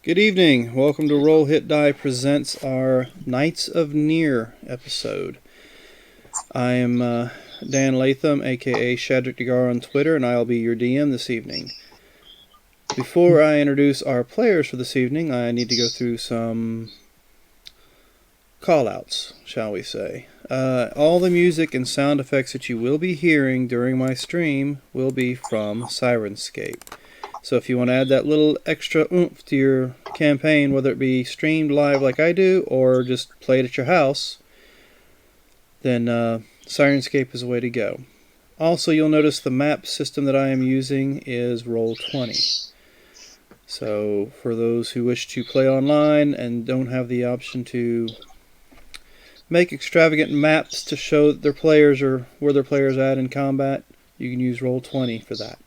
Good evening. Welcome to Roll Hit Die presents our Knights of Near episode. I am Dan Latham, aka Shadrick Degar on Twitter, and I'll be your DM this evening. Before I introduce our players for this evening, I need to go through some call-outs, shall we say. All the music and sound effects that you will be hearing during my stream will be from Sirenscape. So if you want to add that little extra oomph to your campaign, whether it be streamed live like I do or just play it at your house, then Sirenscape is the way to go. Also, you'll notice the map system that I am using is Roll20. So for those who wish to play online and don't have the option to make extravagant maps to show their players or where their players at in combat, you can use Roll20 for that.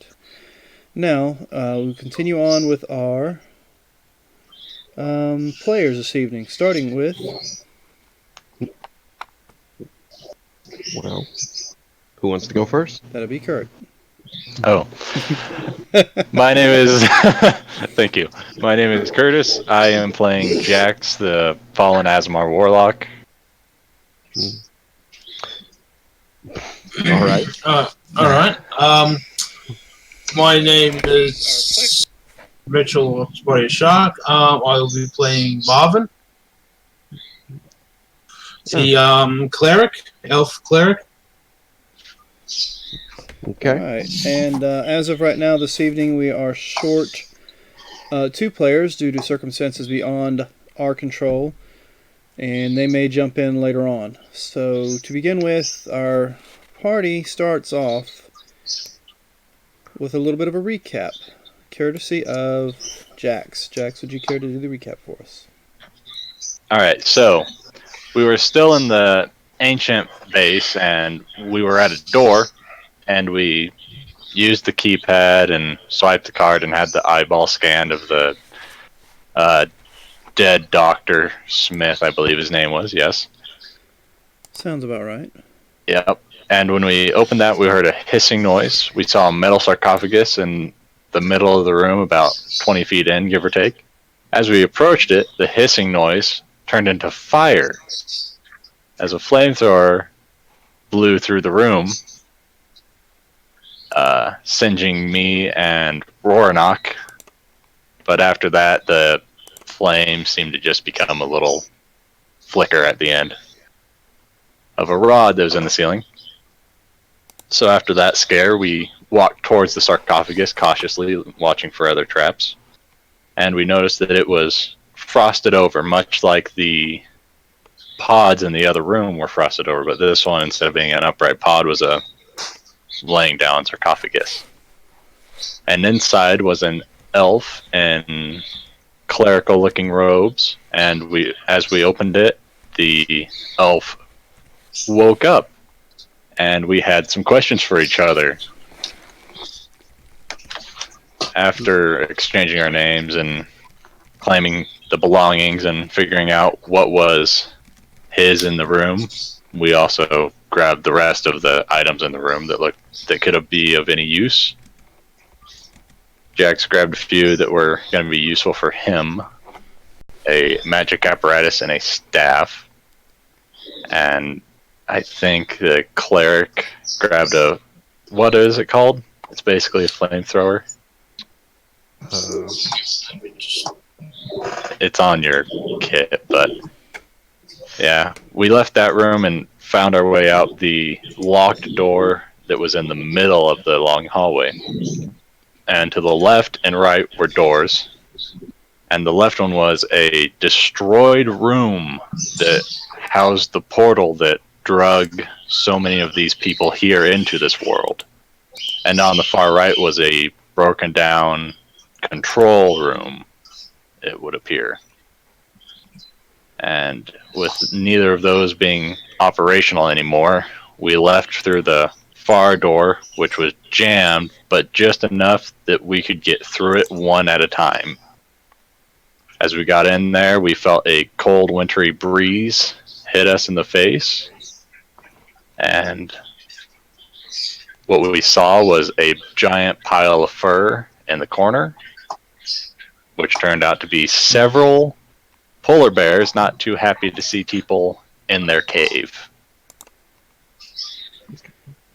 Now, we'll continue on with our players this evening, starting with... Well, who wants to go first? That'll be Kurt. Oh. My name is... Thank you. My name is Curtis. I am playing Jax, the Fallen Asmar Warlock. All right. Alright. My name is Mitchell Spotty Shark. I will be playing Marvin. The cleric, elf cleric. Okay. Alright, and as of right now this evening we are short 2 players due to circumstances beyond our control, and they may jump in later on. So to begin with, our party starts off with a little bit of a recap, courtesy of Jax. Jax, would you care to do the recap for us? Alright, so we were still in the ancient base, and we were at a door, and we used the keypad and swiped the card and had the eyeball scanned of the dead Dr. Smith, I believe his name was, yes. Sounds about right. Yep. And when we opened that, we heard a hissing noise. We saw a metal sarcophagus in the middle of the room, about 20 feet in, give or take. As we approached it, the hissing noise turned into fire as a flamethrower blew through the room, singeing me and Roranok. But after that, the flame seemed to just become a little flicker at the end of a rod that was in the ceiling. So after that scare, we walked towards the sarcophagus cautiously, watching for other traps. And we noticed that it was frosted over, much like the pods in the other room were frosted over. But this one, instead of being an upright pod, was a laying down sarcophagus. And inside was an elf in clerical-looking robes. And as we opened it, the elf woke up. And we had some questions for each other. After exchanging our names and claiming the belongings and figuring out what was his in the room, we also grabbed the rest of the items in the room that could be of any use. Jax grabbed a few that were going to be useful for him. A magic apparatus and a staff. And I think the cleric grabbed a... What is it called? It's basically a flamethrower. It's on your kit, but... Yeah, we left that room and found our way out the locked door that was in the middle of the long hallway. And to the left and right were doors. And the left one was a destroyed room that housed the portal that drug so many of these people here into this world. And on the far right was a broken down control room, it would appear. And with neither of those being operational anymore, we left through the far door, which was jammed, but just enough that we could get through it one at a time. As we got in there, we felt a cold, wintry breeze hit us in the face. And what we saw was a giant pile of fur in the corner. which turned out to be several polar bears not too happy to see people in their cave.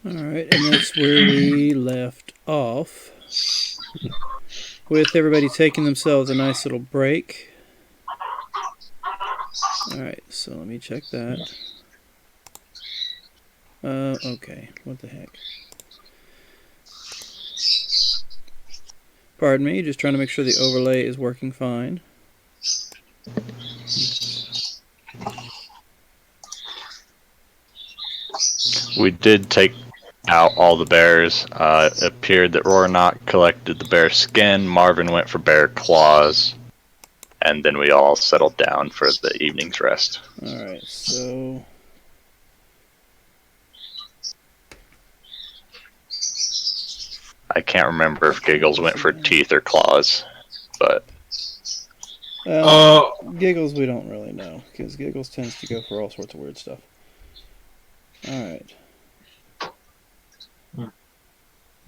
Alright, and that's where we left off. With everybody taking themselves a nice little break. Alright, so let me check that. Okay, what the heck. Pardon me, just trying to make sure the overlay is working fine. We did take out all the bears. It appeared that Roanoke collected the bear skin, Marvin went for bear claws, and then we all settled down for the evening's rest. Alright, so... I can't remember if Giggles went for teeth or claws, but Giggles we don't really know, because Giggles tends to go for all sorts of weird stuff. Alright.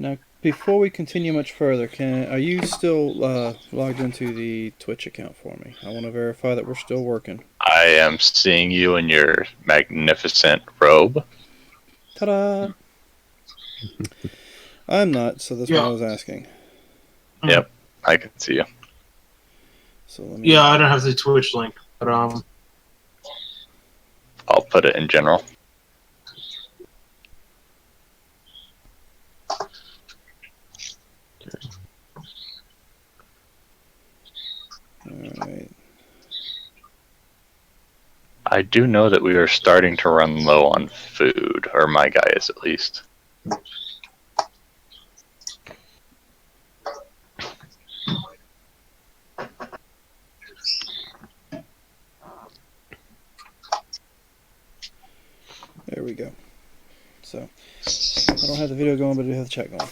Now, before we continue much further, are you still logged into the Twitch account for me? I want to verify that we're still working. I am seeing you in your magnificent robe. Ta-da! I'm not, so that's why I was asking. Yep, I can see you. So let me... Yeah, I don't have the Twitch link, but I'll put it in general. Alright. I do know that we are starting to run low on food, or my guy is at least. There we go. So, I don't have the video going, but I do have the chat going.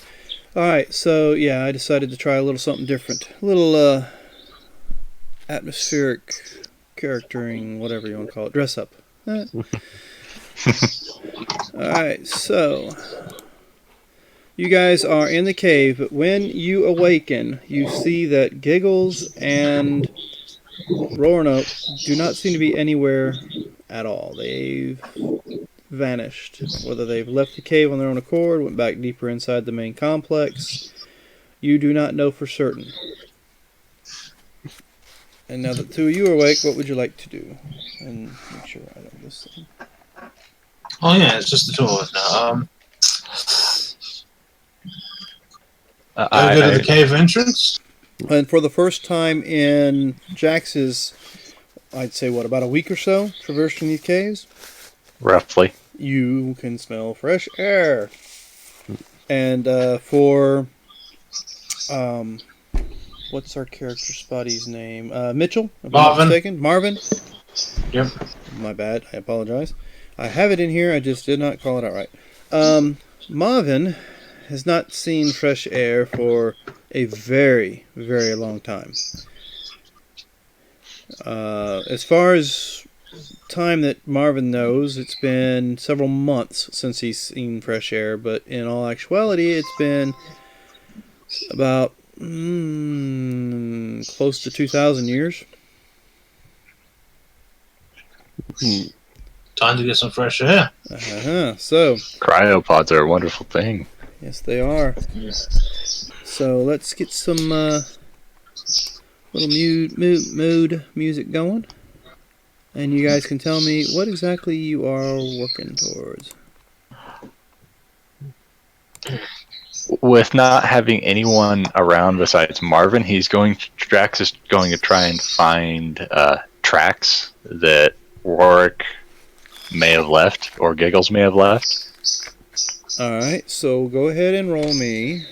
Alright, so yeah, I decided to try a little something different. A little, atmospheric charactering, whatever you want to call it. Dress up. Alright, so... You guys are in the cave, but when you awaken, you see that Giggles and Roanoke do not seem to be anywhere at all. They've vanished. Whether they've left the cave on their own accord, went back deeper inside the main complex, you do not know for certain. And now that the two of you are awake, what would you like to do? And make sure I don't miss them. oh yeah, it's just the two of us now. I go to the cave entrance. And for the first time in Jax's, I'd say, what, about a week or so, traversing these caves? Roughly. You can smell fresh air. And for, what's our character Spotty's name? Mitchell, if I'm not mistaken. Marvin? Yep. My bad, I apologize. I have it in here, I just did not call it out right. Marvin has not seen fresh air for a very, very long time. As far as time that Marvin knows, it's been several months since he's seen fresh air, but in all actuality, it's been about close to 2,000 years. Time to get some fresh air. So, cryopods are a wonderful thing. Yes, they are. So let's get some little mood music going. And you guys can tell me what exactly you are working towards. With not having anyone around besides Marvin, Drax is going to try and find tracks that Warwick may have left or Giggles may have left. Alright, so go ahead and roll me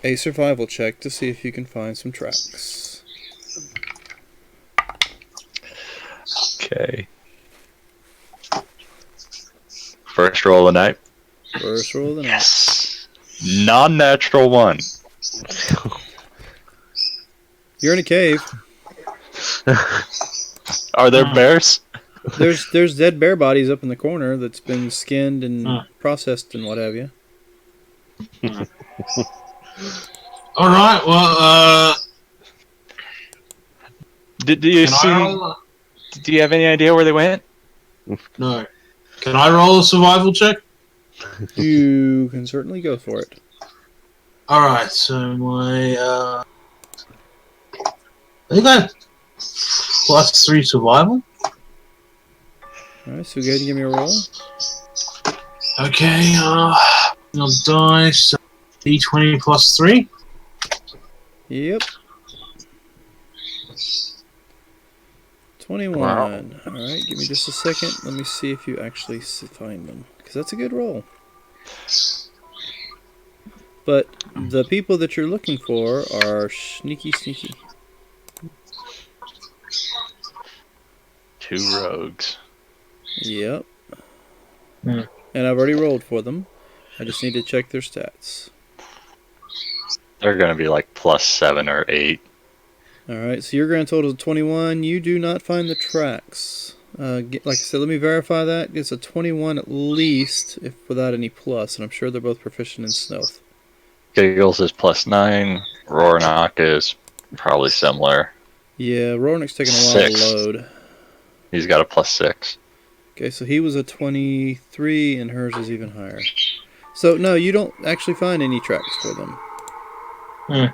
a survival check to see if you can find some tracks. Okay. First roll of the night. First roll of the night. Yes. Non-natural one. You're in a cave. Are there bears? There's dead bear bodies up in the corner that's been skinned and processed and what have you. All right. Well, Do you Can see? I roll? Do you have any idea where they went? No. Can I roll a survival check? You can certainly go for it. Alright, so my, I think I have +3 survival. Alright, so go ahead and give me a roll. Okay, I'll die, so D20 +3. Yep. 21. Wow. Alright, give me just a second. Let me see if you actually find them. Because that's a good roll. But the people that you're looking for are sneaky. 2 rogues. Yep. Hmm. And I've already rolled for them. I just need to check their stats. They're gonna be like +7 or 8. Alright, so your grand total is 21. You do not find the tracks. Like I said, let me verify that. It's a 21 at least, if without any plus, and I'm sure they're both proficient in stealth. Giggles is +9. Roarnock is probably similar. Yeah, Rornick's taking a while to 6. load. He's got a +6. Okay, so he was a 23, and hers is even higher. So, no, you don't actually find any tracks for them. Hmm.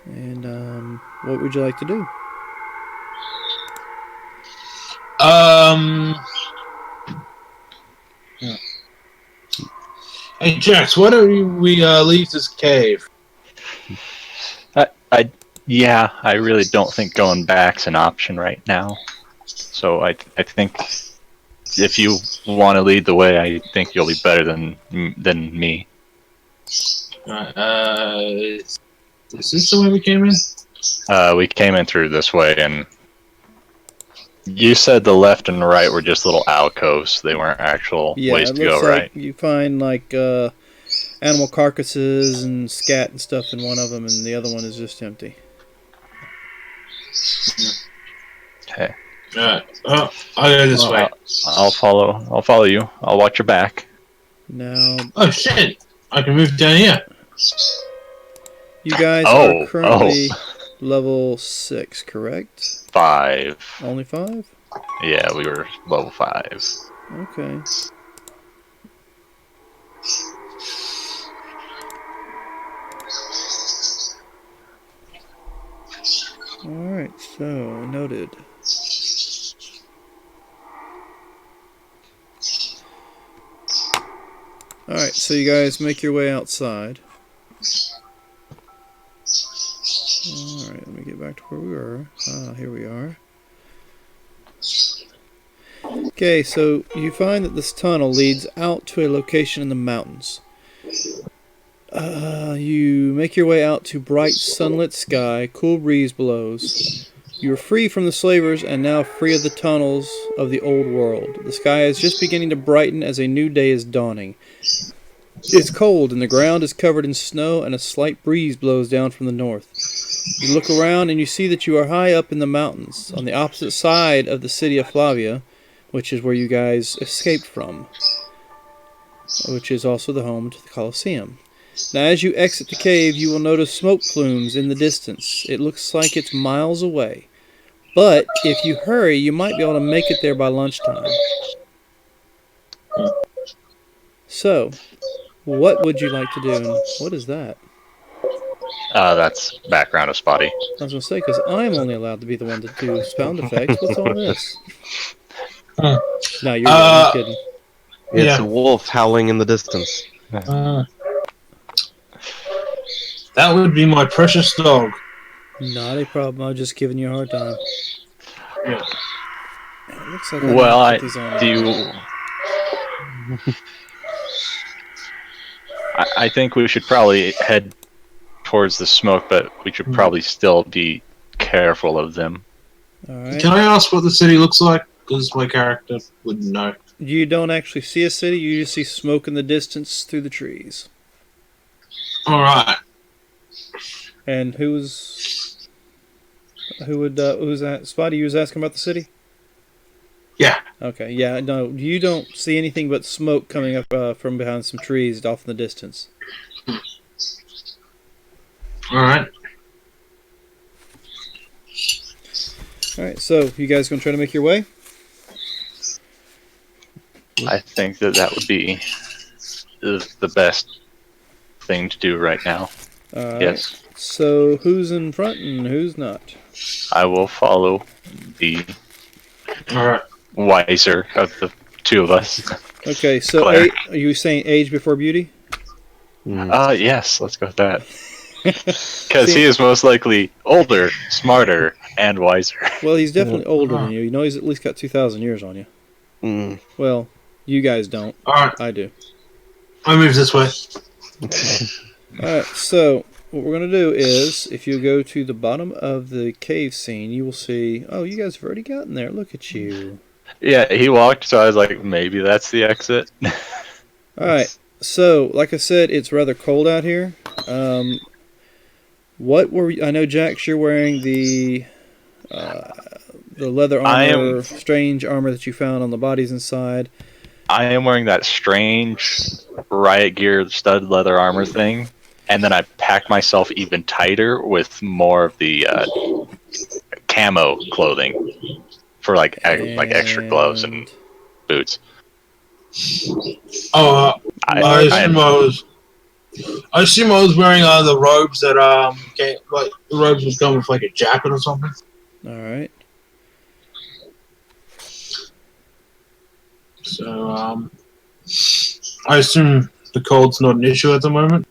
And, what would you like to do? Hey, Jax, why don't we leave this cave? Yeah, I really don't think going back's an option right now. So I think if you want to lead the way, I think you'll be better than me. Is this the way we came in? We came in through this way, and you said the left and right were just little alcoves. They weren't actual Yeah, ways it to go, looks like right? you find, like, animal carcasses and scat and stuff in one of them, and the other one is just empty. Okay. I'll go this way. I'll follow you. I'll watch your back. Now, Oh shit! I can move down here. you guys Oh, are currently level 6, correct? 5. Only 5? Yeah, we were level 5. Okay. Alright, so, noted. Alright, so you guys make your way outside. Alright, let me get back to where we were. Here we are. Okay, so you find that this tunnel leads out to a location in the mountains. You make your way out to bright sunlit sky, cool breeze blows. You are free from the slavers and now free of the tunnels of the old world. The sky is just beginning to brighten as a new day is dawning. It's cold and the ground is covered in snow and a slight breeze blows down from the north. You look around and you see that you are high up in the mountains, on the opposite side of the city of Flavia, which is where you guys escaped from, which is also the home to the Colosseum. Now, as you exit the cave, you will notice smoke plumes in the distance. It looks like it's miles away. But if you hurry, you might be able to make it there by lunchtime. So, what would you like to do? And what is that? That's background of Spotty. I was going to say, because I'm only allowed to be the one to do sound effects. What's all this? No, you're good. I'm kidding. It's Yeah. a wolf howling in the distance. That would be my precious dog. Not a problem. I'm just giving you a hard time. Yeah. It looks like Well, I need to put these on. do you? I think we should probably head towards the smoke, but we should probably still be careful of them. All right. Can I ask what the city looks like? Because my character wouldn't know. You don't actually see a city. You just see smoke in the distance through the trees. Alright. And who's that? Spotty, you was asking about the city? Yeah. Okay, yeah, no, you don't see anything but smoke coming up from behind some trees off in the distance. Alright. Alright, so you guys gonna try to make your way? I think that would be the best thing to do right now. Alright. Yes. So who's in front and who's not? I will follow the Alright. wiser of the two of us. Okay, so Claire. are you saying age before beauty? Yes, let's go with that. Because he is most likely older, smarter, and wiser. Well, he's definitely older than you. You know he's at least got 2,000 years on you. Well, you guys don't. Alright, I do. I move this way. Alright, so what we're going to do is, if you go to the bottom of the cave scene, you will see, oh, you guys have already gotten there. Look at you. Yeah, he walked, so I was like, maybe that's the exit. Alright, so, like I said, it's rather cold out here. I know, Jax, you're wearing the leather armor, strange armor that you found on the bodies inside. I am wearing that strange riot gear stud leather armor thing, and then I pack myself even tighter with more of the camo clothing for like extra gloves and boots. Oh, I assume I was wearing the robes that like the robes would come with like a jacket or something. Alright. So I assume the cold's not an issue at the moment.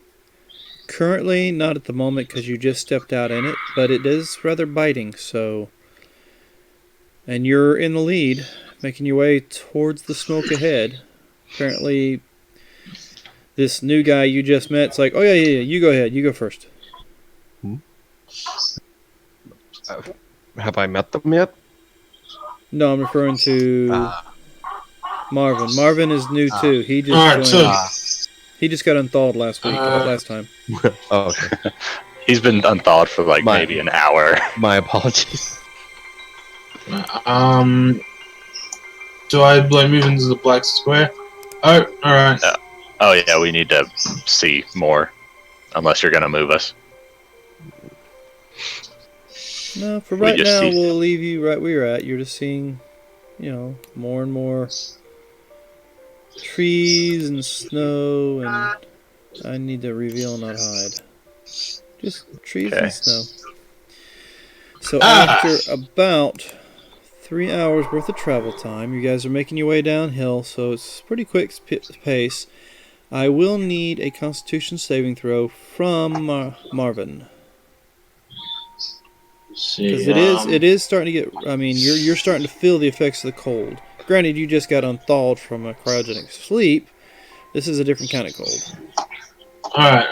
Currently, not at the moment because you just stepped out in it, but it is rather biting, so... And you're in the lead, making your way towards the smoke ahead. Apparently, this new guy you just met's like, oh yeah, you go ahead, you go first. Have I met them yet? No, I'm referring to Marvin. Marvin is new too. He just Alright, joined. He just got unthawed last time. Oh, okay. He's been unthawed for like maybe an hour. My apologies. Do I move into the black square? Oh, alright. Oh yeah, we need to see more. Unless you're gonna move us. No, for right now, we'll leave you right where you're at. You're just seeing, more and more trees and snow, and I need to reveal, not hide. Just trees and snow. So after about 3 hours worth of travel time, you guys are making your way downhill, so it's pretty quick pace. I will need a Constitution saving throw from Marvin. Because it is starting to get. I mean, you're starting to feel the effects of the cold. Granted, you just got unthawed from a cryogenic sleep. This is a different kind of cold. Alright,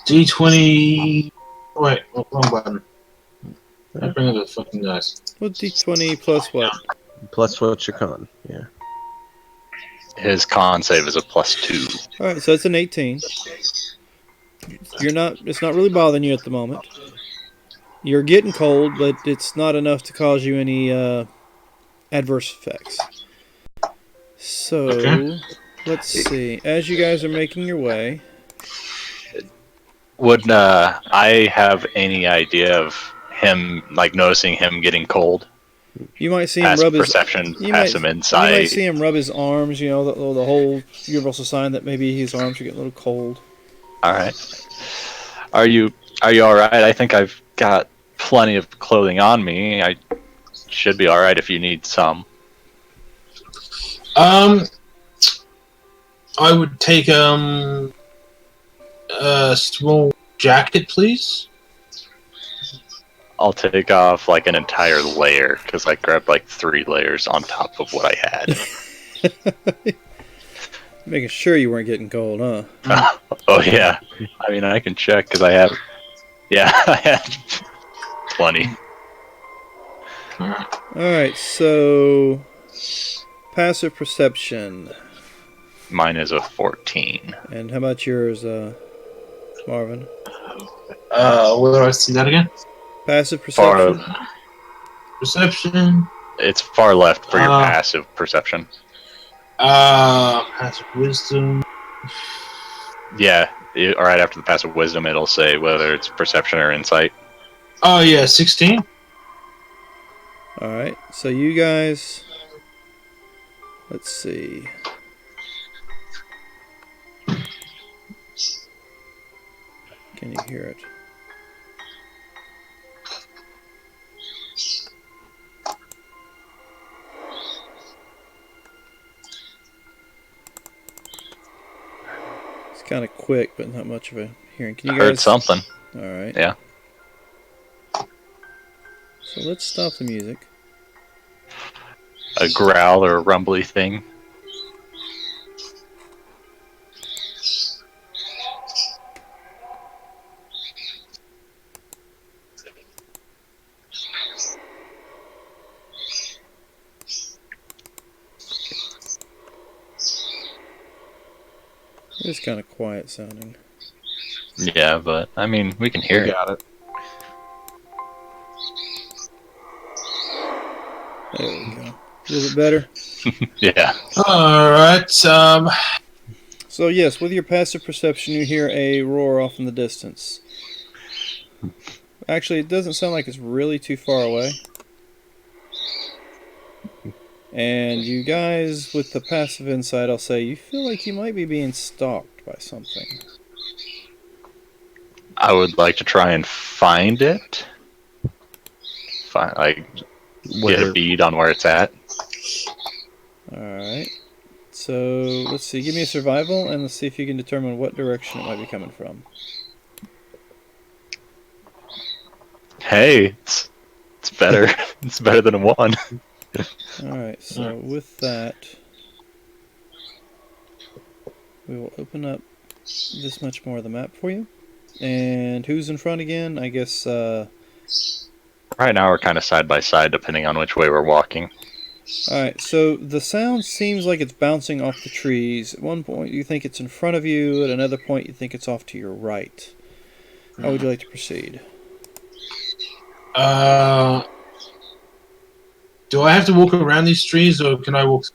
D20. Wait, wrong button. I bring up the fucking dice. What D20 plus what? Plus what's your con? Yeah. His con save is a +2. Alright, so it's an 18. It's not really bothering you at the moment. You're getting cold, but it's not enough to cause you any adverse effects. So, let's see. As you guys are making your way... Would I have any idea of him, like, noticing him getting cold? You might see him rub his... perception, pass him insight. You might see him rub his arms, the whole universal sign that maybe his arms are getting a little cold. Alright. Are you alright? I think I've got plenty of clothing on me. I should be alright if you need some. I would take a small jacket, please. I'll take off like an entire layer because I grabbed like 3 layers on top of what I had. Making sure you weren't getting cold, huh? Oh yeah. I mean, I can check because I have. Yeah, I had plenty. Alright, so passive perception. Mine is a 14. And how about yours, Marvin? Where do I see that again? Passive perception. Perception. It's far left for your passive perception. Passive wisdom. Yeah, right after the passive wisdom, it'll say whether it's perception or insight. Oh yeah, 16. Alright, so you guys... Let's see. Can you hear it? It's kind of quick, but not much of a hearing. Can you Heard guys... something. Alright. Yeah. So let's stop the music. A growl or a rumbly thing. It is kind of quiet sounding. Yeah, but I mean, we can hear We it. got it. There we go. A little bit better. Yeah. Alright, So yes, with your passive perception, you hear a roar off in the distance. Actually, it doesn't sound like it's really too far away. And you guys, with the passive insight, I'll say, you feel like you might be being stalked by something. I would like to try and find it. Get a bead on where it's at. Alright. So, let's see. Give me a survival, and let's see if you can determine what direction it might be coming from. Hey, it's better. It's better than a 1. Alright, so with that, we will open up this much more of the map for you. And who's in front again? I guess, Right now we're kind of side by side, depending on which way we're walking. Alright, so the sound seems like it's bouncing off the trees. At one point you think it's in front of you, at another point you think it's off to your right. How would you like to proceed? do I have to walk around these trees, or can I walk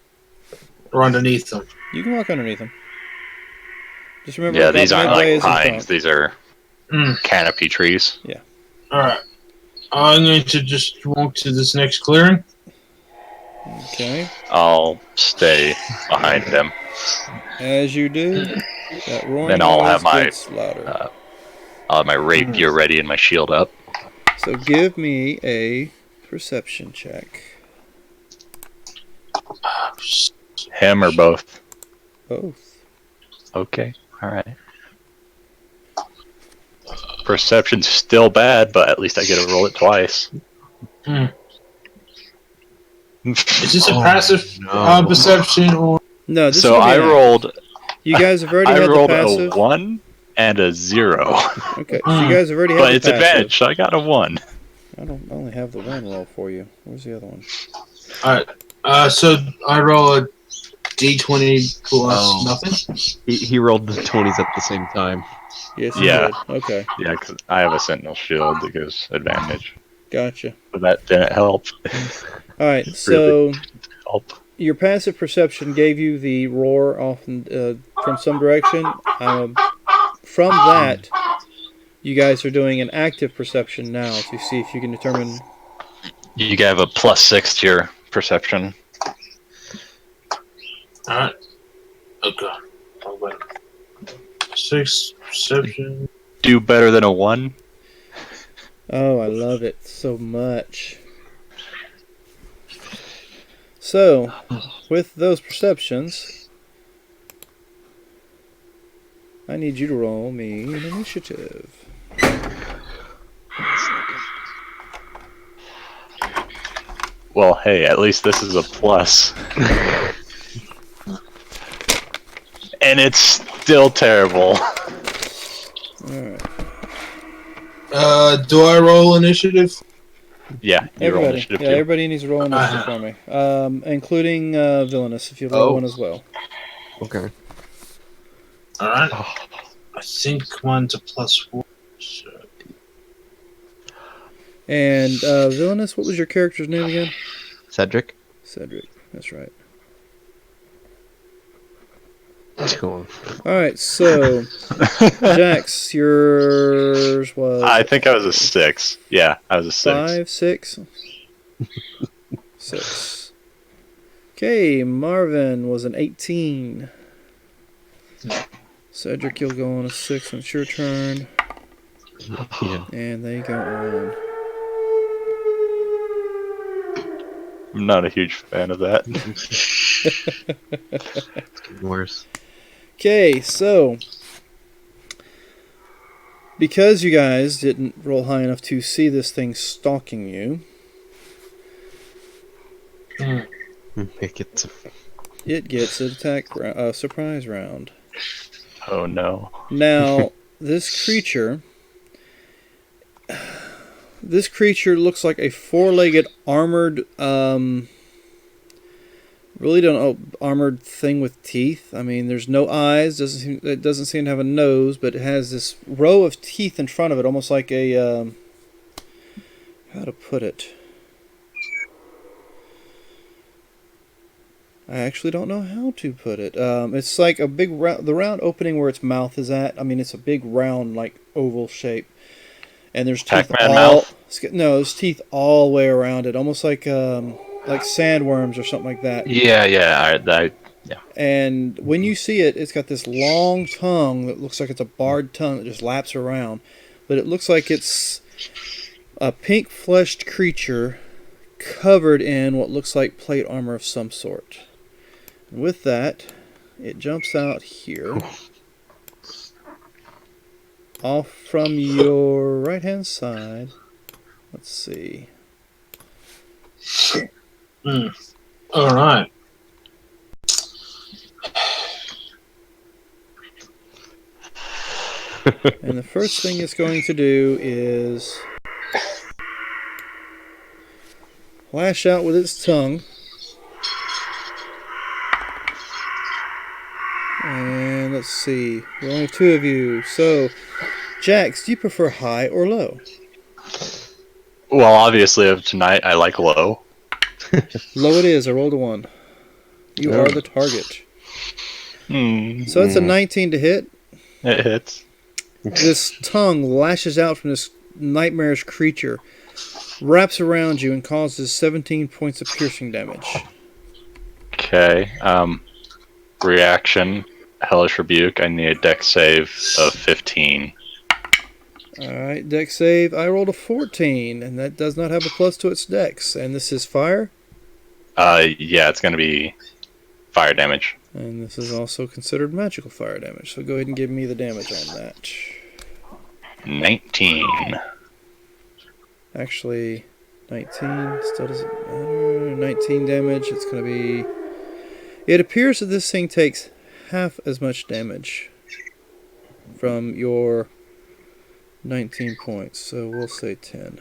or underneath them? You can walk underneath them. Just remember, Yeah, about these aren't midway like is in pines. front. These are canopy trees. Alright. I'm going to just walk to this next clearing. Okay. I'll stay behind them. As you do, that roaring Then I'll noise have my, gets louder. I'll have my rapier ready and my shield up. So give me a perception check. Him or both? Both. Okay, alright. Perception's still bad, but at least I get to roll it twice. Is this a passive perception, or No, this So will be I an act. rolled. You guys have already I had the rolled passive. a 1 and a 0, Okay, so you guys have already had but the it's passive. advantage, so I got a 1. I only have the one roll for you. Where's the other one? alright? So I roll a d20 plus nothing. He rolled the 20s at the same time. Yes, you Yeah. did. Okay, Yeah, because I have a sentinel shield that gives advantage, gotcha. but that didn't help. All right, so Help. your passive perception gave you the roar off from some direction. From that, you guys are doing an active perception now to see if you can determine. You have a +6 to your perception. Alright. Okay. Oh, wait. 6 perception. Do better than a 1. Oh, I love it so much. So, with those perceptions, I need you to roll me an initiative. Well, hey, at least this is a plus. And it's still terrible. Alright. Do I roll initiative? Yeah, you roll Everybody. initiative Yeah, too. everybody needs to roll initiative for me. Including Villainous, if you roll one as well. Okay. Alright. I think one's a +4. So. And Villainous, what was your character's name again? Cedric? Cedric. That's right. Cool. Alright, so Jax, yours was I think I was a 6. Yeah, I was a 6. 5, 6. 6. Okay, Marvin was an 18. Cedric, you'll go on a 6 when it's your turn. Yeah. And they go on. I'm not a huge fan of that. It's getting worse. Okay, so because you guys didn't roll high enough to see this thing stalking you, It gets it gets an attack surprise round. Oh no. Now, this creature looks like a four-legged armored really don't know, armored thing with teeth. I mean, there's no eyes. It doesn't seem to have a nose, but it has this row of teeth in front of it, almost like a how to put it. I actually don't know how to put it. It's like a big the round opening where its mouth is at. I mean, it's a big round, like oval shape, and there's teeth Pac-Man all. mouth? No, there's teeth all the way around it, almost like sandworms or something like that. Yeah, yeah. And when you see it, it's got this long tongue that looks like it's a barred tongue that just laps around, but it looks like it's a pink-fleshed creature covered in what looks like plate armor of some sort. With that, it jumps out here, off from your right-hand side. Let's see. All right. And the first thing it's going to do is lash out with its tongue. And let's see. There are only two of you. So, Jax, do you prefer high or low? Well, obviously, of tonight, I like low. Low it is. I rolled a 1. You Oh. are the target. Hmm. So it's a 19 to hit. It hits. This tongue lashes out from this nightmarish creature, wraps around you, and causes 17 points of piercing damage. Okay. Reaction. Hellish Rebuke. I need a dex save of 15. Alright, dex save. I rolled a 14, and that does not have a plus to its dex. And this is fire. Yeah, it's going to be fire damage. And this is also considered magical fire damage. So go ahead and give me the damage on that. 19. Actually, 19 still doesn't matter. 19 damage. It's going to be... It appears that this thing takes half as much damage from your 19 points. So we'll say 10.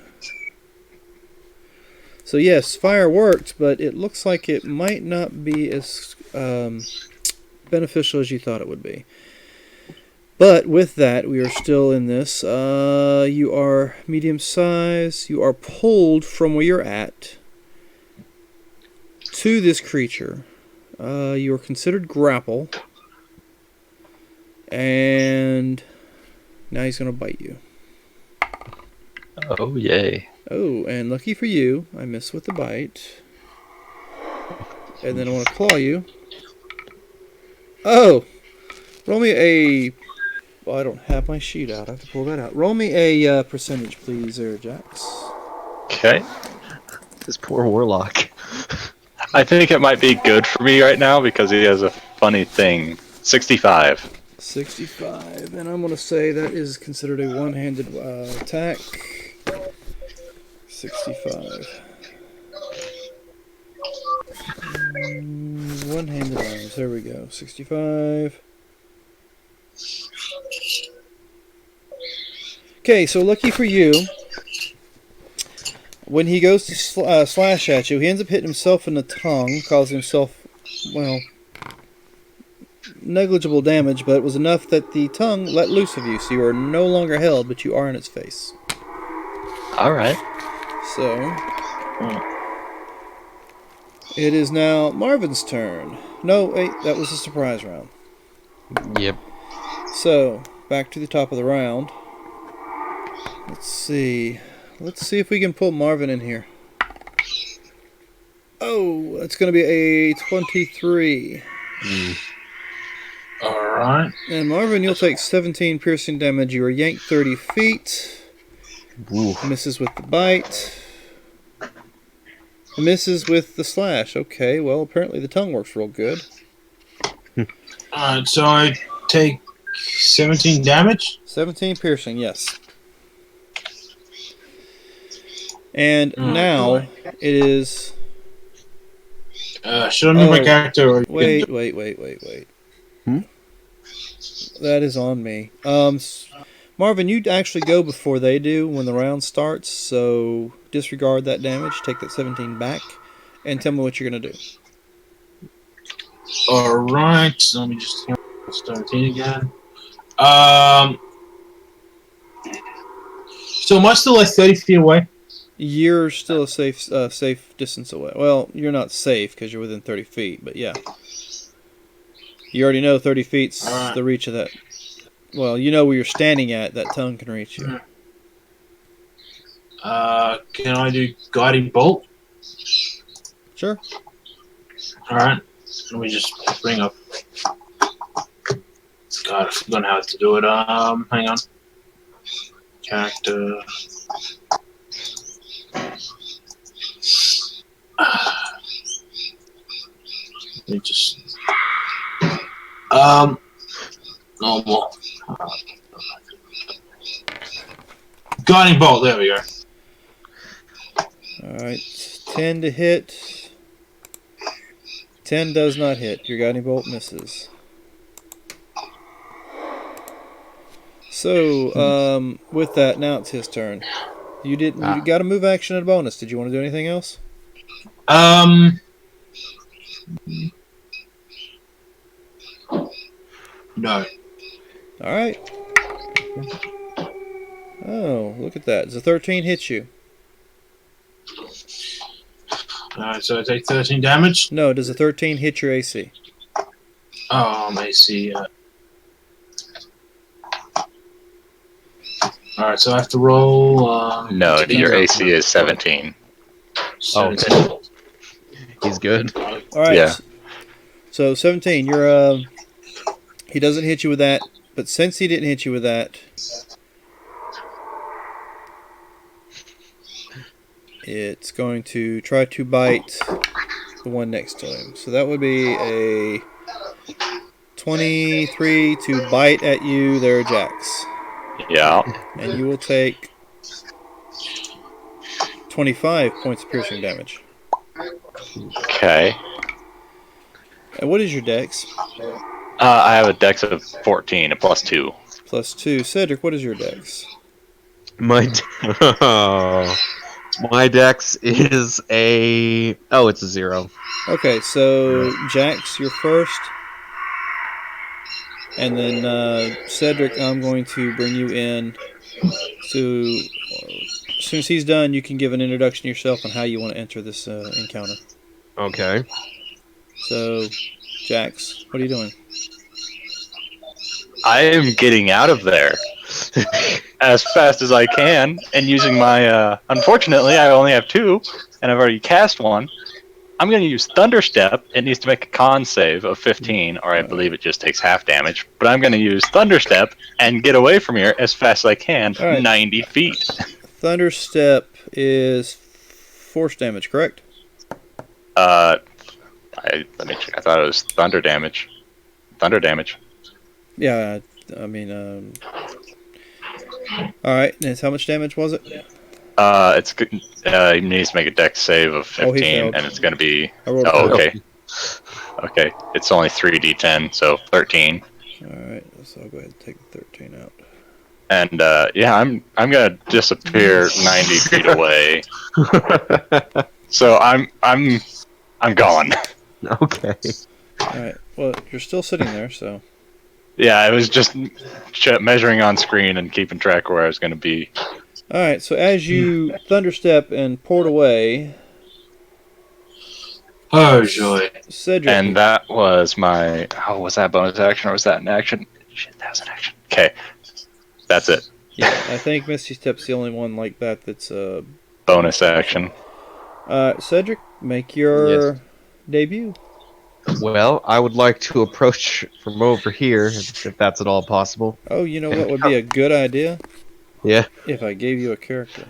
So yes, fire worked, but it looks like it might not be as beneficial as you thought it would be. But with that, we are still in this. You are medium size. You are pulled from where you're at to this creature. You are considered grapple. And now he's going to bite you. Oh, yay. Oh, and lucky for you, I missed with the bite. And then I want to claw you. Oh! Roll me a... Well, I don't have my sheet out. I have to pull that out. Roll me a percentage, please, there, Jax. Okay. This poor warlock. I think it might be good for me right now because he has a funny thing. 65. 65. And I'm going to say that is considered a one-handed attack. 65. One-handed arms. There we go. 65. Okay, so lucky for you, when he goes to slash at you, he ends up hitting himself in the tongue, causing himself, well, negligible damage, but it was enough that the tongue let loose of you, so you are no longer held, but you are in its face. Alright. So, it is now Marvin's turn. No, wait, that was a surprise round. Yep. So, back to the top of the round. Let's see. Let's see if we can pull Marvin in here. Oh, it's going to be a 23. Alright. And Marvin, you'll take 17 piercing damage. You are yanked 30 feet. Ooh. Misses with the bite. Misses with the slash. Okay, well, apparently the tongue works real good. Alright, so I take 17 damage? 17 piercing, yes. And Oh, now boy. it is... Should I move my Oh, character? Or Wait. Hmm? That is on me. Marvin, you actually go before they do when the round starts, so disregard that damage, take that 17 back, and tell me what you're going to do. Alright, so let me just 17 again. So am I still like 30 feet away? You're still a safe distance away. Well, you're not safe because you're within 30 feet, but yeah. You already know 30 feet's Alright. the reach of that. Well, you know where you're standing at, that tongue can reach you. Can I do guiding bolt? Sure. Alright. Let me just bring up. God, I forgot how to do it. Hang on. Character. Let me just. Normal. Guiding bolt. There we go. Alright, 10 to hit. 10 does not hit. Your guiding bolt misses. So, with that, now it's his turn. You got a move action and a bonus. Did you want to do anything else? No. Alright. Oh, look at that. Does a 13 hit you? Alright, so I take 13 damage. No, does a 13 hit your AC? I see. Alright, so I have to roll. No, your AC is 17. Oh, he's good. Alright. Yeah. So 17, you're he doesn't hit you with that, but since he didn't hit you with that, it's going to try to bite the one next to him. So that would be a 23 to bite at you there, Jax. Yeah. And you will take 25 points of piercing damage. Okay. And what is your dex? I have a dex of 14, a +2. Plus 2. Cedric, what is your dex? My dex is a... Oh, it's a 0. Okay, so Jax, you're first. And then Cedric, I'm going to bring you in. So as soon as he's done, you can give an introduction to yourself and how you want to enter this encounter. Okay. So, Jax, what are you doing? I am getting out of there as fast as I can and using my... unfortunately, I only have 2, and I've already cast one. I'm going to use Thunderstep. It needs to make a con save of 15, or I believe it just takes half damage. But I'm going to use Thunderstep and get away from here as fast as I can, Right. 90 feet. Thunderstep is force damage, correct? Let me check. I thought it was thunder damage. Thunder damage. Yeah, I mean, alright, and how much damage was it? It's good. He needs to make a dex save of Oh, he 15, failed. and it's going to be... I rolled Oh, a okay. Okay, it's only 3d10, so 13. Alright, so I'll go ahead and take the 13 out. And yeah, I'm gonna disappear 90 feet away. So I'm gone. Okay. Alright, well, you're still sitting there, so... Yeah, I was just measuring on screen and keeping track of where I was gonna be. Alright, so as you thunderstep and port away, Oh, joy. Cedric... And that was my... Oh, was that bonus action or was that an action? Shit, that was an action. Okay, that's it. Yeah, I think Misty Step's the only one like that that's Bonus action. Cedric, make your debut. Well, I would like to approach from over here, if that's at all possible. Oh, you know what would be a good idea? Yeah. If I gave you a character.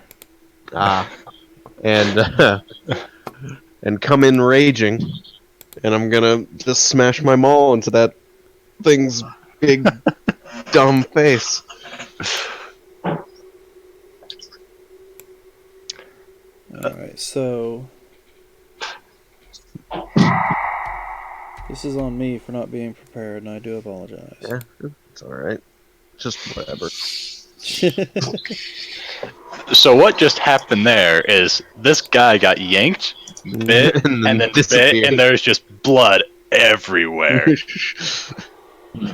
And and come in raging, and I'm gonna just smash my maul into that thing's big dumb face. Alright, so this is on me for not being prepared, and I do apologize. Yeah, it's alright. Just whatever. So what just happened there is this guy got yanked, bit, and then bit, disappeared. and there's just blood everywhere.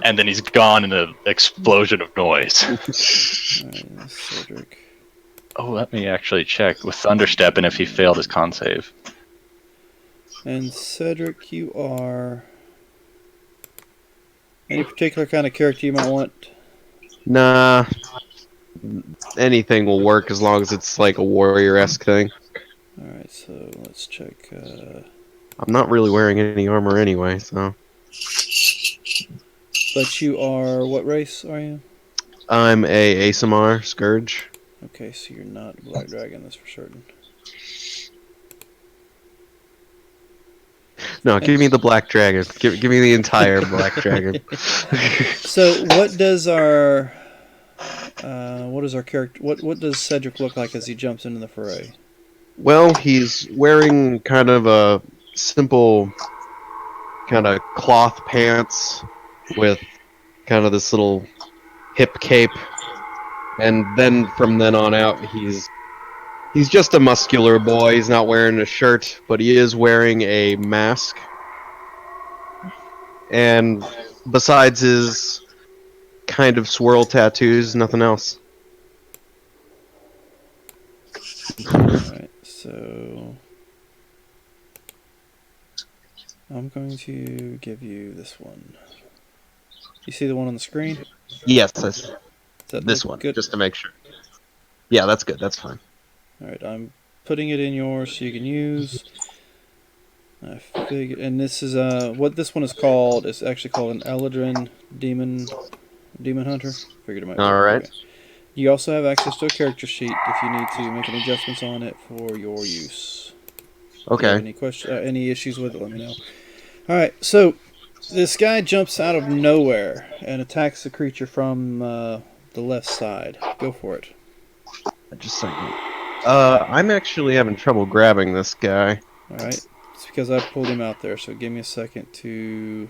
And then he's gone in an explosion of noise. Alright, Cedric. Oh, let me actually check with Thunderstep and if he failed his con save. And Cedric, you are... Any particular kind of character you might want? Nah. Anything will work as long as it's like a warrior-esque thing. Alright, so let's check. I'm not really wearing any armor anyway, so... But you are... What race are you? I'm a ASMR Scourge. Okay, so you're not Black Dragon, that's for certain. No, give me the Black Dragon. Give me the entire Black Dragon. So, what does our character? What does Cedric look like as he jumps into the fray? Well, he's wearing kind of a simple kind of cloth pants with kind of this little hip cape, and then from then on out he's just a muscular boy. He's not wearing a shirt, but he is wearing a mask. And besides his kind of swirl tattoos, nothing else. Alright, so I'm going to give you this one. You see the one on the screen? Yes, Does that this look one, good? just to make sure. Yeah, that's good. That's fine. Alright, I'm putting it in yours so you can use. I figured, and this is what this one is called. It's actually called an Eladrin Demon Hunter. Figured it might be. All right. Okay. You also have access to a character sheet if you need to make any adjustments on it for your use. If you have Okay. any issues with it, let me know. All right, so this guy jumps out of nowhere and attacks the creature from the left side. Go for it. Just a second. I'm actually having trouble grabbing this guy. All right, it's because I pulled him out there. So give me a second to.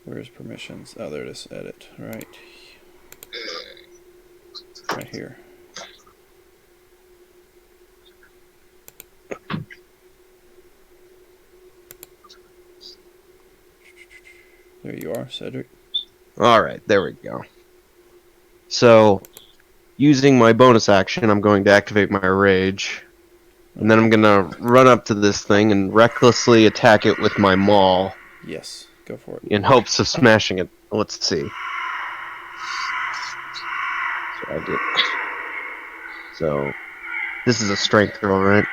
Where's permissions? Oh, there it is. Edit. Right here. There you are, Cedric. Alright, there we go. So, using my bonus action, I'm going to activate my rage. And then I'm going to run up to this thing and recklessly attack it with my maul. Yes, go for it. In hopes of smashing it. Let's see. So I did. So, this is a strength roll, right?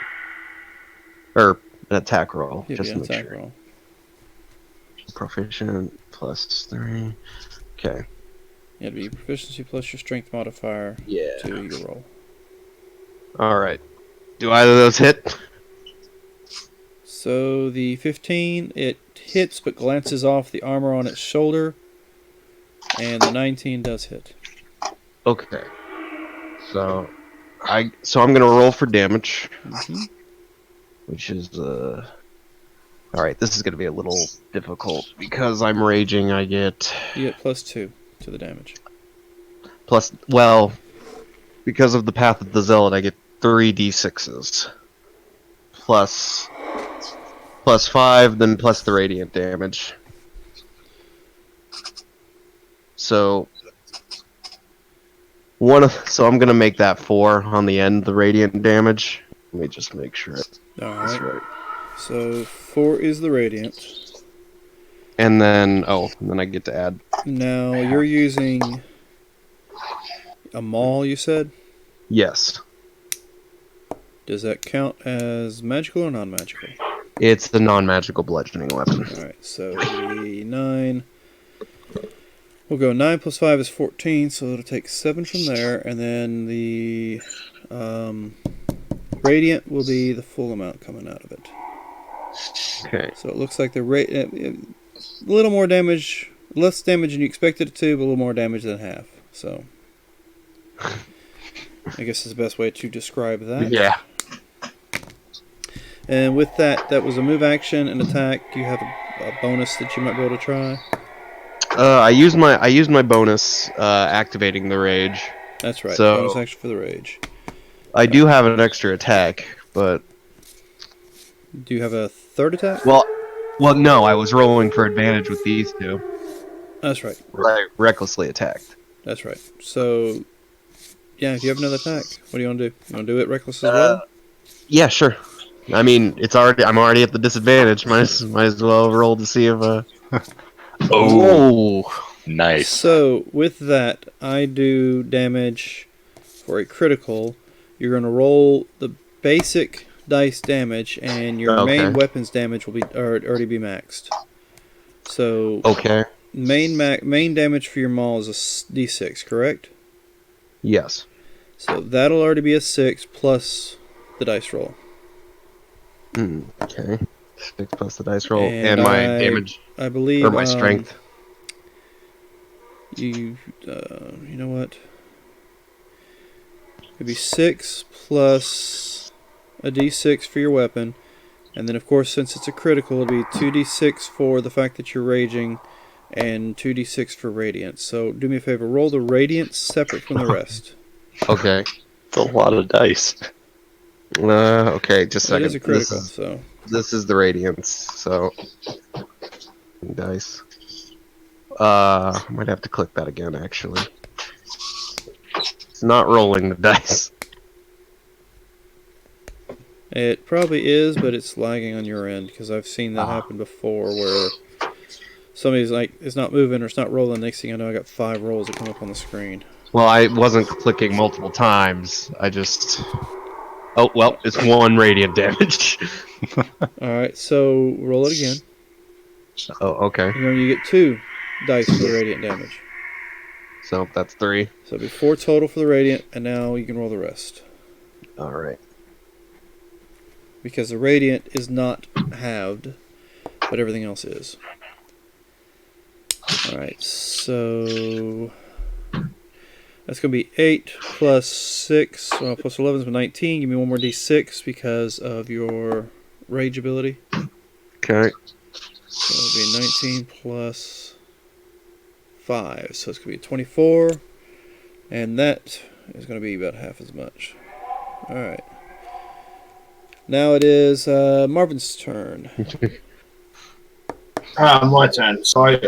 Or an attack roll, Yeah, just to make attack sure. roll. Proficient plus 3. Okay. Yeah, it'd be proficiency plus your strength modifier to your roll. Alright. Do either of those hit? So the 15, it hits but glances off the armor on its shoulder, and the 19 does hit. Okay. So I'm gonna roll for damage, which is all right. This is gonna be a little difficult because I'm raging. You get +2 to the damage. Because of the Path of the Zealot, I get 3d6s plus 5, then plus the radiant damage. So I'm gonna make that 4 on the end, the radiant damage. Let me just make sure that's right. So 4 is the radiant. And then I get to add. Now you're using a maul, you said? Yes. Does that count as magical or non-magical? It's the non-magical bludgeoning weapon. Alright, so it'll be 9. We'll go 9 plus 5 is 14, so it'll take 7 from there, and then the radiant will be the full amount coming out of it. Okay. So it looks like the a little more damage, less damage than you expected it to, but a little more damage than half. So I guess is the best way to describe that. Yeah. And with that, that was a move action and attack. Do you have a bonus that you might be able to try? I used my bonus activating the rage. That's right. So- Bonus action for the rage. I do have an extra attack, but Do you have a third attack? well, no, I was rolling for advantage with these two. That's right. I recklessly attacked. That's right. So, yeah, if you have another attack, what do you want to do? You want to do it reckless as well? Yeah, sure. I mean, I'm already at the disadvantage. Might as well roll to see if Oh, nice. So, with that, I do damage for a critical. You're going to roll the basic dice damage, and your main Okay. weapons damage will be already be maxed. So, Okay. main damage for your maul is a d6, correct? Yes. So that'll already be a 6 plus the dice roll. Okay. 6 plus the dice roll And and my damage. I believe. or my strength. You know what? It'd be 6 plus a d6 for your weapon, and then of course since it's a critical, it'll be 2d6 for the fact that you're raging, and 2d6 for radiance. So do me a favor, roll the radiance separate from the rest. Okay. It's a lot of dice. Okay, just a It second. is a critical, so This is the radiance, so dice. Might have to click that again actually. It's not rolling the dice. it probably is, but it's lagging on your end because I've seen that happen before where somebody's like, it's not moving or it's not rolling. Next thing I know, I got 5 rolls that come up on the screen. Well, I wasn't clicking multiple times. I just. Oh well, it's 1 radiant damage. Alright, so roll it again. Oh, okay. Remember, you get 2 dice for the radiant damage. So that's 3. So it'll be 4 total for the radiant, and now you can roll the rest. All right. Because the radiant is not halved, but everything else is. Alright, so that's going to be 8 plus 6, well, plus 11 is 19. Give me 1 more d6 because of your rage ability. Okay. So it'll be 19 plus 5, so it's going to be 24, and that is going to be about half as much. Alright. Now it is Marvin's turn. My turn. Sorry.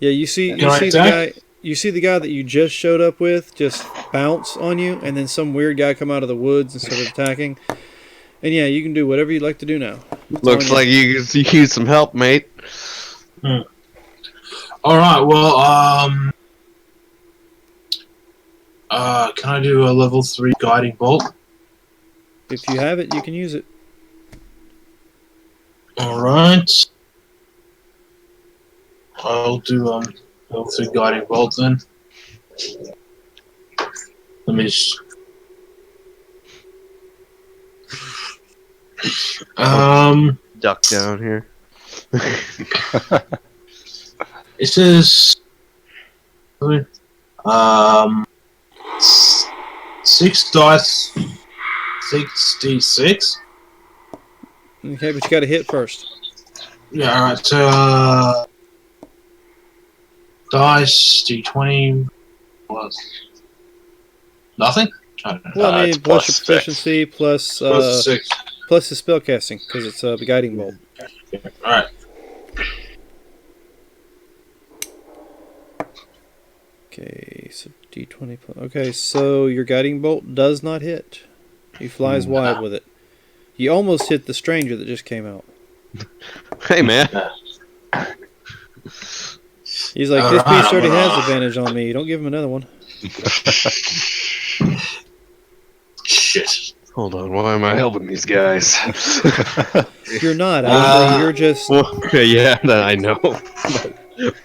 Yeah, you see Can I the attack? guy. You see the guy that you just showed up with just bounce on you, and then some weird guy come out of the woods and start attacking. And yeah, you can do whatever you'd like to do now. Looks like you use some help, mate. All right. Well, can I do a level 3 guiding bolt? If you have it, you can use it. All right. I'll do level 3 guiding bolt then. Let me just. Duck down here. It says 6 dice, 6d6. Okay, but you got to hit first. Yeah, alright, so dice, d20 plus nothing? I don't know. Well, I It's mean, plus your plus proficiency, plus Plus 6. plus the spell casting, because it's the guiding bolt. Alright. Okay, so d20 plus. Okay, so your guiding bolt does not hit. He flies wide with it. You almost hit the stranger that just came out. Hey, man. He's like, this beast already has advantage on me. Don't give him another one. Shit. Hold on, why am I helping these guys? You're not actually. Uh, You're just. Well, yeah, I know.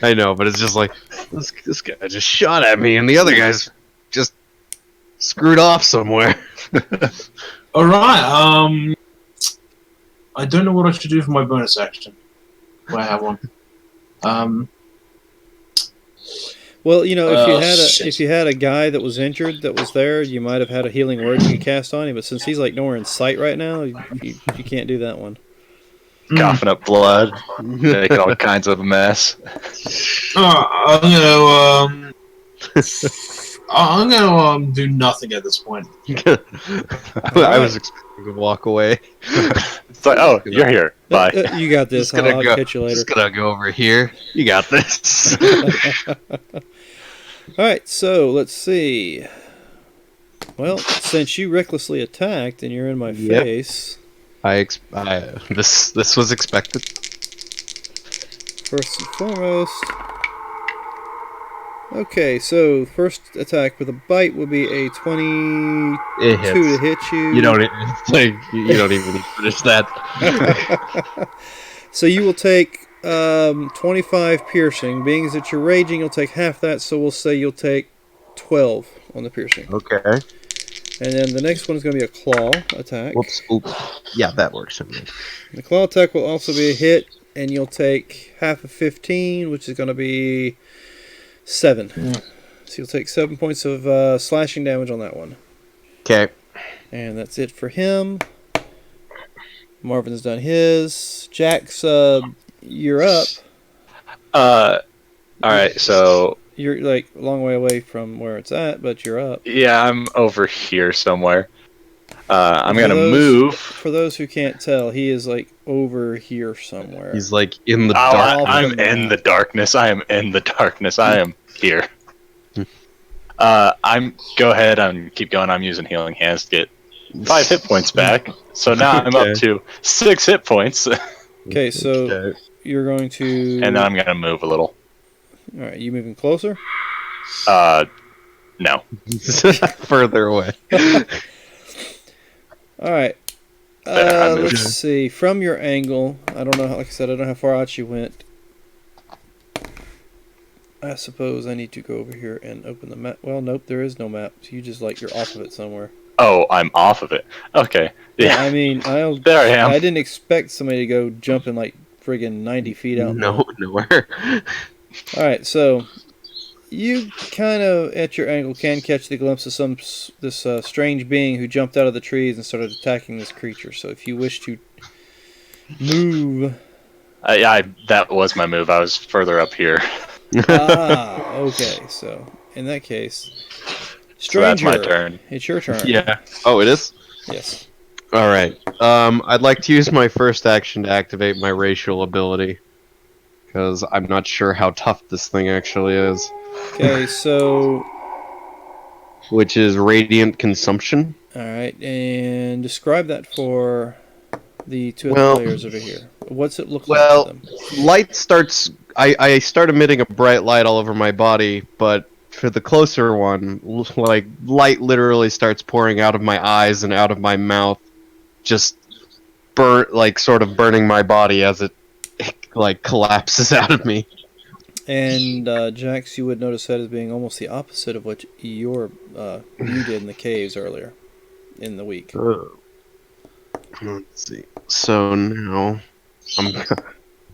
I know, but it's just like this guy just shot at me, and the other guy's just screwed off somewhere. Alright, I don't know what I should do for my bonus action. Do I have one? Well, you know, Shit. if you had a guy that was injured that was there, you might have had a healing word you could cast on him. But since he's like nowhere in sight right now, you can't do that one. Coughing up blood, making all kinds of a mess. I'm gonna do nothing at this point. I was expecting to walk away. It's like, oh, you're here. Bye. You got this. I'll catch you later. Just gonna go over here. You got this. All right, so let's see. Well, since you recklessly attacked and you're in my Yep. face, this was expected. first and foremost. Okay, so first attack with a bite would be a 22 It hits. to hit you. You don't you don't even need to finish that. So you will take 25 piercing. Being as that you're raging, you'll take half that, so we'll say you'll take 12 on the piercing. Okay. And then the next one is going to be a claw attack. Whoops. Oops. Yeah, that works. The claw attack will also be a hit, and you'll take half of 15, which is going to be 7. So you'll take 7 points of slashing damage on that one. Okay. And that's it for him. Marvin's done his. Jax, you're up. Alright, so You're like a long way away from where it's at, but you're up. yeah, I'm over here somewhere. I'm gonna those- move. For those who can't tell, he is like over here somewhere. He's like in the Oh, dark. I'm in the darkness. I am in the darkness. I am here. Go ahead and keep going. I'm using healing hands to get 5 hit points back. So now I'm up to 6 hit points. Okay, so Okay. you're going to. And then I'm gonna move a little. All right, you moving closer? No. Further away. All right. There, I moved. Let's see. From your angle, I don't know. Like I said, I don't know how far out you went. I suppose I need to go over here and open the map. Well, nope, there is no map. So you just like you're off of it somewhere. Oh, I'm off of it. Okay. Yeah, Yeah. I mean, There I am. I didn't expect somebody to go jumping like friggin' 90 feet out. No, nowhere. All right, so you kind of at your angle can catch the glimpse of this strange being who jumped out of the trees and started attacking this creature. So if you wish to move, That was my move. I was further up here. okay. So in that case, So that's stranger, my turn. it's your turn. Yeah. Oh, it is? Yes. All right. I'd like to use my first action to activate my racial ability. Because I'm not sure how tough this thing actually is. Okay. So Which is Radiant Consumption. all right, and describe that for the two Well- other players over here. What's it look Well- like to them? Light starts... I start emitting a bright light all over my body, but for the closer one, like, light literally starts pouring out of my eyes and out of my mouth. Just sort of burning my body as it like collapses out of me. And Jax, you would notice that as being almost the opposite of what you did in the caves earlier in the week. Let's see. So now I'm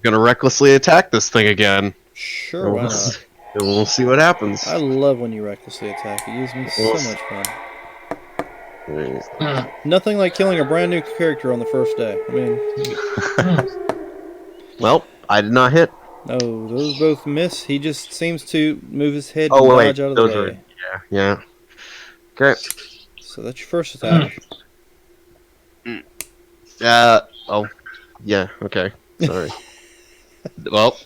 gonna recklessly attack this thing again. Sure, why not? And we'll see what happens. I love when you recklessly attack. It gives me so much fun. Nothing like killing a brand new character on the first day. I mean, Well, I did not hit. no, those both miss. He just seems to move his head Oh and wait, dodge out of the those way. were yeah. Okay. So that's your first attack. Oh, yeah. Okay. Sorry. Well,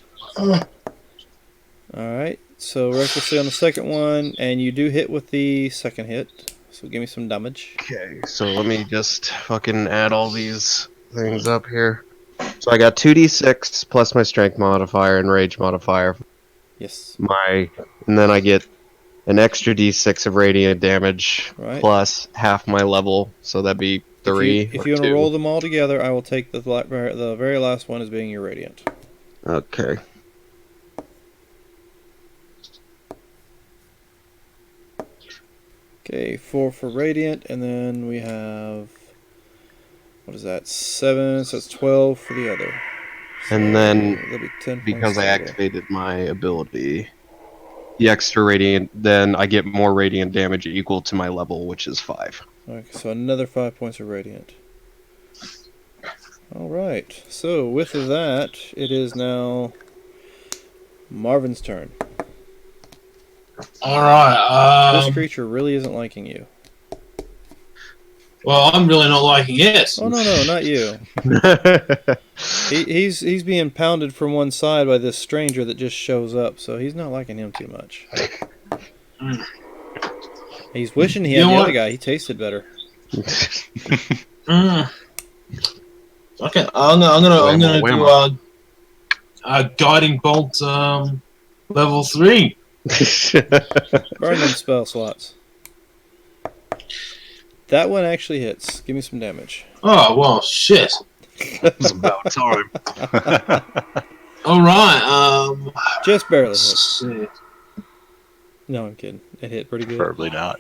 Alright, so recklessly on the second one, and you do hit with the second hit. So give me some damage. okay. So let me just fucking add all these things up here. So I got 2d6 plus my strength modifier and rage modifier. Yes. And then I get an extra d6 of radiant damage Right. plus half my level, so that'd be 3 If or you want to 2. roll them all together, I will take the very last one as being your radiant. Okay. Okay, 4 for radiant, and then we have, what is that? 7, so it's 12 for the other. So And then, that'll be 10 because points I total. activated my ability, the extra radiant, then I get more radiant damage equal to my level, which is 5. Okay, so another 5 points of radiant. All right. So with that, it is now Marvin's turn. Alright, This creature really isn't liking you. well, I'm really not liking it. Oh no, not you. He's being pounded from one side by this stranger that just shows up, so he's not liking him too much. Mm. He's wishing he You had know the what? other guy. He tasted better. Mm. Okay, I'm gonna do a guiding bolt level 3. Burn them spell slots. That one actually hits. Give me some damage. Oh well, shit. It's about time. All right. Just barely Let's hit. see. No, I'm kidding. It hit pretty good. Preferably not.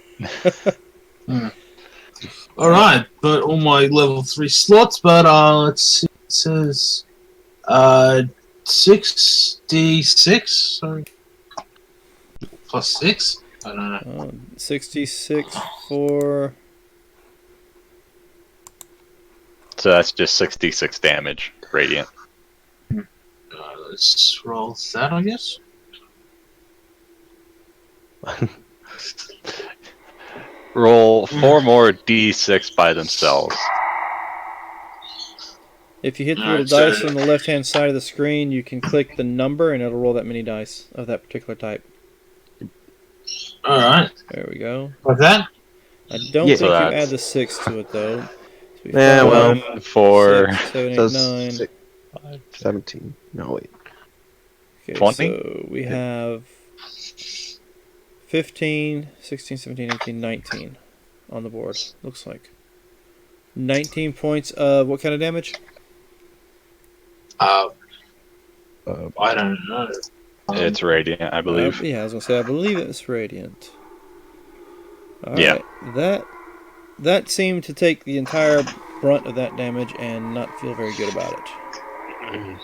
All right, but all my level 3 slots. But let's see. It says 66. Sorry, plus 6. I don't know. 66 for... So that's just 66 damage, radiant. Let's roll that, I guess. Roll 4 more d6 by themselves. If you hit the Alright, little dice so- on the left-hand side of the screen, you can click the number, and it'll roll that many dice of that particular type. All right, There we go. like that. I don't Yeah. think So you that's- add the 6 to it, though. So we Yeah, have well, 1, 4, 6, 7, 8, Says 9. 6, 17. No, wait. Okay, 20? so we have 15, 16, 17, 18, 19 on the board, looks like. 19 points of what kind of damage? I don't know. it's radiant, I believe. Yeah, I was going to say, I believe it's radiant. Yeah. Alright, that seemed to take the entire brunt of that damage and not feel very good about it.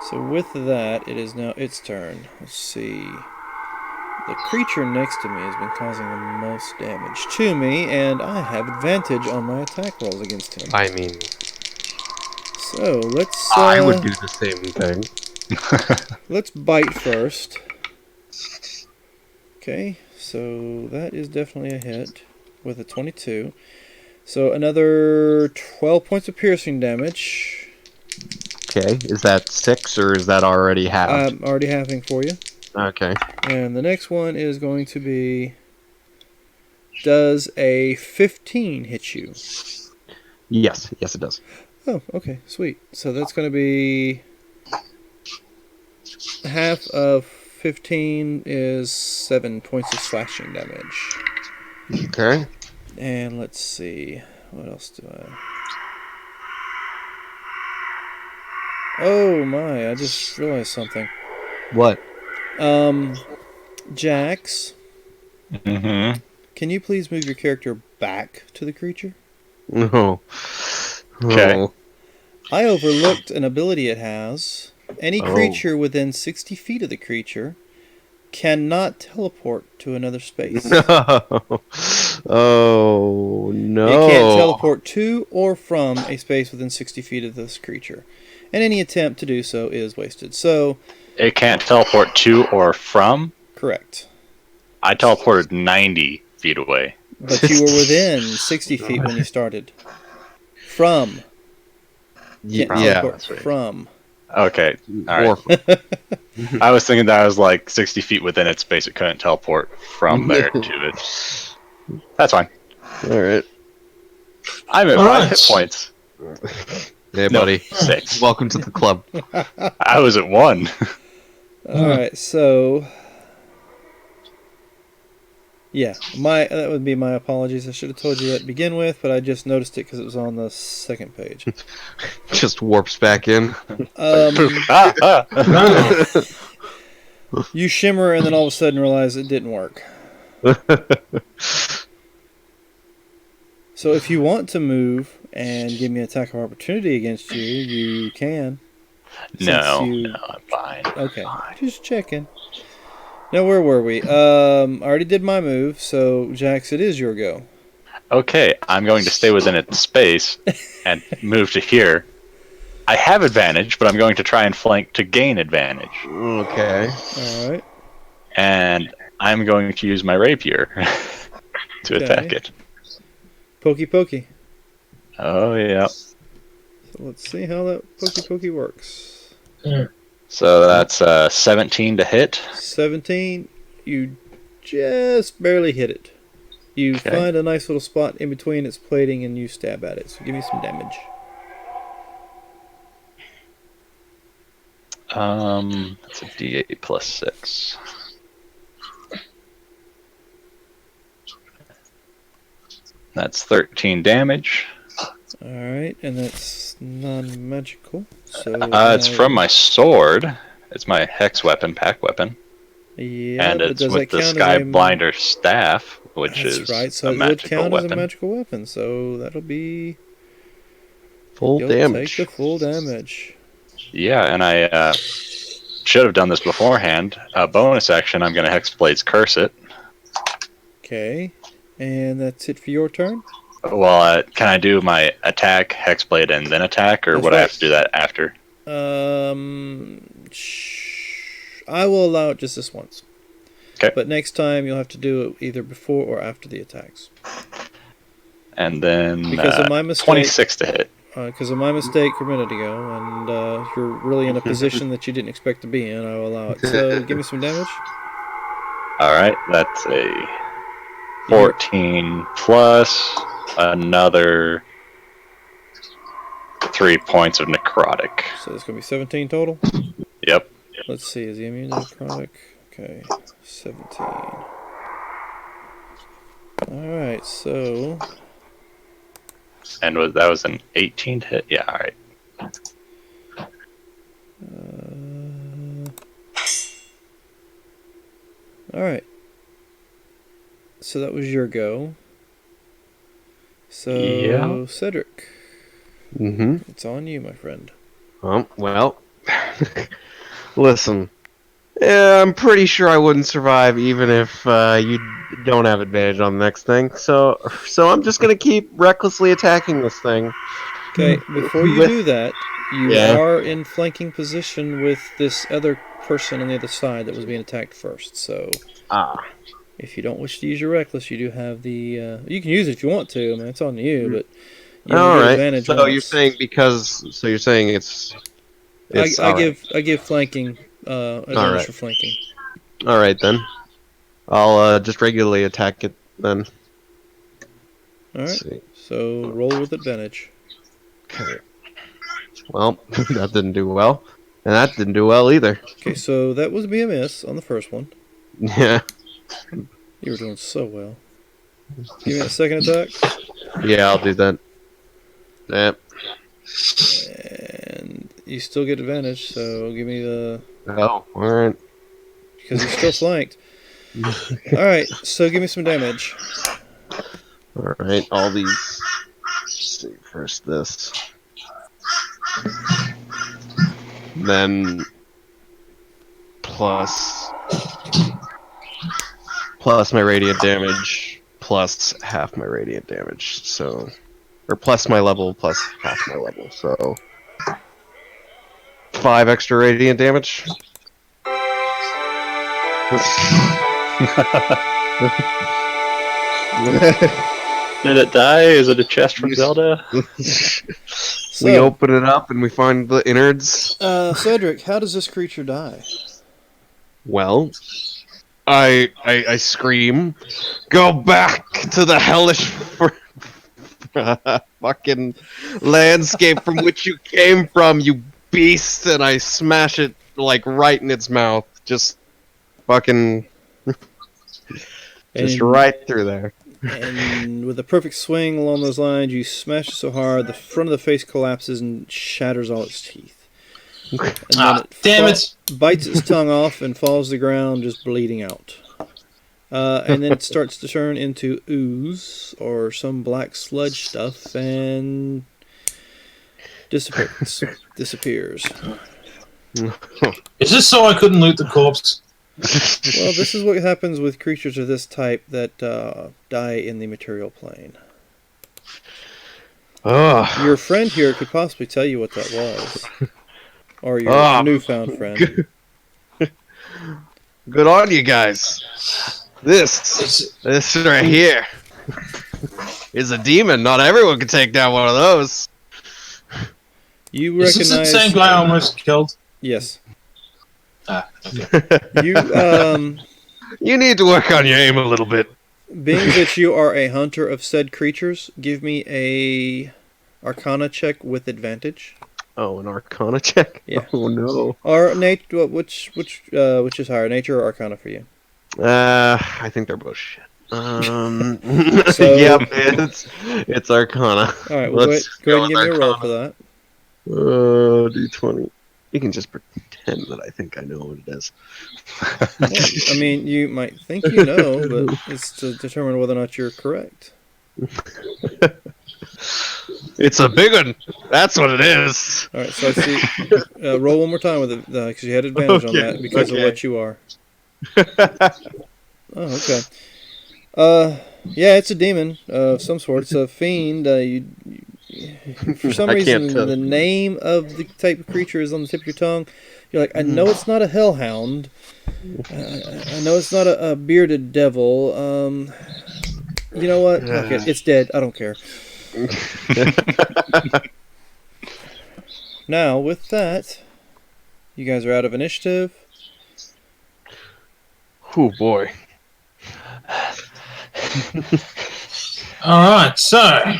So with that, it is now its turn. Let's see. The creature next to me has been causing the most damage to me, and I have advantage on my attack rolls against him. I mean, So let's I would do the same thing. let's bite first. Okay, so that is definitely a hit with a 22. So another 12 points of piercing damage. Okay, is that 6 or is that already halved? I'm already having for you. Okay. And the next one is going to be... Does a 15 hit you? Yes, it does. Oh, okay, sweet. So that's going to be... Half of 15 is 7 points of slashing damage. Okay. And let's see. What else do I... Oh my, I just realized something. What? Jax, Mm-hmm. can you please move your character back to the creature? No. Okay. Oh. I overlooked an ability it has. Any Oh. creature within 60 feet of the creature cannot teleport to another space. No. Oh, no. It can't teleport to or from a space within 60 feet of this creature. And any attempt to do so is wasted. So, It can't teleport to or from. correct. I teleported 90 feet away. But you were within 60 feet when you started. From. Can't Yeah. teleport that's right. from. Okay. All right. I was thinking that I was like 60 feet within its space. It couldn't teleport from there to it. That's fine. Alright. I'm at All 5 right. hit points. Hey, No, buddy. 6. Welcome to the club. I was at 1. Alright, so... Yeah, that would be my apologies. I should have told you that to begin with, but I just noticed it because it was on the second page. Just warps back in. You shimmer and then all of a sudden realize it didn't work. So if you want to move and give me an attack of opportunity against you, you can. No, you- no, I'm fine. Okay, just checking. Now, where were we? I already did my move, so Jax, it is your go. Okay, I'm going to stay within its space and move to here. I have advantage, but I'm going to try and flank to gain advantage. Okay. Alright. And I'm going to use my rapier to attack it. Pokey pokey. Oh, yeah. So let's see how that pokey pokey works. So that's 17 to hit. 17, you just barely hit it. You Okay. find a nice little spot in between its plating and you stab at it. So give me some damage. That's a D8 plus 6. That's 13 damage. Alright, and that's non-magical. So It's from my sword. It's my hex weapon, pack weapon. Yeah, And but it's does with that the count Sky as a... Blinder staff, which That's is right, so a it would magical count as a weapon. magical weapon. So that'll be... Full You'll damage. take the full damage. Yeah, and I should have done this beforehand. Bonus action, I'm going to Hexblade's Curse it. Okay, and that's it for your turn? Well, can I do my attack, Hexblade, and then attack, or That's would I right. have to do that after? I will allow it just this once. Okay. But next time you'll have to do it either before or after the attacks. And then Because of my mistake. 26 to hit. Because of my mistake a minute ago, and you're really in a position that you didn't expect to be in, I will allow it. So give me some damage. Alright, that's a 14 plus another 3 points of necrotic. So it's going to be 17 total. Yep. Let's see, is he immune to necrotic? Okay, 17. Alright, so... And that was an 18 to hit? Yeah, alright. Alright. So that was your go. So, Yeah. Cedric, Mm-hmm. it's on you, my friend. Well, listen. Yeah, I'm pretty sure I wouldn't survive even if you don't have advantage on the next thing. So I'm just gonna keep recklessly attacking this thing. Okay, before you do that, you Yeah. are in flanking position with this other person on the other side that was being attacked first. So, if you don't wish to use your reckless, you do have the. You can use it if you want to. I mean, it's on you, but you All only get right. advantage So once. you're saying it's I all right. give flanking advantage Alright. for flanking. All right then. I'll just regularly attack it then. All Let's right. see. So roll with advantage. Okay. Well, that didn't do well, and that didn't do well either. Okay, so that was be a miss on the first one. Yeah. You were doing so well. Give me a second attack, Yeah, I'll do that. Yep. and you still get advantage. So give me the Oh, all right. because you're still flanked. All right, so give me some damage. All right. All these. Let's see. First this. Then plus my radiant damage plus half my radiant damage. So, or plus my level plus half my level. So 5 extra radiant damage. Did it die? Is it a chest from Zelda? So, We open it up and we find the innards. Cedric, how does this creature die? Well, I scream, go back to the hellish fucking landscape from which you came from, you beast! And I smash it like right in its mouth. just fucking just And- right through there. And with a perfect swing along those lines, you smash it so hard the front of the face collapses and shatters all its teeth. And then Damn it! bites its tongue off and falls to the ground, just bleeding out. And then it starts to turn into ooze or some black sludge stuff and disappears. Is this so I couldn't loot the corpse? Well, this is what happens with creatures of this type that die in the material plane. Oh, Your friend here could possibly tell you what that was. Or your newfound friend. good on you guys. This right here is a demon. Not everyone can take down one of those. You Is this recognize... the same guy I almost killed? Yes. Okay. You, You need to work on your aim a little bit. being that you are a hunter of said creatures, give me a Arcana check with advantage. Oh, an Arcana check? Yeah. Oh no. Or which is higher, nature or Arcana for you? I think they're both shit. So- Yep, it's Arcana. All right, well, go ahead and give me a roll for that. D20. You can just pretend that I think I know what it is. Well, I mean, you might think you know, but it's to determine whether or not you're correct. It's a big one. That's what it is. All right, so I see. Roll one more time with it because you had advantage on Okay, that because of okay. what you are. Oh, okay. Yeah, it's a demon of some sort. It's a fiend. For some I reason, can't tell. the name of the type of creature is on the tip of your tongue. You're like, I know it's not a hellhound. I know it's not a bearded devil. You know what? Okay, it's dead. I don't care. Now, with that, you guys are out of initiative. Oh boy. Alright, so.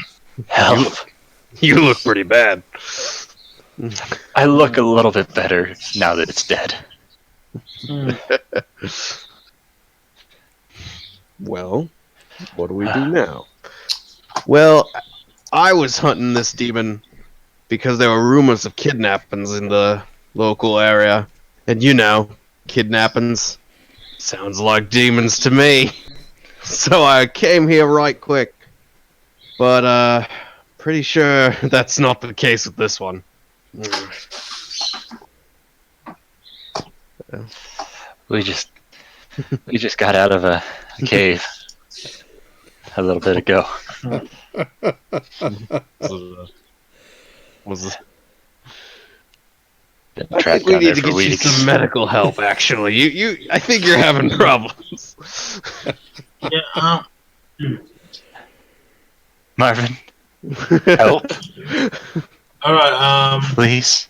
Help. You look pretty bad. I look a little bit better now that it's dead. Well, what do we do now? Well, I was hunting this demon because there were rumors of kidnappings in the local area. And you know, kidnappings sounds like demons to me. So I came here right quick. But, pretty sure that's not the case with this one. We just got out of a cave a little bit ago. Was Been I trapped think we down need there to for get you weeks. some medical help. Actually, I think you're having problems. Yeah, Marvin, help, alright, please.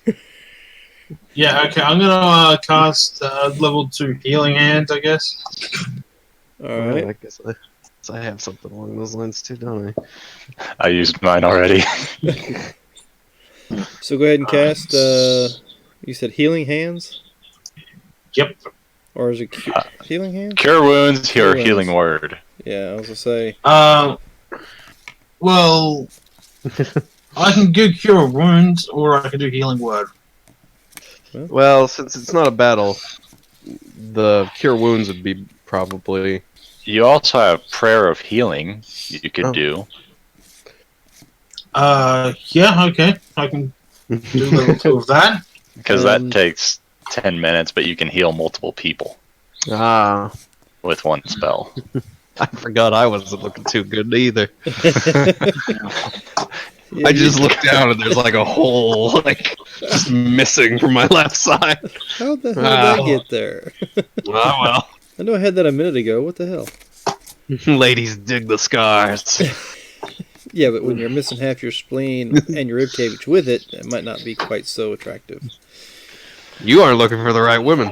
yeah, okay, I'm gonna cast level 2 healing hand, I guess. All Well, right. I guess I have something along those lines too, don't I? I used mine already. So go ahead and cast. You said healing hands, Yep. or is it healing hands? Cure wounds, Cure or wounds. healing word. Yeah, I was gonna say. Well, I can do cure wounds, or I can do healing word. Well, since it's not a battle, the cure wounds would be probably. You also have prayer of healing you could Oh. do. Yeah, okay, I can do level 2 of that. Because that takes 10 minutes, but you can heal multiple people Ah, with one spell. I forgot I wasn't looking too good either. Yeah, I just looked down and there's like a hole, like just missing from my left side. How the hell did I Ah. get there? Oh I know I had that a minute ago. What the hell? well. Ladies dig the scars. Yeah, but when you're missing half your spleen and your ribcage with it, it might not be quite so attractive. You aren't looking for the right women.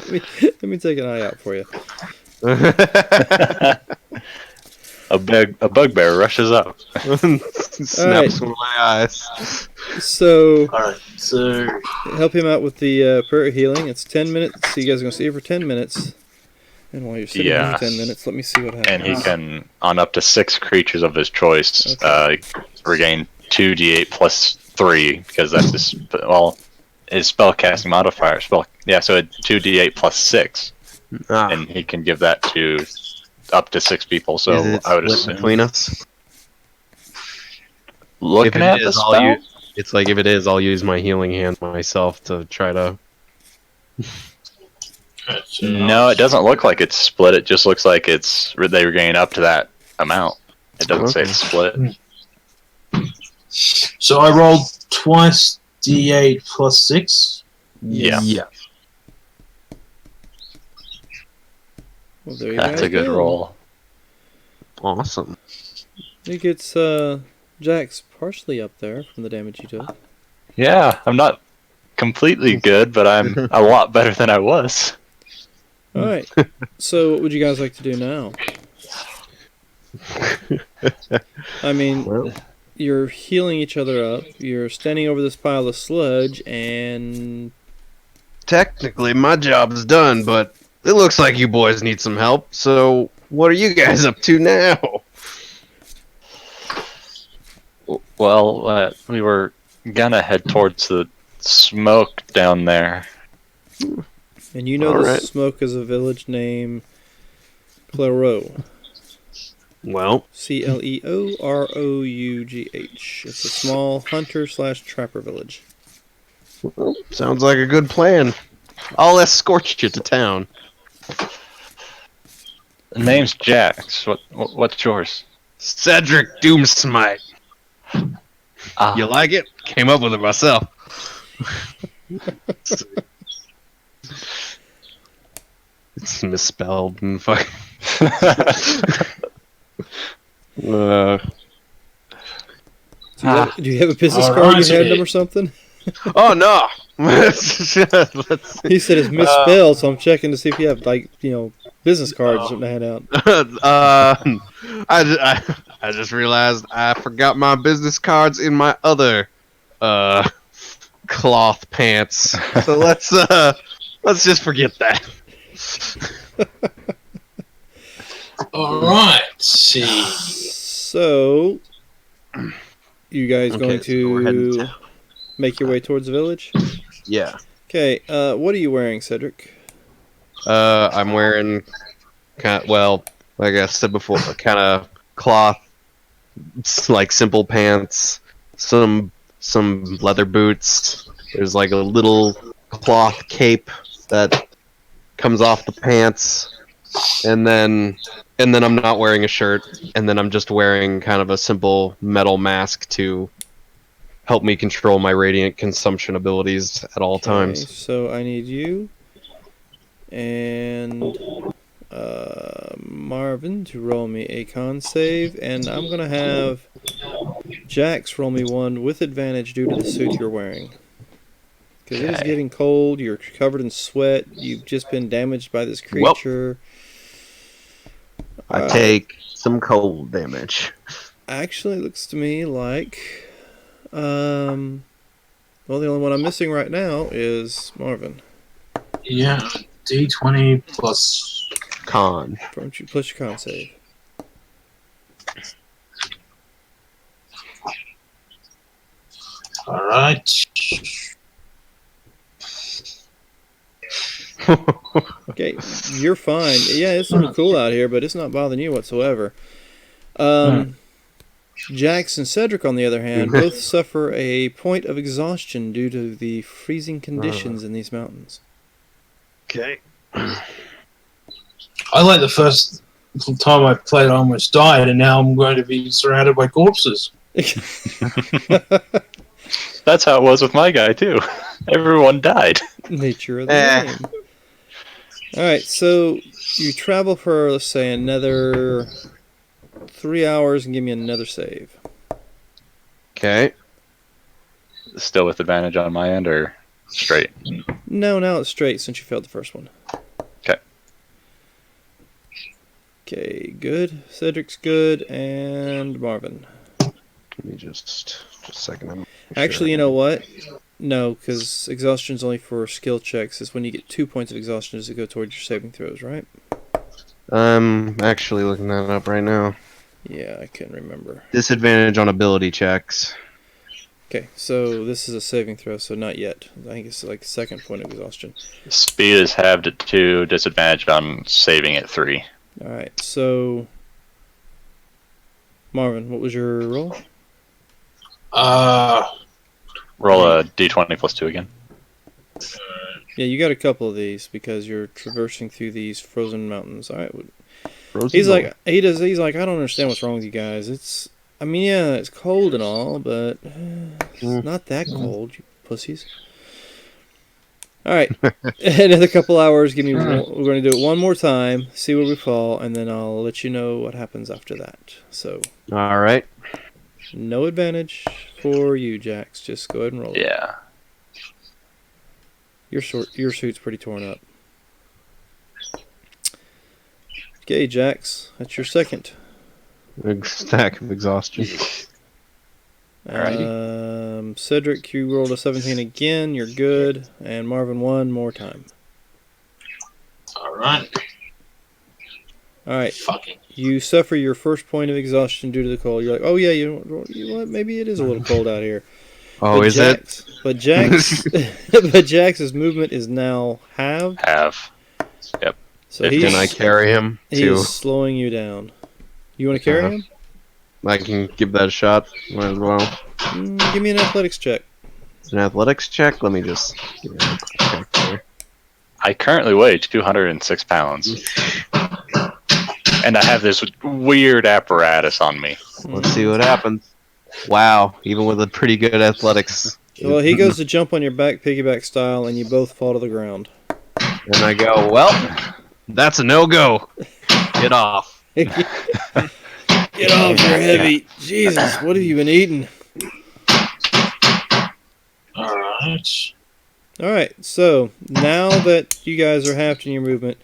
Let me take an eye out for you. A bugbear rushes up. Snaps one of my eyes. So Alright, so help him out with the prayer healing. It's 10 minutes. So you guys are going to see it for 10 minutes. And while you're sitting here for 10 minutes, let me see what happens. And he can, on up to 6 creatures of his choice, regain 2d8 plus 3, because that's his, his spellcasting modifier. So 2d8 plus 6. And he can give that to up to 6 people, so Is it I would split assume. between us? Looking at the spell? It's like, if it is, I'll use my healing hand myself to try to... No, it doesn't look like it's split. It just looks like they regain up to that amount. It doesn't say it's split. So I rolled twice d8 plus 6. Yeah. Well, there you That's guys a good go. roll. Awesome. I think it's Jack's partially up there from the damage you took. Yeah, I'm not completely good, but I'm a lot better than I was. Alright, so what would you guys like to do now? I mean, Well, you're healing each other up, you're standing over this pile of sludge, and... technically, my job is done, but it looks like you boys need some help, so what are you guys up to now? Well, we were gonna head towards the smoke down there. And you know All this right. smoke is a village named Clerough. Well, Cleoroughh. It's a small hunter/trapper village. sounds like a good plan. I'll escort you to town. The name's Jax. What's yours? Cedric Doomsmite. Ah, You like it? Came up with it myself. It's misspelled and fuck. Do you have a business All card right. you handed him or something? Oh no! Let's see. He said it's misspelled, so I'm checking to see if you have, business cards or something to hand out. I just realized I forgot my business cards in my other cloth pants. So let's just forget that. Alright, see. So, you guys going so we're heading to to- make your way towards the village? Yeah. Okay, what are you wearing, Cedric? I'm wearing like I said before, kind of cloth, like simple pants, some leather boots. There's like a little cloth cape that comes off the pants, and then I'm not wearing a shirt, and then I'm just wearing kind of a simple metal mask to help me control my radiant consumption abilities at all times. Okay, so I need you and Marvin to roll me a con save, and I'm going to have Jax roll me one with advantage due to the suit you're wearing. Because it is Okay. getting cold, you're covered in sweat, you've just been damaged by this creature. I take some cold damage. Actually, it looks to me like... the only one I'm missing right now is Marvin. Yeah, d20 plus. Con. Plus your con save. Alright. Okay, you're fine. Yeah, it's a little cool out here, but it's not bothering you whatsoever. Jax and Cedric, on the other hand, both suffer a point of exhaustion due to the freezing conditions in these mountains. Okay. I like the first time I played, I almost died, and now I'm going to be surrounded by corpses. that's how it was with my guy too. Everyone died. Nature of the game. Alright, so you travel for, let's say, another 3 hours and give me another save. Okay. Still with advantage on my end, or straight? No, now it's straight since you failed the first one. Okay, good. Cedric's good, and Marvin. Let me just a second. I'm Actually, sure. you know what? No, because exhaustion's only for skill checks. It's when you get 2 points of exhaustion does it go towards your saving throws, right? I'm actually looking that up right now. Yeah, I couldn't remember. Disadvantage on ability checks. Okay, so this is a saving throw, so not yet. I think it's like second point of exhaustion. Speed is halved at 2, disadvantage on saving at 3. Alright, so Marvin, what was your roll? Roll a d20 plus 2 again. Yeah, you got a couple of these because you're traversing through these frozen mountains. Alright, Frozen he's Bowl. like he's like, I don't understand what's wrong with you guys. I mean, yeah, it's cold and all, but it's not that cold, you pussies. All right, another couple hours. Give me. We're going to do it one more time. See where we fall, and then I'll let you know what happens after that. So, All right. no advantage for you, Jax. Just go ahead and roll it. Yeah. Your suit's pretty torn up. Okay, Jax, that's your second. Big stack of exhaustion. Cedric, you rolled a 17 again. You're good. And Marvin, one more time. Alright. All right. Fucking. You suffer your first point of exhaustion due to the cold. You're like, oh yeah, you know what? Maybe it is a little cold out here. Oh, But is Jax, it? But Jax's movement is now halved. Half. Yep. So Can I carry him too? He's slowing you down. You want to carry him? I can give that a shot. Might as well. Give me an athletics check. An athletics check. Let me just give it a quick check there. I currently weigh 206 pounds. And I have this weird apparatus on me. Let's see what happens. Wow, even with a pretty good athletics. Well, he goes to jump on your back, piggyback style, and you both fall to the ground. And I go, well, that's a no-go. Get off. Get off, you're heavy. Jesus, what have you been eating? Alright. Alright, so now that you guys are halved in your movement,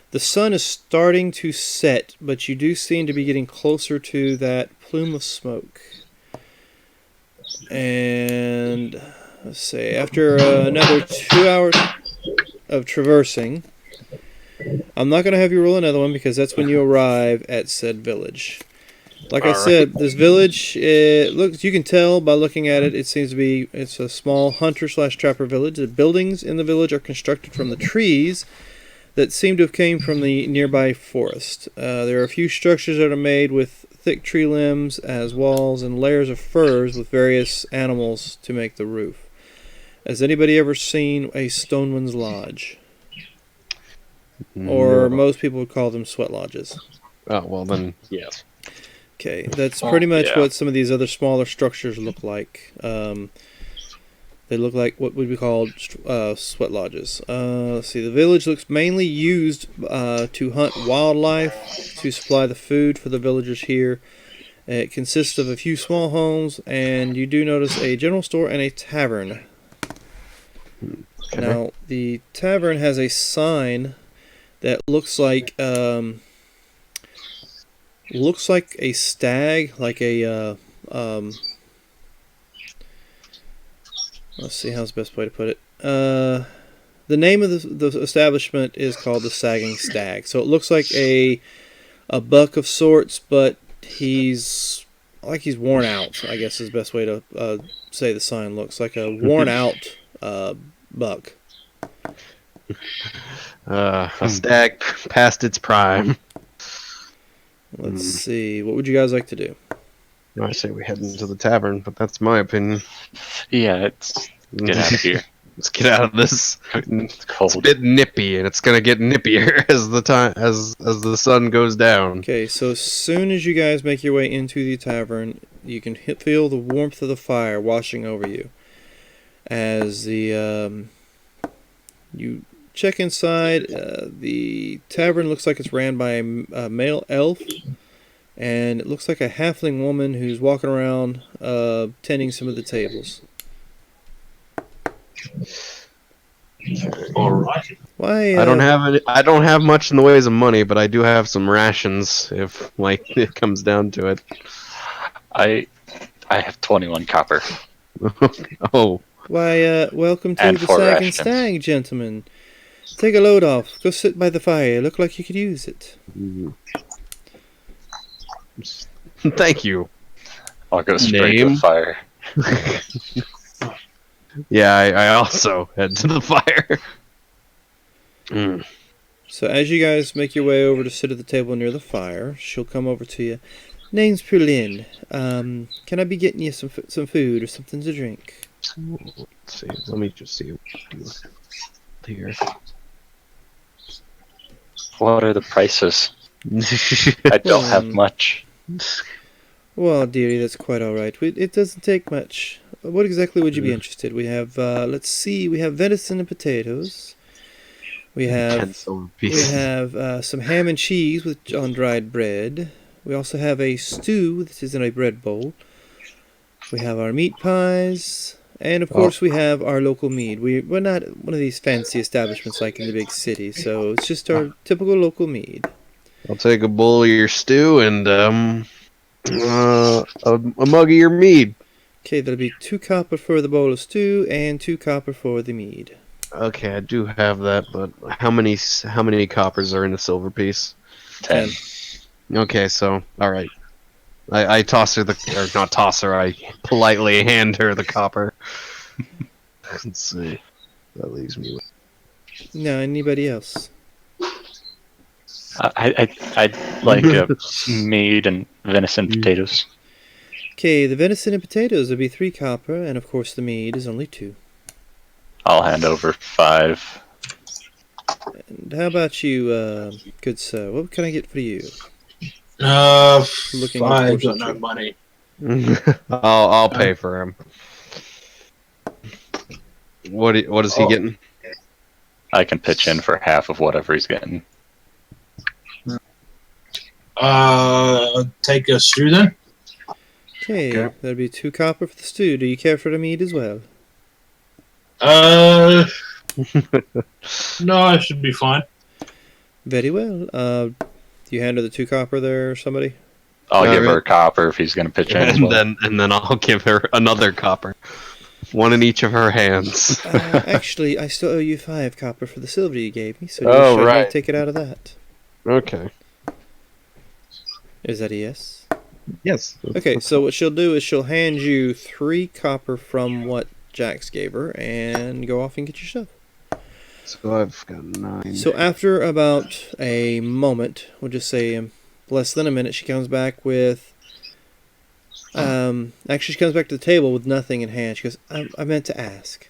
the sun is starting to set, but you do seem to be getting closer to that plume of smoke. And let's see, after another 2 hours of traversing, I'm not going to have you roll another one because that's when you arrive at said village. Like I said, this village, you can tell by looking at it, it's a small hunter/trapper village. The buildings in the village are constructed from the trees that seem to have came from the nearby forest. There are a few structures that are made with thick tree limbs as walls and layers of furs with various animals to make the roof. Has anybody ever seen a stoneman's lodge? Or most people would call them sweat lodges. Oh, well then, yes. Okay, that's pretty much what some of these other smaller structures look like. They look like what would be called sweat lodges. Let's see, the village looks mainly used to hunt wildlife, to supply the food for the villagers here. It consists of a few small homes, and you do notice a general store and a tavern. Okay. Now, the tavern has a sign that looks like a stag, like a let's see, how's the best way to put it. The name of the establishment is called the Sagging Stag. So it looks like a buck of sorts, but he's worn out, I guess is the best way to say the sign looks like a worn out buck. A stag past its prime. Let's see. What would you guys like to do? I say we head into the tavern, but that's my opinion. Yeah, let's get out of here. Let's get out of this. It's cold. It's a bit nippy, and it's gonna get nippier as the sun goes down. Okay, so as soon as you guys make your way into the tavern, you can feel the warmth of the fire washing over you. As you check inside, the tavern looks like it's ran by a male elf, and it looks like a halfling woman who's walking around tending some of the tables. All right. Why? I don't have much in the ways of money, but I do have some rations if it comes down to it. I have 21 copper Oh, Welcome to and the 4 Sag and rations. Stag, gentlemen. Take a load off. Go sit by the fire. Look like you could use it. thank you. I'll go straight to Name? the fire. Yeah, I also head to the fire. Mm. So as you guys make your way over to sit at the table near the fire, she'll come over to you. Name's Perlin. Can I be getting you some food or something to drink? Let's see. Let me just see here. What are the prices? I don't have much. Well, dearie, that's quite all right. It doesn't take much. What exactly would you be interested? We have, let's see, we have venison and potatoes. We 10 have silver pieces. some ham and cheese on dried bread. We also have a stew that is in a bread bowl. We have our meat pies. And of course, we have our local mead. We're not one of these fancy establishments like in the big city, so it's just our typical local mead. I'll take a bowl of your stew and a mug of your mead. Okay, that'll be 2 copper for the bowl of stew and 2 copper for the mead. Okay, I do have that, but how many coppers are in a silver piece? 10. Okay, so all right. I toss her or not toss her. I politely hand her the copper. Let's see. That leaves me with. Now, anybody else? I'd like meat and venison potatoes. Okay, the venison and potatoes will be 3 copper, and of course the mead is only 2. I'll hand over 5. And how about you, good sir? What can I get for you? Looking I towards got the no tree. money. I'll pay for him. What is he getting? I can pitch in for half of whatever he's getting. Take a stew then. Okay, Okay. that'll be 2 copper for the stew. Do you care for the mead as well? No, I should be fine. Very well. Do you hand her the 2 copper there, somebody? I'll give Alright. her a copper if he's going to pitch in as well. And then I'll give her another copper, one in each of her hands. Actually, I still owe you 5 copper for the silver you gave me, so Oh, should I right. take it out of that? Okay. Is that a yes? Yes. Okay, so what she'll do is she'll hand you 3 copper from what Jax gave her and go off and get your stuff. So I've got 9. So after about a moment, we'll just say less than a minute, she comes back with... actually, she comes back to the table with nothing in hand. She goes, I meant to ask.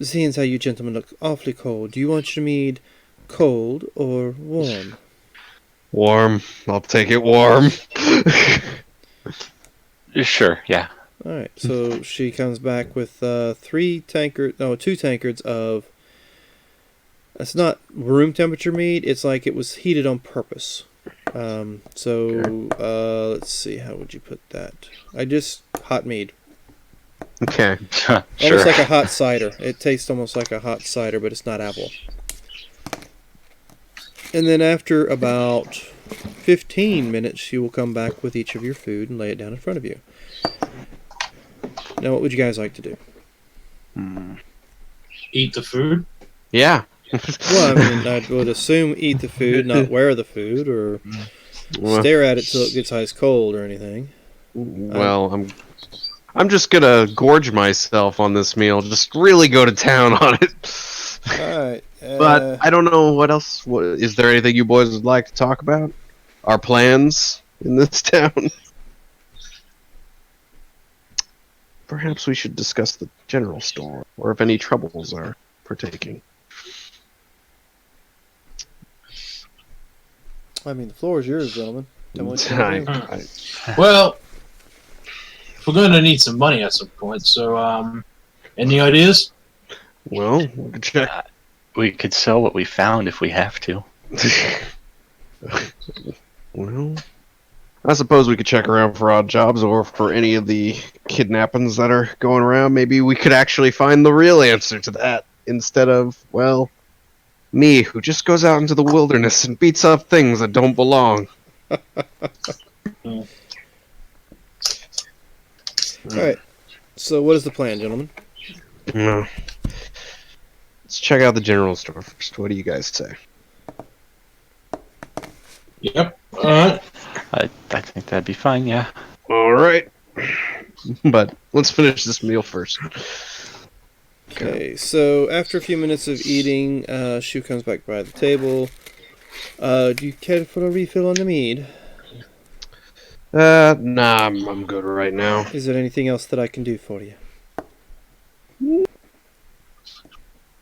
Seeing as how you gentlemen look awfully cold, do you want your mead cold or warm? Warm. I'll take it warm. Sure, yeah. Alright, so she comes back with 2 tankards of... It's not room temperature mead, it's like it was heated on purpose. Let's see, how would you put that? Hot mead. Okay. Sure. Almost like a hot cider. It tastes almost like a hot cider, but it's not apple. And then after about 15 minutes, she will come back with each of your food and lay it down in front of you. Now, what would you guys like to do? Eat the food. Yeah. Well, I mean, I would assume eat the food, not wear the food, or stare at it till it gets ice cold or anything. Well, I'm just gonna gorge myself on this meal. Just really go to town on it. Alright. But I don't know what else. Is there anything you boys would like to talk about? Our plans in this town? Perhaps we should discuss the general store, or if any troubles are partaking. I mean, the floor is yours, gentlemen. Tell me what you wanna do. Well, we're going to need some money at some point. So, any ideas? Well, we could check. We could sell what we found if we have to. Well, I suppose we could check around for odd jobs or for any of the kidnappings that are going around. Maybe we could actually find the real answer to that instead of, well, me, who just goes out into the wilderness and beats up things that don't belong. All right. So, what is the plan, gentlemen? No. Let's check out the general store first. What do you guys say? Yep. Alright. I think that'd be fine, yeah. All right. But let's finish this meal first. Okay, so after a few minutes of eating, Shu comes back by the table. Do you care for a refill on the mead? Nah, I'm good right now. Is there anything else that I can do for you?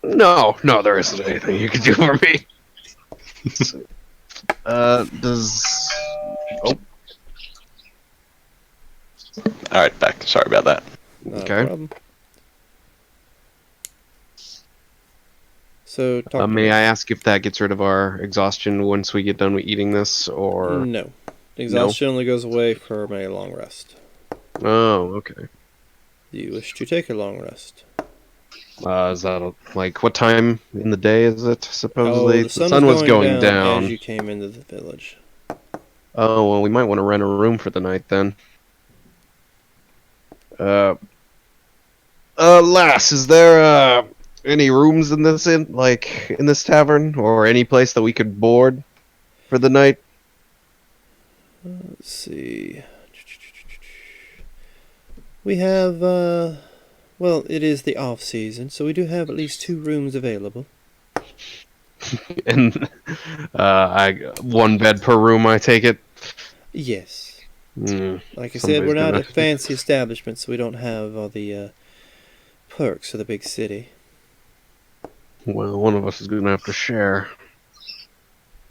No, there isn't anything you can do for me. Does... Oh, Alright, back. Sorry about that. Not Okay. a problem. So, talk to may me. I ask if that gets rid of our exhaustion once we get done with eating this, or... No. Exhaustion only goes away from a long rest. Oh, okay. Do you wish to take a long rest? Is that, like, what time in the day is it, supposedly? The sun was going down down. as you came into the village. Oh, well, we might want to rent a room for the night, then. Lass, is there, any rooms in this in this tavern, or any place that we could board for the night? Let's see. We have, well, it is the off season, so we do have at least 2 rooms available. And one bed per room, I take it. Yes. Mm, Like I said, somebody's we're not gonna- a fancy establishment, so we don't have all the perks of the big city. Well, one of us is gonna have to share.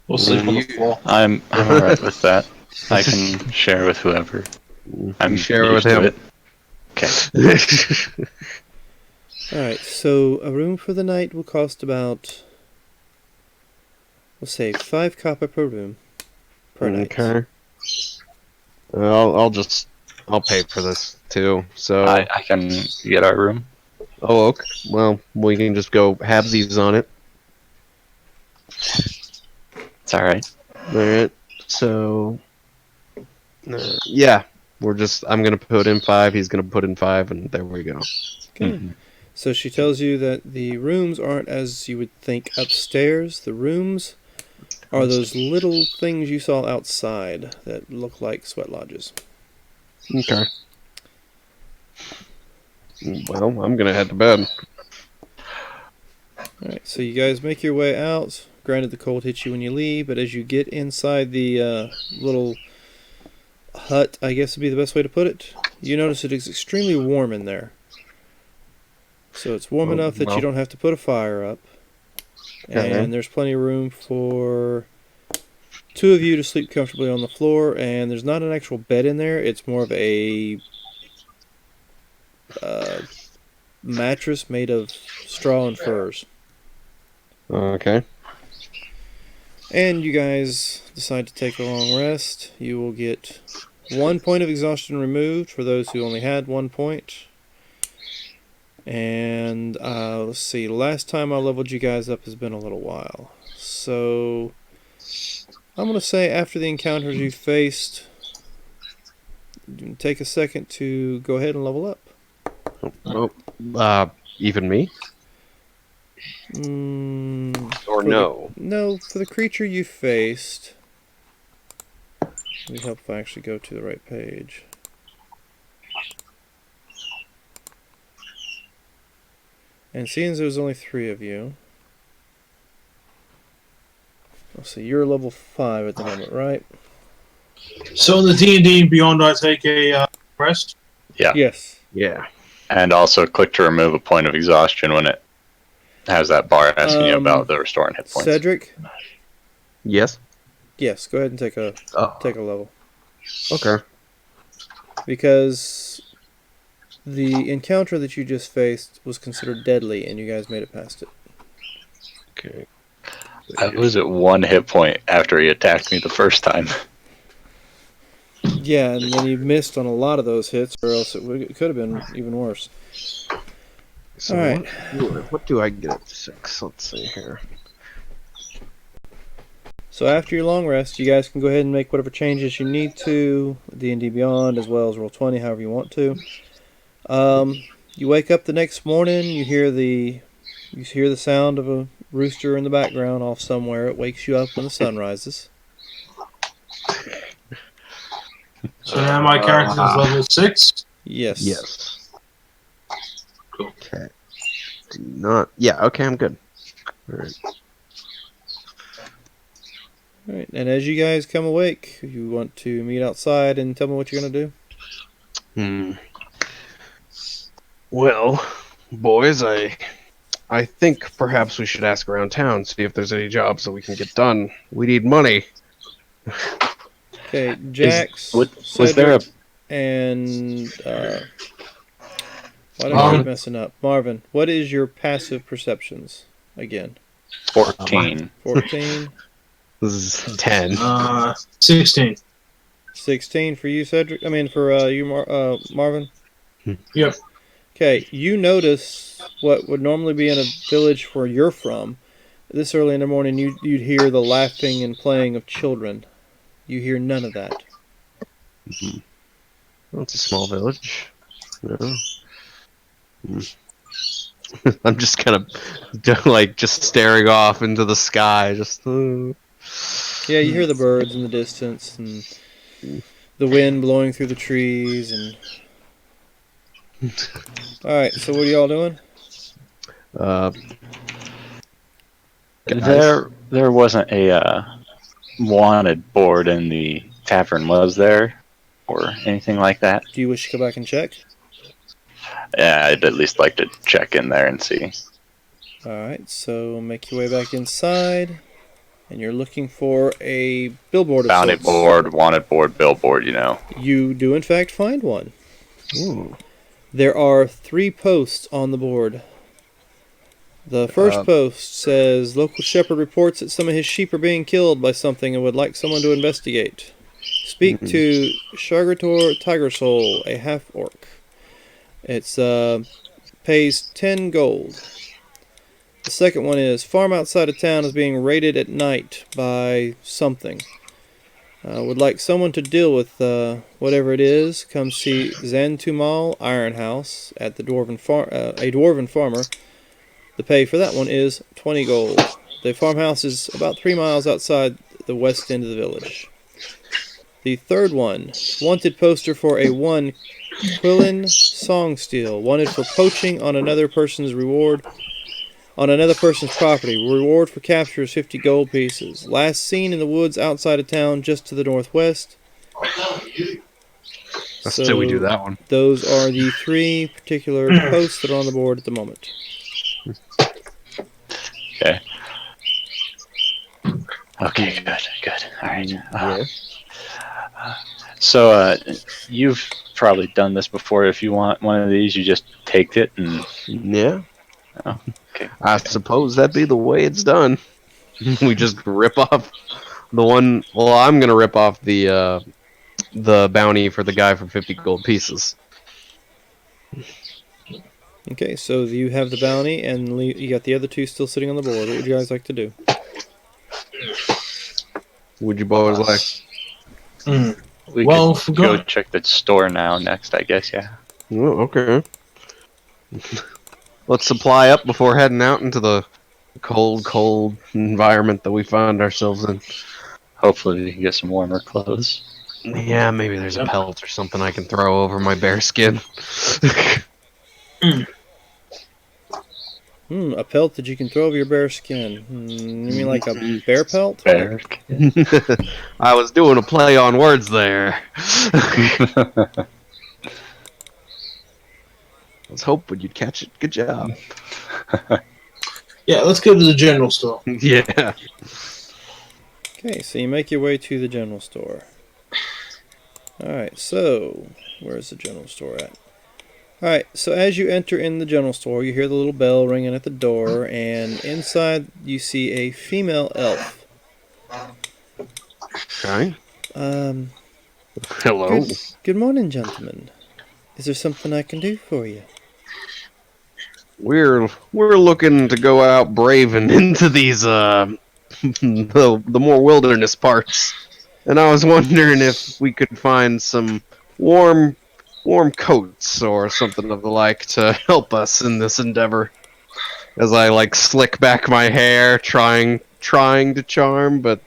We'll sleep on the floor. I'm alright with that. I can share with whoever. I'm You share with used to him. it. Okay. Alright, so a room for the night will cost about, we'll say, 5 copper per room per night. Okay. I'll pay for this too. So. I can get our room. Oh, okay. Well, we can just go halvesies on it. It's alright. All right. So. Yeah. I'm gonna put in 5. He's gonna put in 5, and there we go. Okay. So she tells you that the rooms aren't as you would think upstairs. The rooms are those little things you saw outside that look like sweat lodges. Okay. Well, I'm gonna head to bed. Alright, so you guys make your way out. Granted, the cold hits you when you leave, but as you get inside the little hut, I guess would be the best way to put it, you notice it is extremely warm in there. So it's warm enough that you don't have to put a fire up. Okay. And there's plenty of room for 2 of you to sleep comfortably on the floor, and there's not an actual bed in there. It's more of a mattress made of straw and furs. Okay. And you guys decide to take a long rest. You will get 1 point of exhaustion removed for those who only had 1 point. And let's see, last time I leveled you guys up has been a little while. So I'm going to say after the encounters you faced, take a second to go ahead and level up. Oh, even me? Or no? No, for the creature you faced. Let me help if I actually go to the right page. And seeing as there's only 3 of you, let's see, you're level 5 at the moment, right? So in the D&D and Beyond, I take a rest. Yeah. Yes. Yeah. And also click to remove a point of exhaustion when it has that bar asking you about the restoring hit points. Cedric? Yes. Yes, go ahead and take a level. Okay. Because the encounter that you just faced was considered deadly, and you guys made it past it. Okay. I was at 1 hit point after he attacked me the first time. Yeah, and then you missed on a lot of those hits, or else it could have been even worse. So All right. what do I get at 6? Let's see here. So after your long rest, you guys can go ahead and make whatever changes you need to, D&D Beyond as well as Roll20, however you want to. You wake up the next morning, you hear the sound of a rooster in the background off somewhere. It wakes you up when the sun rises. So now my character is level 6. Yes. Yes. Cool. Okay. Do not. Yeah. Okay. I'm good. All right. All right. And as you guys come awake, you want to meet outside and tell me what you're gonna do. Well, boys, I think perhaps we should ask around town, see if there's any jobs that we can get done. We need money. Okay, Jax, Was there a Cedric, and why do I Marvin. keep messing up? Marvin, what is your passive perceptions again? 14? 14, This is 10. 16. 16 for you, Cedric. I mean for you, Marvin. Yep. Okay, you notice what would normally be in a village where you're from. This early in the morning, you'd hear the laughing and playing of children. You hear none of that. Well, it's a small village. No. I'm just kind of like just staring off into the sky. Just. Yeah, you hear the birds in the distance and the wind blowing through the trees and. All right, so what are y'all doing? There wasn't a wanted board in the tavern, was there? Or anything like that? Do you wish to go back and check? Yeah, I'd at least like to check in there and see. All right, so make your way back inside, and you're looking for a billboard of Bounty sorts. board, wanted board, billboard, you know. You do, in fact, find one. Ooh. There are 3 posts on the board. The first post says, Local shepherd reports that some of his sheep are being killed by something and would like someone to investigate. Speak to Shargator Tigersoul, a half-orc. It's pays 10 gold. The second one is, farm outside of town is being raided at night by something. Would like someone to deal with whatever it is. Come see Zantumal Iron House at the a dwarven farmer. The pay for that one is 20 gold. The farmhouse is about 3 miles outside the west end of the village. The third one, wanted poster for a 1 Quillen Songsteel, wanted for poaching on another person's property. Reward for capture is 50 gold pieces. Last seen in the woods outside of town, just to the northwest. Let's say we do that one. Those are the 3 particular posts that are on the board at the moment. Okay. Okay, good. All right. So, you've probably done this before. If you want one of these, you just take it and... Yeah. Oh, okay. I suppose that'd be the way it's done. We just rip off the one... Well, I'm going to rip off the bounty for the guy for 50 gold pieces. Okay, so you have the bounty, and you got the other 2 still sitting on the board. What would you guys like to do? Would you boys like? We Well, could go check the store now next, I guess, yeah. Oh, okay. Let's supply up before heading out into the cold environment that we find ourselves in. Hopefully we can get some warmer clothes. Yeah, maybe there's a pelt or something I can throw over my bear skin. A pelt that you can throw over your bear skin. You mean like a bear pelt? Bear. I was doing a play on words there. I was hoping you'd catch it. Good job. Yeah, let's go to the general store. Yeah. Okay, so you make your way to the general store. Alright, so where's the general store at? Alright, so as you enter in the general store, you hear the little bell ringing at the door, and inside you see a female elf. Okay. Hello. Good morning, gentlemen. Is there something I can do for you? we're looking to go out braving into these the more wilderness parts, and I was wondering if we could find some warm coats or something of the like to help us in this endeavor. As I like slick back my hair, trying to charm, but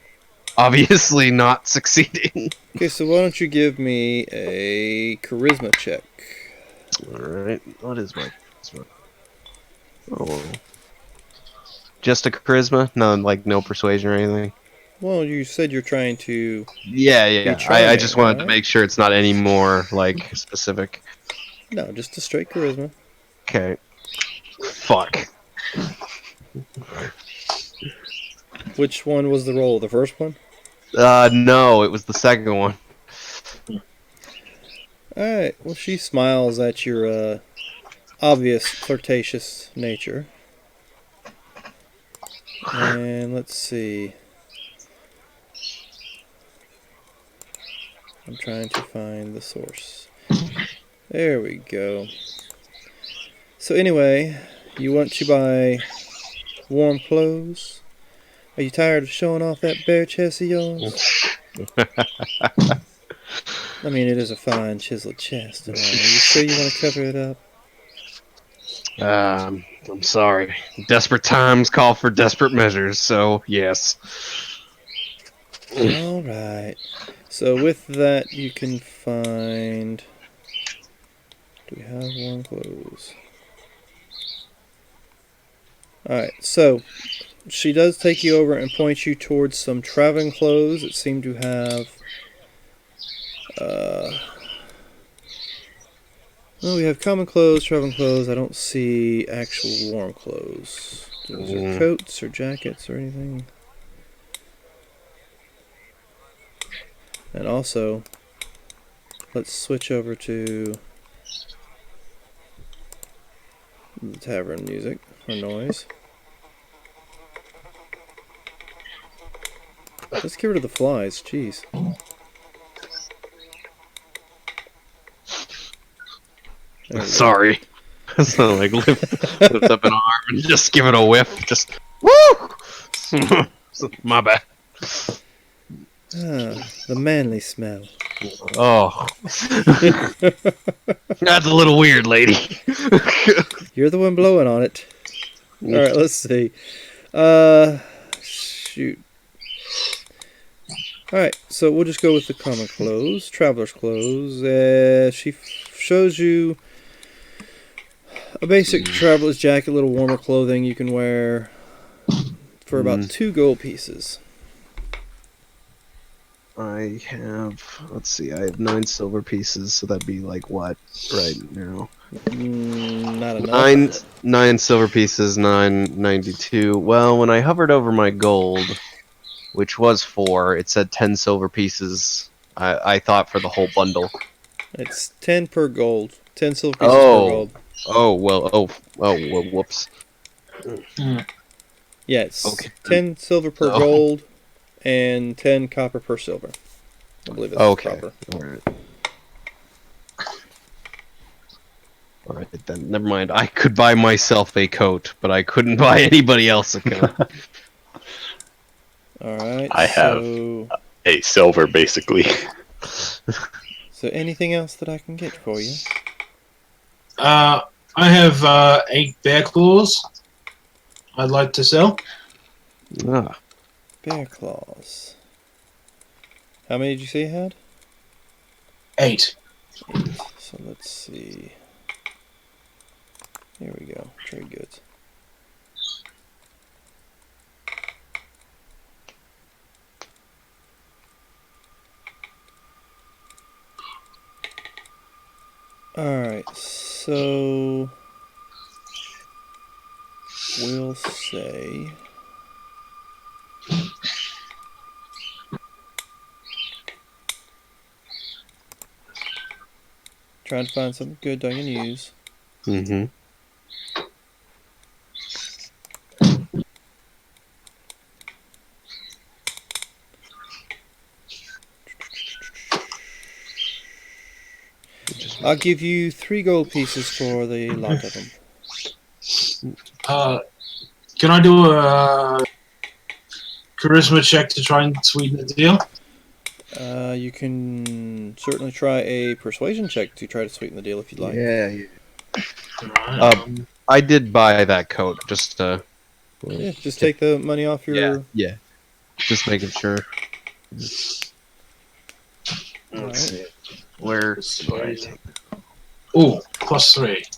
obviously not succeeding. Okay, so why don't you give me a charisma check? Alright, what is my charisma? Oh. Just a charisma? No, like no persuasion or anything? Well, you said you're trying to Yeah. be I charming, just wanted to right? make sure it's not any more, like, specific. No, just a straight charisma. Okay. Fuck. Which one was the roll? The first one? No, it was the second one. Alright, well, she smiles at your obvious flirtatious nature. And let's see. I'm trying to find the source. There we go. So anyway, you want to buy warm clothes? Are you tired of showing off that bare chest of yours? I mean, it is a fine chiseled chest, and all. Are you sure you want to cover it up? I'm sorry. Desperate times call for desperate measures, so yes. Alright. So with that, you can find... Do we have warm clothes? Alright, so she does take you over and point you towards some traveling clothes that seem to have... well, we have common clothes, traveling clothes. I don't see actual warm clothes. Those are coats or jackets or anything. And also, let's switch over to the tavern music or noise. Let's get rid of the flies, jeez. There we go. Sorry. So like lift up an arm and just give it a whiff. Just woo. My bad. Ah, the manly smell. Oh, that's a little weird, lady. You're the one blowing on it. Alright, let's see. Shoot. Alright, so we'll just go with the common clothes, traveler's clothes. She shows you a basic traveler's jacket, little warmer clothing you can wear for about 2 gold pieces. I have, let's see, I have 9 silver pieces, so that'd be like what right now? Not enough. 9 silver pieces, 992. Well, when I hovered over my gold, which was 4, it said 10 silver pieces. I thought for the whole bundle. It's 10 per gold. 10 silver pieces per gold. Well, whoops. Yeah, it's Okay. 10 silver per gold and 10 copper per silver. I believe that's proper. Alright, then, never mind. I could buy myself a coat, but I couldn't buy anybody else a coat. Alright, I have a silver, basically. So anything else that I can get for you? I have 8 bear claws I'd like to sell. Ah. Bear claws. How many did you say you had? 8. 8. So let's see. There we go. Trade goods. Alright, so we'll say trying to find something good I can use. Mm-hmm. I'll give you 3 gold pieces for the lot of them. Can I do a charisma check to try and sweeten the deal? You can certainly try a persuasion check to try to sweeten the deal if you'd like. Yeah. Right. I did buy that coat just to. Yeah, just take the money off your. Yeah. Just making sure. Alright. see. Where? Ooh, +3.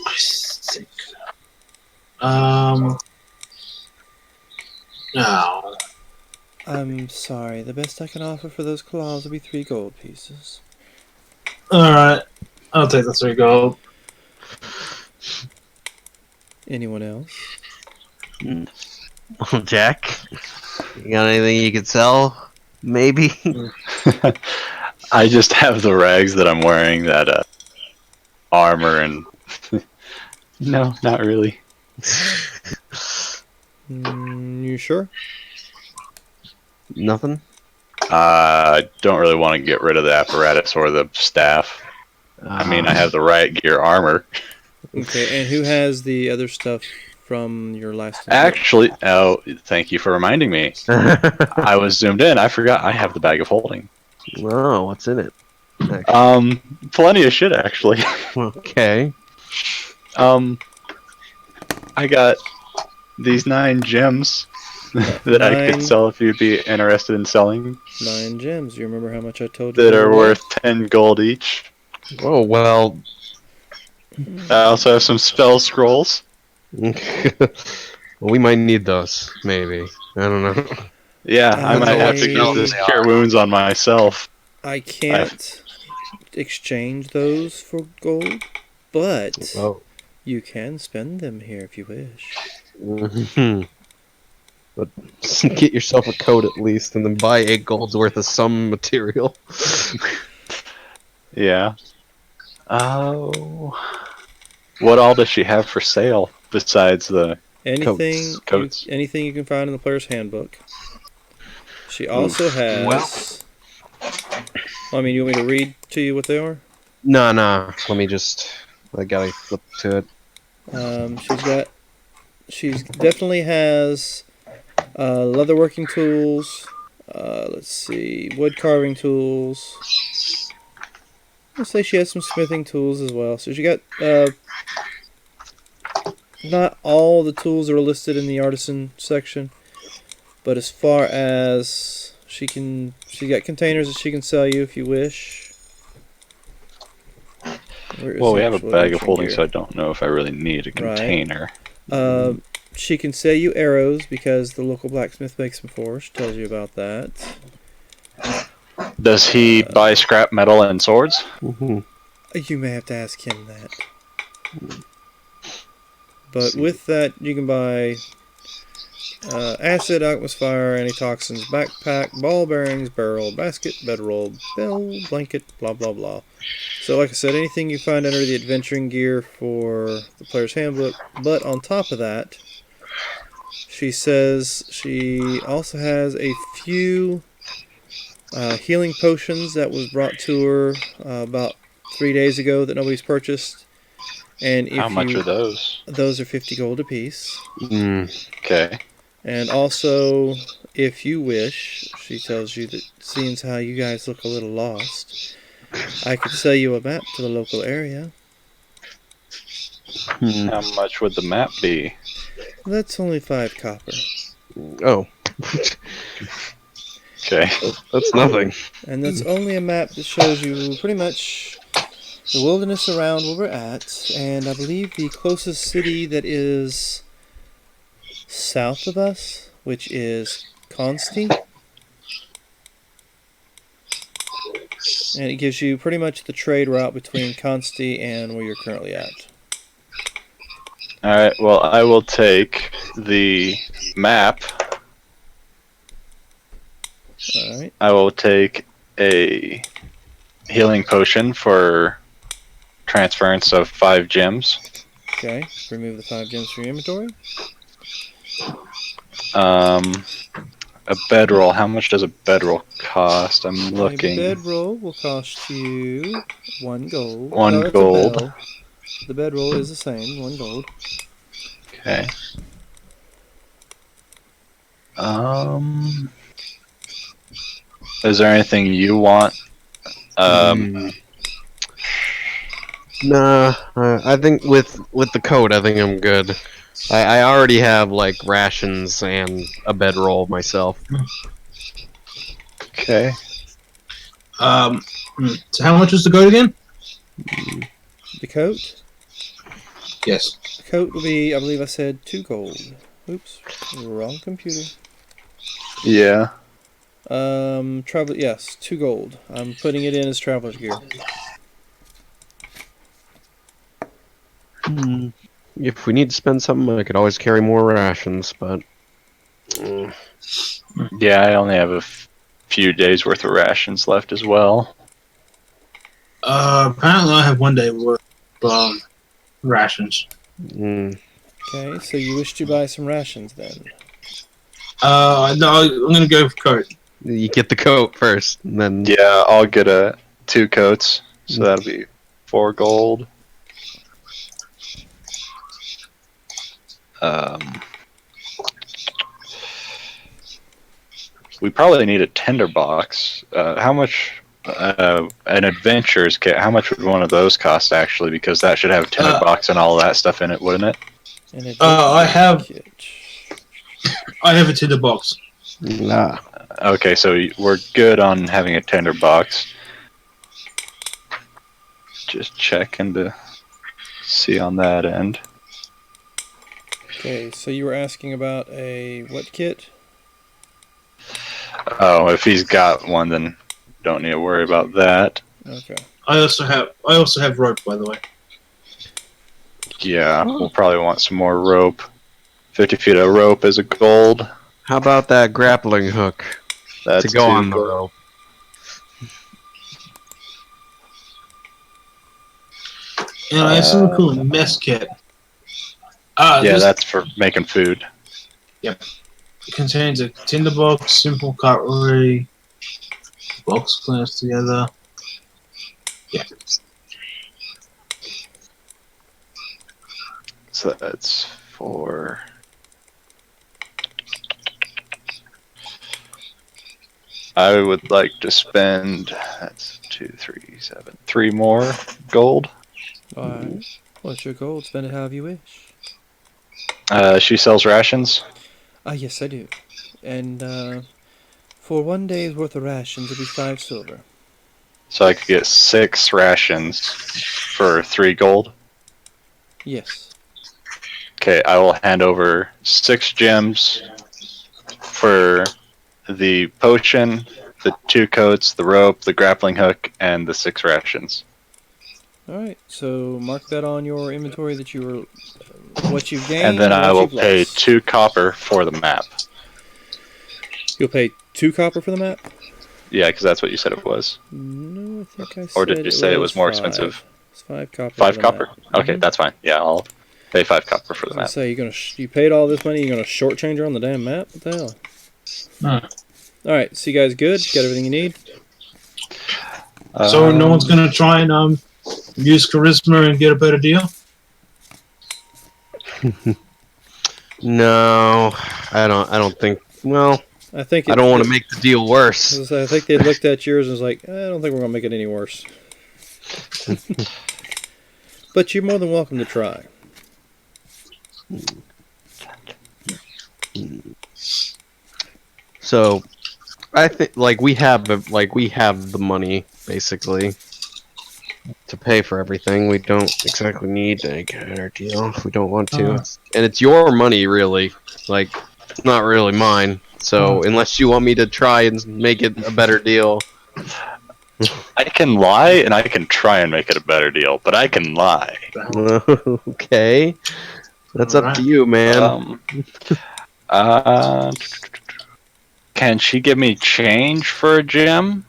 I think. Now. I'm sorry. The best I can offer for those claws will be 3 gold pieces. Alright. I'll take the 3 gold. Anyone else? Jack, you got anything you could sell? Maybe. I just have the rags that I'm wearing, that armor, and no, not really. You sure? Nothing. I don't really want to get rid of the apparatus or the staff. I mean, I have the riot gear armor. Okay, and who has the other stuff from your last? Actually, oh, thank you for reminding me. I was zoomed in. I forgot. I have the bag of holding. Oh, what's in it? Plenty of shit actually. Okay. I got these 9 gems that I could sell if you'd be interested in selling. 9 gems. You remember how much I told you? That are worth 10 gold each. Oh well. I also have some spell scrolls. Well, we might need those. Maybe. I don't know. Yeah, I might have to use this cure wounds on myself. I can't exchange those for gold, but you can spend them here if you wish. But get yourself a coat at least, and then buy 8 gold's worth of some material. Yeah. Oh. What all does she have for sale besides the coats? Anything you can find in the player's handbook. She also has. I mean, you want me to read to you what they are? Nah. Let me just. I gotta flip to it. She definitely has leatherworking tools. Let's see, wood carving tools. I'll say she has some smithing tools as well. So she got not all the tools are listed in the artisan section, but as far as she got containers that she can sell you if you wish. Well, we have a bag of holding, so I don't know if I really need a container. Right. She can sell you arrows because the local blacksmith makes them for her. She tells you about that. Does he buy scrap metal and swords? You may have to ask him that. But with that, you can buy acid, alchemist fire, antitoxins, backpack, ball bearings, barrel, basket, bedroll, bell, blanket, blah blah blah. So like I said, anything you find under the adventuring gear for the player's handbook. But on top of that, she says she also has a few healing potions that was brought to her about 3 days ago that nobody's purchased. And how much are those? Those are 50 gold apiece. Okay. And also, if you wish, she tells you that seeing as how you guys look a little lost, I could sell you a map to the local area. How much would the map be? That's only 5 copper. Oh. Okay. That's nothing. And that's only a map that shows you pretty much the wilderness around where we're at. And I believe the closest city that is south of us, which is Consti. And it gives you pretty much the trade route between Consti and where you're currently at. Alright, well, I will take the map. Alright. I will take a healing potion for transference of 5 gems. Okay, remove the 5 gems from your inventory. A bedroll. How much does a bedroll cost? I'm looking. A bedroll will cost you 1 gold. 1 gold. The bedroll is the same, 1 gold. Okay. Is there anything you want? Nah, I think with the coat, I think I'm good. I already have like rations and a bedroll myself. Okay. So how much was the goat again? The coat? Yes. The coat will be, I believe I said 2 gold. Oops, wrong computer. Yeah. Travel. Yes, 2 gold. I'm putting it in as traveler's gear. If we need to spend something, I could always carry more rations, but Yeah, I only have a few days worth of rations left as well. Apparently I have 1 day worth of rations. Okay, so you wish to buy some rations then? No, I'm gonna go for coat. you get the coat first, and then Yeah, I'll get 2 coats, so that'll be 4 gold. We probably need a tinderbox. How much? An adventurer's kit. How much would one of those cost actually? Because that should have a tinderbox and all that stuff in it, wouldn't it? An I have kit. a tinderbox. nah. Okay, so we're good on having a tinderbox. Just checking to see on that end. Okay, so you were asking about a what kit? Oh, if he's got one, then don't need to worry about that. Okay. I also have rope, by the way. Yeah, we'll probably want some more rope. 50 feet of rope is a gold. How about that grappling hook That's to go 2 on the gold. rope? And I have something called a mess kit. Yeah, This that's for making food. contains a tinderbox, simple cutlery, box clamps together. Yeah. So that's 4. I would like to spend, that's 2, 3, 7, 3 more gold. Alright. What's your gold? Spend it however you wish. She sells rations. Yes, I do. And, for 1 day's worth of rations, it'll be 5 silver. So I could get 6 rations for 3 gold. Yes. Okay, I will hand over 6 gems for the potion, the 2 coats, the rope, the grappling hook, and the 6 rations. Alright, so mark that on your inventory that you were, what you've gained And then I what will you've pay lost. 2 copper for the map. You'll pay 2 copper for the map? Yeah, because that's what you said it was. No, I think I said Or did you say it was more expensive? It's 5 copper 5 for the copper? map. Okay, that's fine. Yeah, I'll pay 5 copper for the I was map. gonna say, you paid all this money, you're gonna shortchange her on the damn map? What the hell? Alright, so you guys good? Got everything you need? So no one's gonna try and use charisma and get a better deal? No, I don't think. Well, I think I don't want to make the deal worse. I think they looked at yours and was like, I don't think we're gonna make it any worse. But you're more than welcome to try. So, I think we have the money basically to pay for everything. We don't exactly need a better deal if we don't want to. And it's your money, really. Like, not really mine. So, unless you want me to try and make it a better deal. I can lie and I can try and make it a better deal, but I can lie. Okay. That's up to you, man. Can she give me change for a gem?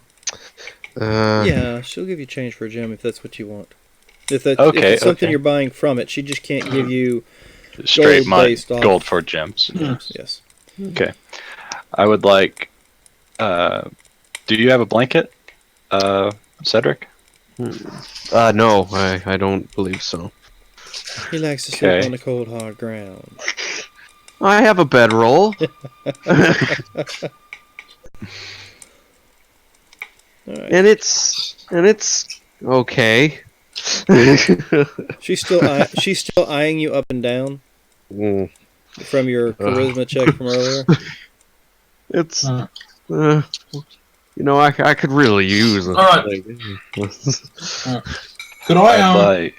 Yeah, she'll give you change for a gem if that's what you want. If Okay, it's something okay. you're buying from it, she just can't give you Straight gold money, based off. gold for gems. Yes. Okay. I would like. Do you have a blanket, Cedric? No, I don't believe so. He likes to sleep Okay. on the cold, hard ground. I have a bedroll. Alright. and it's okay. She's still eyeing you up and down Mm, from your charisma check from earlier. it's Uh. I could really use it. All right. Could I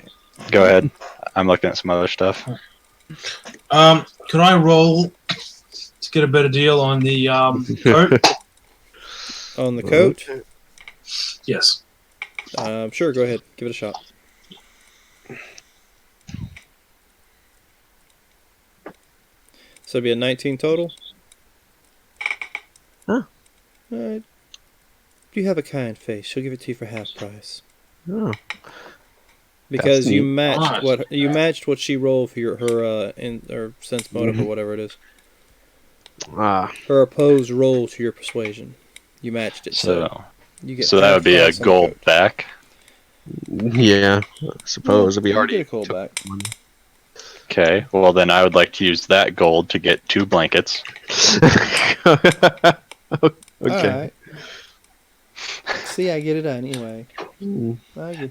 Go ahead. I'm looking at some other stuff. could I roll to get a better deal on the coat? On the coat? Yes. Sure, go ahead. Give it a shot. So it'd be a 19 total? Huh. You have a kind face. She'll give it to you for half price. Oh. Because That's you neat. matched Alright. what she rolled for her sense motive or whatever it is. Her opposed roll to your persuasion. You matched it, so you get. So that half would be a price on the gold coat. back. Yeah, I suppose we You already get a cold took back. one. Okay. Well, then I would like to use that gold to get 2 blankets. Okay. Alright. See, I get it anyway. Mm.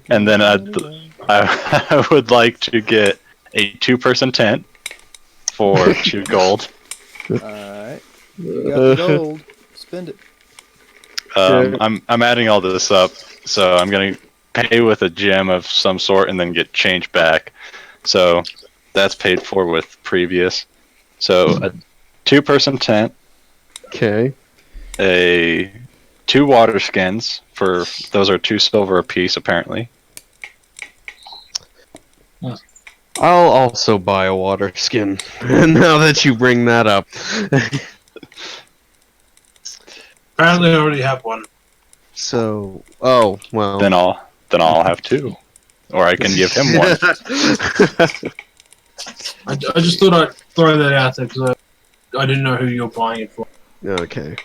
And then I would like to get a 2-person tent for 2 gold. Alright. You got the gold. Spend it. I'm adding all this up, so I'm gonna pay with a gem of some sort and then get change back. So that's paid for with previous. So a 2-person tent, Okay. 2 water skins for those are 2 silver apiece apparently. I'll also buy a water skin. Now that you bring that up. Apparently, I already have one. So, oh well. Then I'll have 2, or I can give him 1. I just thought I'd throw that out there because I didn't know who you're buying it for. Okay.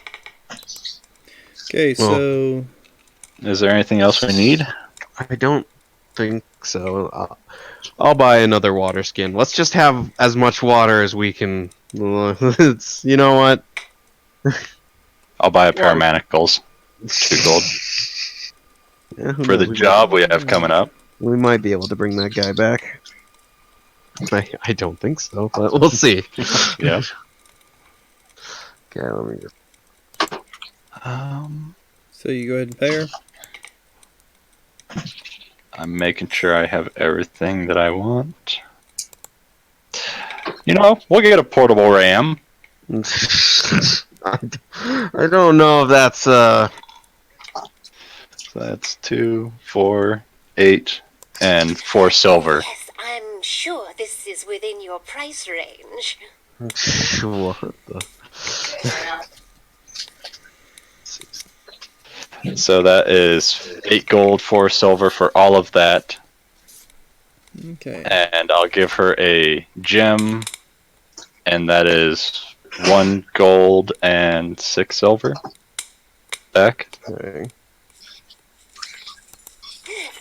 Okay, so Is there anything else we need? I don't think so. I'll buy another water skin. Let's just have as much water as we can. It's, you know what? I'll buy a pair of manacles. 2 gold Yeah, who for the knows? job we have coming up. We might be able to bring that guy back. I don't think so, but we'll see. Yeah. Okay, let me just. so you go ahead and pay her. I'm making sure I have everything that I want. You know, we'll get a portable RAM. I don't know if that's So that's 2, 4, 8, and 4 silver. Yes, I'm sure this is within your price range. what the. So that is 8 gold, 4 silver for all of that. Okay. And I'll give her a gem, and that is 1 gold and 6 silver. Back. Okay.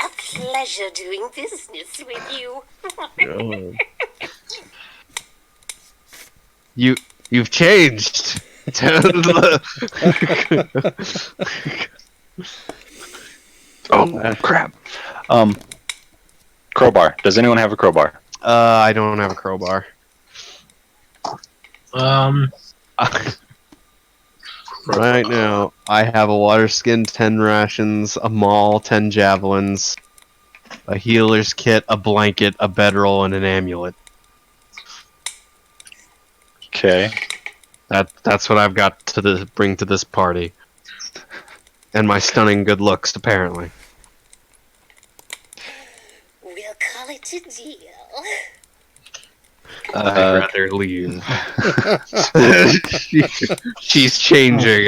A pleasure doing business with you. You've changed. Oh crap! Crowbar. Does anyone have a crowbar? I don't have a crowbar. Right now, I have a water skin, 10 rations, a maul, 10 javelins, a healer's kit, a blanket, a bedroll, and an amulet. Okay. That's what I've got to bring to this party. And my stunning good looks, apparently. We'll call it a deal. I'd rather leave. She's changing.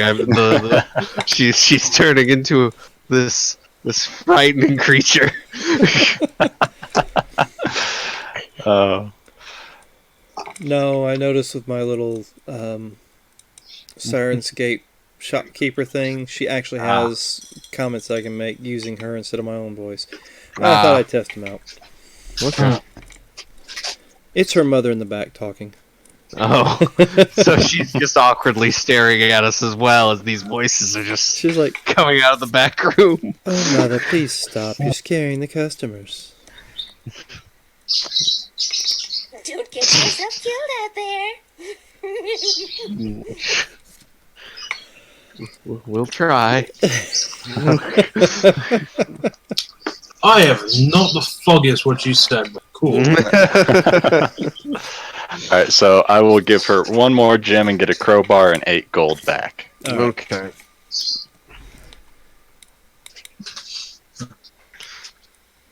She's turning into this frightening creature. Oh. No, I noticed with my little Sirenscape shopkeeper thing, she actually has comments I can make using her instead of my own voice. I thought I'd test them out. Okay. It's her mother in the back talking. Oh, so she's just awkwardly staring at us as well as these voices are just She's like, coming out of the back room. "Oh, mother, please stop. You're scaring the customers." Don't get yourself killed out there. We'll try. I have not the foggiest what you said, but cool. Alright, so I will give her one more gem and get a crowbar and 8 gold back. All right. Okay.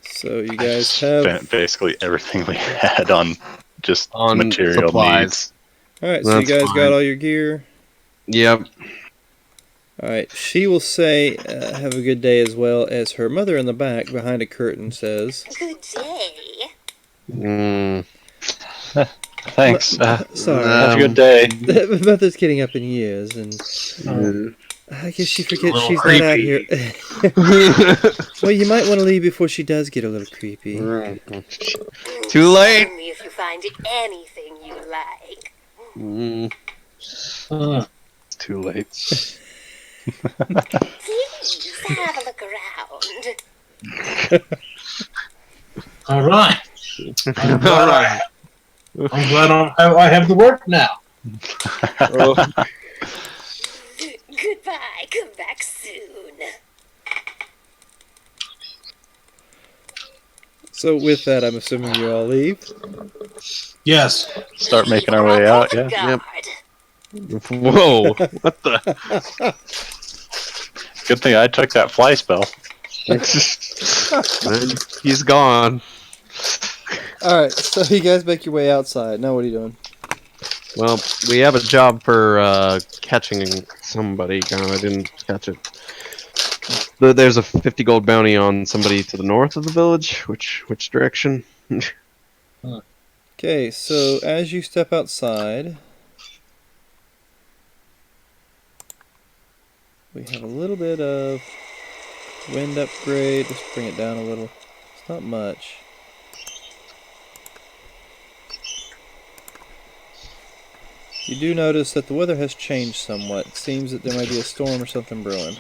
So you guys have. Spent basically everything we had on just On material supplies. needs. All right. So you That's guys fine. got all your gear. Yep. All right. She will say, "Have a good day," as well as her mother in the back behind a curtain says, Good day. Mm. Thanks. "Sorry, Have a good day. mother's getting up in years, and I guess she forgets little she's not out creepy. here." Well, you might want to leave before she does get a little creepy. Too late. Tell me if you find anything you like. Mm. It's too late. Please have a look around. All right. All right. I'm glad I have the work now. Goodbye. Come back soon. So with that, I'm assuming you all leave. Yes. Start making our way out, yeah. Guard. Whoa! What the? Good thing I took that fly spell. He's gone. All right. So you guys make your way outside. Now what are you doing? Well, we have a job for catching somebody. God, I didn't catch it. There's a 50 gold bounty on somebody to the north of the village. Which direction? Okay. So as you step outside, we have a little bit of wind upgrade. Let's bring it down a little. It's not much. You do notice that the weather has changed somewhat. It seems that there might be a storm or something brewing.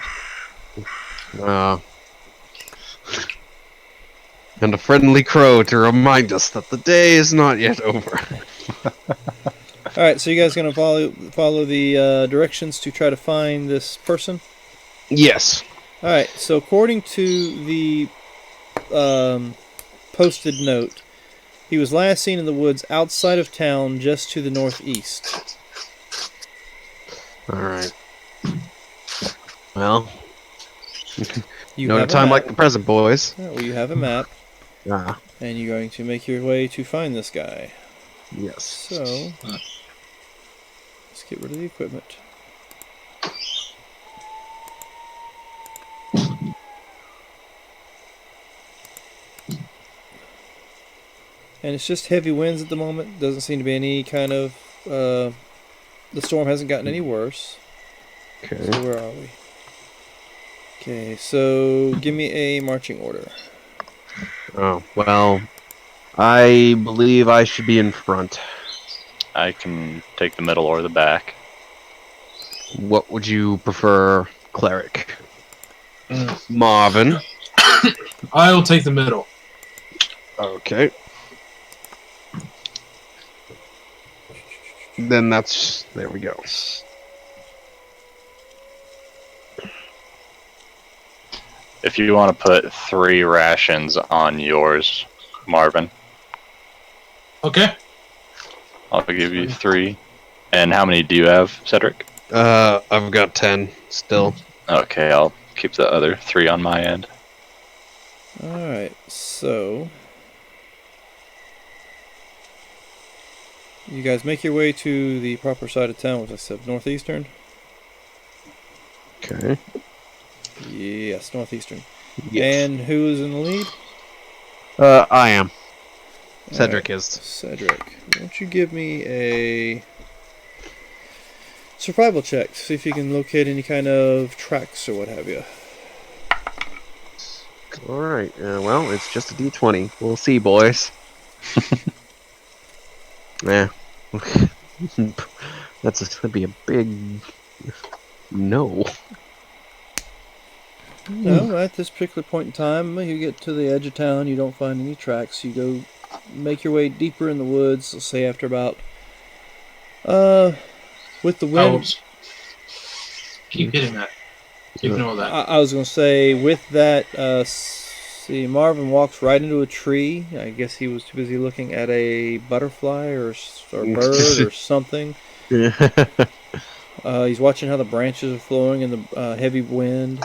And a friendly crow to remind us that the day is not yet over. All right, so you guys gonna follow the directions to try to find this person? Yes. All right. So according to the posted note, he was last seen in the woods outside of town, just to the northeast. All right. Well, You no have a time map. like the present, boys. Yeah, well, you have a map, Ah, and you're going to make your way to find this guy. yes. So let's get rid of the equipment. And it's just heavy winds at the moment. Doesn't seem to be any kind of. The storm hasn't gotten any worse. Okay. So where are we? Okay, so give me a marching order. Oh, well, I believe I should be in front. I can take the middle or the back. What would you prefer, cleric? Marvin. I'll take the middle. Okay. Then there we go. If you want to put 3 rations on yours, Marvin, Okay. I'll give you 3. And how many do you have, Cedric? I've got 10 still. Okay, I'll keep the other 3 on my end. Alright, so you guys make your way to the proper side of town, which I said northeastern? Okay. Yes, northeastern. Yes. And who is in the lead? I am. Cedric Alright, is. Cedric. Why don't you give me a survival check, see if you can locate any kind of tracks or what have you. Alright, well, it's just a d20. We'll see, boys. Yeah. That'd be a big no. No, at this particular point in time, you get to the edge of town, you don't find any tracks. You go make your way deeper in the woods, let's say after about, with the wind. Oops. Keep hitting that. Ignore that. I was going to say, with that, see, Marvin walks right into a tree. I guess he was too busy looking at a butterfly or bird or something. He's watching how the branches are flowing in the heavy wind.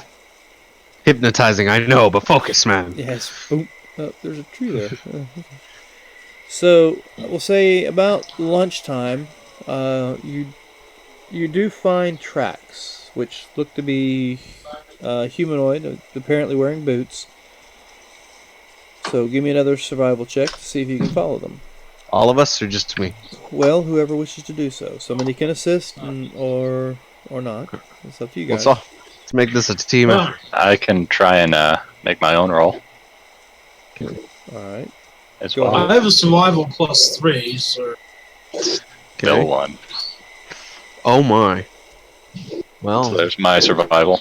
Hypnotizing, I know, but focus, man. Yes. Boom. Oh, there's a tree there. Okay. So we'll say about lunchtime, you do find tracks which look to be humanoid, apparently wearing boots. So give me another survival check to see if you can follow them. All of us, or just me? Well, whoever wishes to do so. Somebody can assist, or not. It's up to you guys. Let's make this a team Well, effort. I can try and make my own roll All right. as Go well. ahead. I have a survival +3, so Still one. Oh my. So Well, there's my survival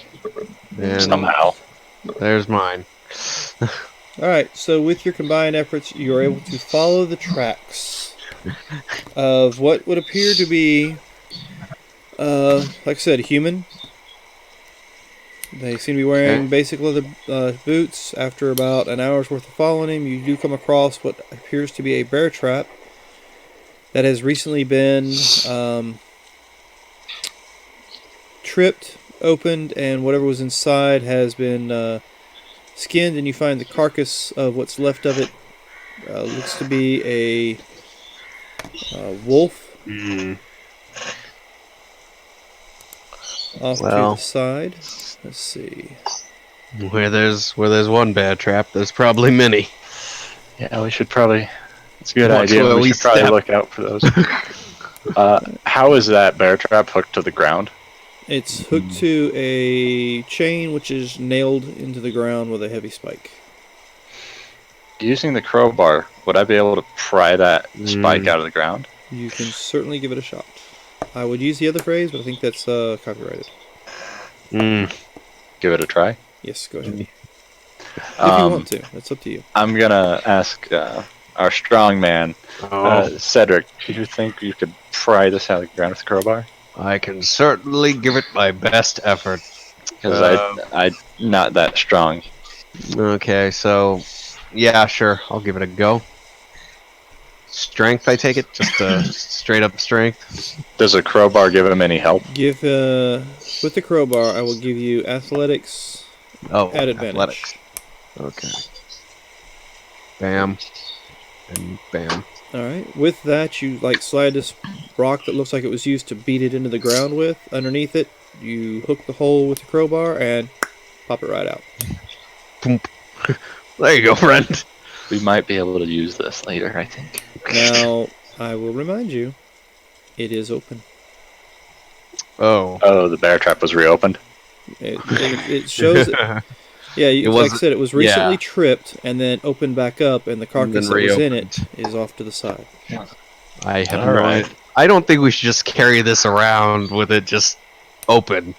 and somehow. there's mine. All right. So with your combined efforts, you are able to follow the tracks of what would appear to be, like I said, human. They seem to be wearing Okay. basic leather boots. After about an hour's worth of following him, you do come across what appears to be a bear trap that has recently been tripped, opened, and whatever was inside has been skinned, and you find the carcass of what's left of it looks to be a wolf off to Well. the side. Let's see. Where there's one bear trap, there's probably many. Yeah, we should probably. It's a good Watch idea. where We we should probably step. look out for those. How is that bear trap hooked to the ground? It's hooked to a chain which is nailed into the ground with a heavy spike. Using the crowbar, would I be able to pry that spike out of the ground? You can certainly give it a shot. I would use the other phrase, but I think that's copyrighted. Give it a try. Yes, go ahead. If you want to, that's up to you. I'm gonna ask our strong man, Cedric. Do you think you could pry this out of the ground with a crowbar? I can certainly give it my best effort. Because I'm not that strong. Okay, so yeah, sure, I'll give it a go. Strength, I take it, just straight up strength. Does a crowbar give him any help? Give with the crowbar, I will give you athletics Oh, at advantage. athletics. Okay. Bam. And bam. All right. With that, you slide this rock that looks like it was used to beat it into the ground with. Underneath it, you hook the hole with the crowbar and pop it right out. Boom. There you go, friend. We might be able to use this later, I think. Now, I will remind you, it is open. Oh. Oh, the bear trap was reopened. It shows that, yeah, It like I was- said, it was recently yeah. tripped and then opened back up, and the carcass then that was in it is off to the side. I have All no right. idea. I don't think we should just carry this around with it just open.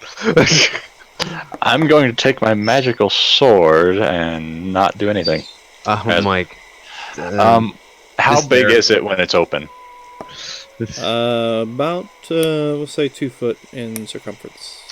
I'm going to take my magical sword and not do anything. Oh my. How this big bear- is it when it's open? About, we'll say 2 foot in circumference.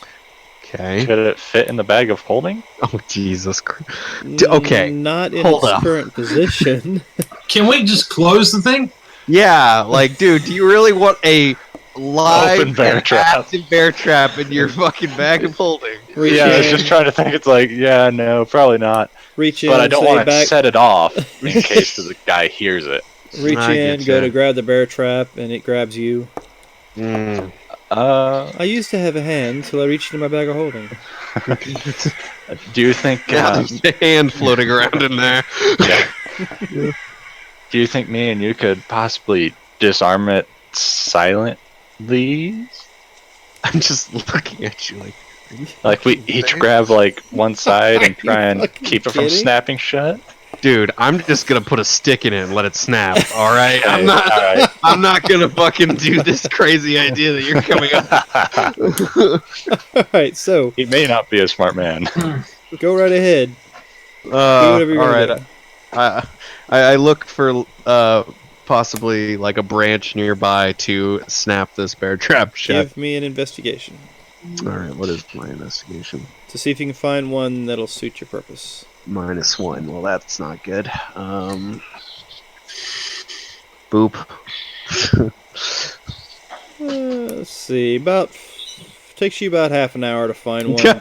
Okay. Could it fit in the bag of holding? Oh Jesus Christ. Okay, Not in hold its up. current position. can we just close the thing? Yeah, like, dude, do you really want a live Open bear and trap. active bear trap in your fucking bag of holding? Reach Yeah, I was in, just trying to think. It's like, yeah, no, probably not. reach in, But I don't say want to back, set it off in case the guy hears it. reach I in, get go ya. to grab the bear trap, and it grabs you. Mm. Uh, I used to have a hand, so I reached in my bag of holding. do you think? There's a hand floating around in there. Yeah. Do you think me and you could possibly disarm it silently? I'm just looking at you like. Like we each grab like one side and try and fucking keep it from kidding? snapping shut? Dude, I'm just gonna put a stick in it and let it snap. All right, I'm Okay, not. all right. I'm not gonna fucking do this crazy idea that you're coming up. All right, so He may not be a smart man. go right ahead. Do All whatever you're right. gonna do. I look for possibly like a branch nearby to snap this bear trap shut. Give me an investigation All right. What is my investigation? to see if you can find one that'll suit your purpose. -1. Well, that's not good. Boop. Let's see. Takes you about half an hour to find one.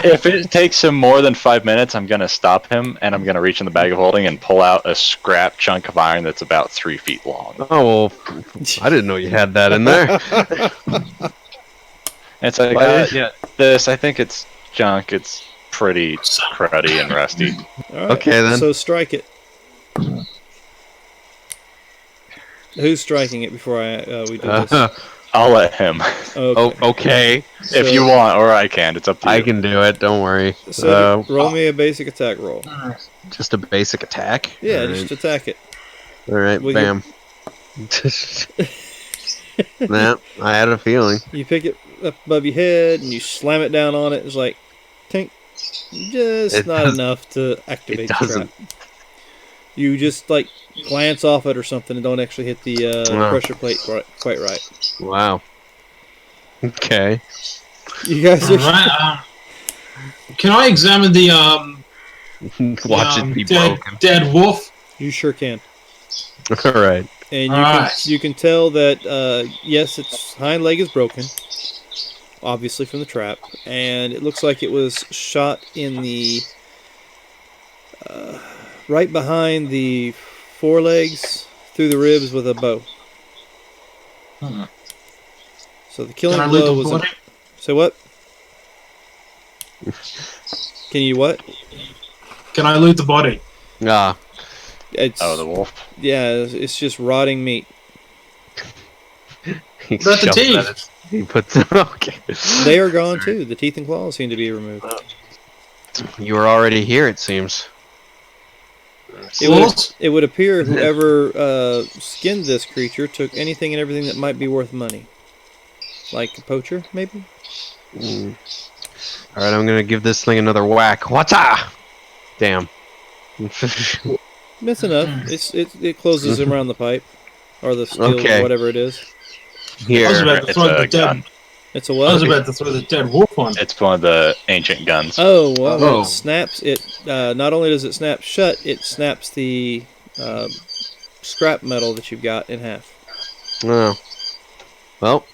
If it takes him more than 5 minutes, I'm gonna stop him and I'm gonna reach in the bag of holding and pull out a scrap chunk of iron that's about 3 feet long. Oh, well, I didn't know you had that in there. It's like, yeah, this. I think it's junk. It's pretty cruddy and rusty. All right, Okay, then. So strike it. Who's striking it before we do this? I'll let him. Okay. Okay. If you want, or I can. It's up to you. I can do it. Don't worry. So roll me a basic attack roll. Just a basic attack. Yeah, All just right. attack it. All right. With Bam. Nah, I had a feeling. You pick it up above your head and you slam it down on it. It's like, tink. Just It not does- enough to activate It the trap. doesn't. You just like glance off it or something and don't actually hit the Wow. pressure plate quite right. Wow. Okay. You guys are Alright, can I examine the Watch it be broken. dead wolf? you sure can. All right. And Alright. you can tell that yes, its hind leg is broken, obviously from the trap, and it looks like it was shot in the right behind the forelegs through the ribs with a bow. Hmm. So the killing Can I loot blow the was. body? So what? Can you what? Can I loot the body? Ah. It's Oh, the wolf. yeah, it's just rotting meat. He What about the shoves teeth? at it. He puts okay. They are gone too. The teeth and claws seem to be removed. You were already here, it seems. It would appear whoever skinned this creature took anything and everything that might be worth money. Like a poacher, maybe? Mm. All right, I'm gonna give this thing another whack. Whatcha? Damn. That's enough. It closes him around the pipe. Or the steel, Okay. or whatever it is. Here. I was about to It's throw a the dead. gun. It's a I was what? about to throw the dead wolf on. It's one of the ancient guns. Oh, well, when Oh. it snaps, not only does it snap shut, it snaps the scrap metal that you've got in half. Oh. Well,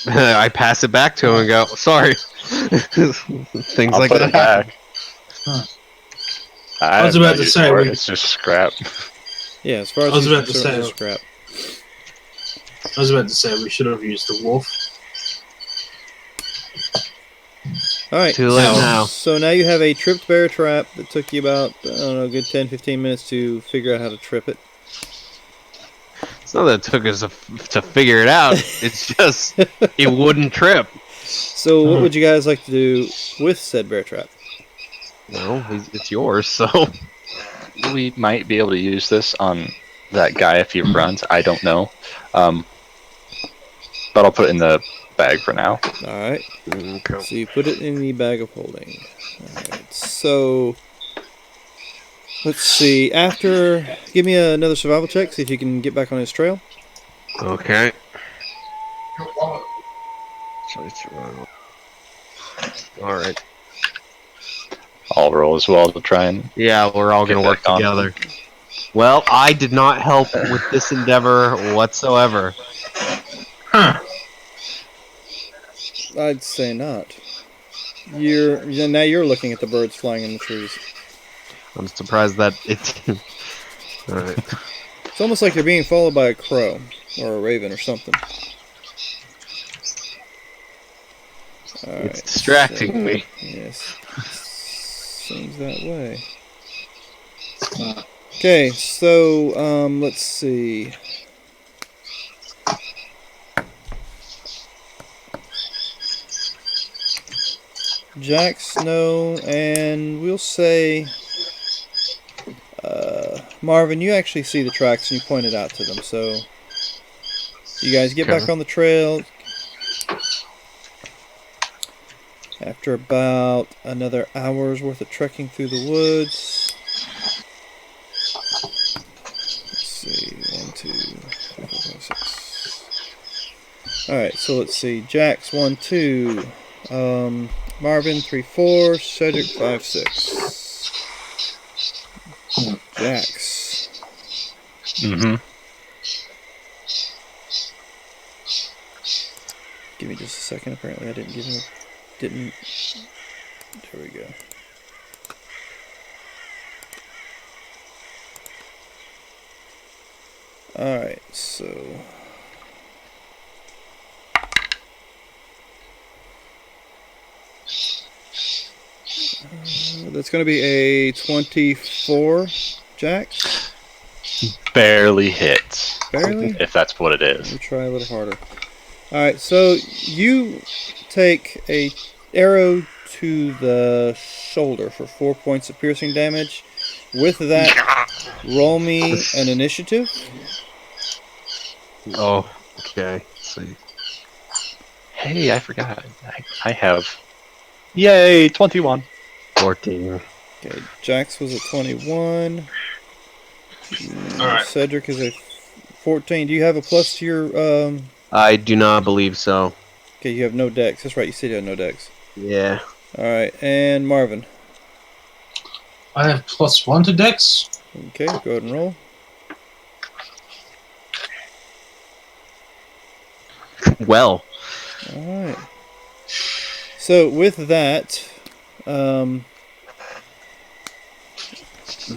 I pass it back to him and go, sorry. Things I'll like put that. it back. Huh. I was have about no to use say, for it, we- it's just scrap. Yeah, as far as I was he's about to concerned, say- it's scrap. I was about to say we should have used the wolf. All right. Too late now. So now you have a tripped bear trap that took you about, I don't know, a good 10-15 minutes to figure out how to trip it. It's not that it took us to figure it out. It's just, it wouldn't trip. So what would you guys like to do with said bear trap? No, it's yours, so. We might be able to use this on that guy if he runs. I don't know. But I'll put it in the bag for now. All right. Okay. So you put it in the bag of holding. Alright, so let's see. Give me another survival check, see if you can get back on his trail. Okay. Alright. I'll roll as well to try and. Yeah, we're all Get gonna work back on. together. Well, I did not help with this endeavor whatsoever. Huh. I'd say not. Now you're looking at the birds flying in the trees. I'm surprised that it. Alright. It's almost like you're being followed by a crow or a raven or something. Alright, It's distracting me. Yes. Seems that way. Okay, so let's see. Jack Snow, and we'll say Marvin, you actually see the tracks and you point it out to them, so You guys get Okay. back on the trail. After about another hour's worth of trekking through the woods. Let's see, 1, 2, 3, 4, 5, 6. Alright, so let's see. Jax 1, 2. Marvin 3, 4. Cedric 5, 6. Jax. Mm-hmm. Give me just a second. Apparently I didn't give him didn't. There we go. Alright, so that's going to be a 24, Jax. Barely hits. Barely? If that's what it Let me is. try a little harder. Alright, so you take a arrow to the shoulder for 4 points of piercing damage. With that, roll me an initiative. Oh, okay. Let's see. Hey, I forgot. I have. Yay, 21. 14. Okay, Jax was a 21. Alright. Cedric is a 14. Do you have a plus to your I do not believe so. Okay, you have no dex. That's right, you said you had no dex. Yeah. Alright, and Marvin. I have +1 to Dex. Okay, go ahead and roll. Well. Alright. So with that, like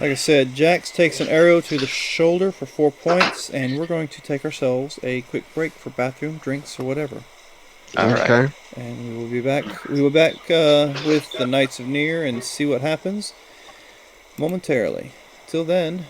I said, Jax takes an arrow to the shoulder for 4 points, and we're going to take ourselves a quick break for bathroom, drinks, or whatever. Alright. Okay. And we will be back. We will be back with the Knights of Near and see what happens momentarily. Till then.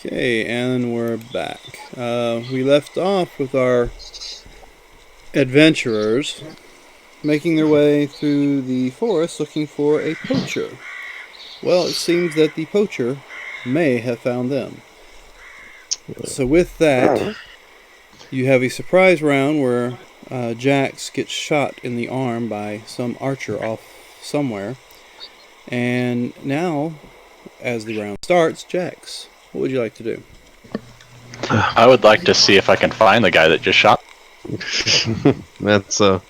Okay, and we're back. We left off with our adventurers making their way through the forest looking for a poacher. Well, it seems that the poacher may have found them. So with that, you have a surprise round where Jax gets shot in the arm by some archer off somewhere. And now, as the round starts, Jax, what would you like to do? I would like to see if I can find the guy that just shot. That's a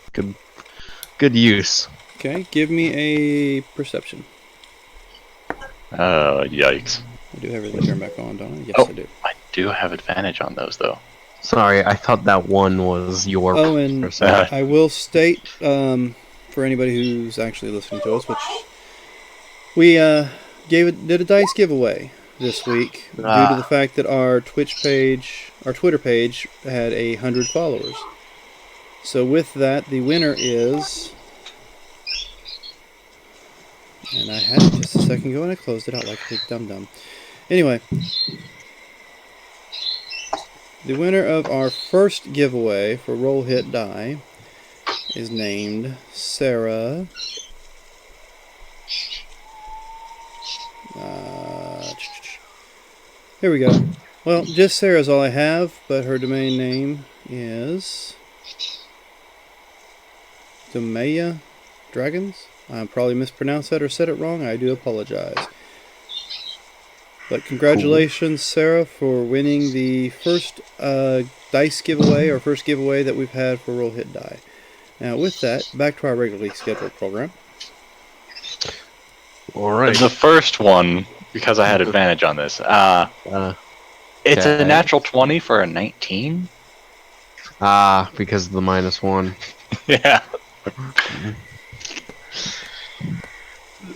good use. Okay, give me a perception. Oh, yikes. I do have everything turned back on, don't I? Yes, Oh. I do. I do have advantage on those, though. Sorry, I thought that one was your. Oh, and perception. I will state, for anybody who's actually listening to us, which we did a dice giveaway this week due to the fact that our Twitter page had 100 followers. So with that, the winner is, and I had it just a second ago and I closed it out like a big dum-dum. Anyway, the winner of our first giveaway for Roll Hit Die is named Sarah. Here we go. Well, just Sarah's all I have, but her domain name is Domaya Dragons. I probably mispronounced that or said it wrong. I do apologize. But congratulations, Sarah, for winning the first dice giveaway, or first giveaway that we've had for Roll Hit Die. Now, with that, back to our regularly scheduled program. All right. The first one, because I had advantage on this, it's a Okay. natural 20 for a 19. Because of the -1. Yeah.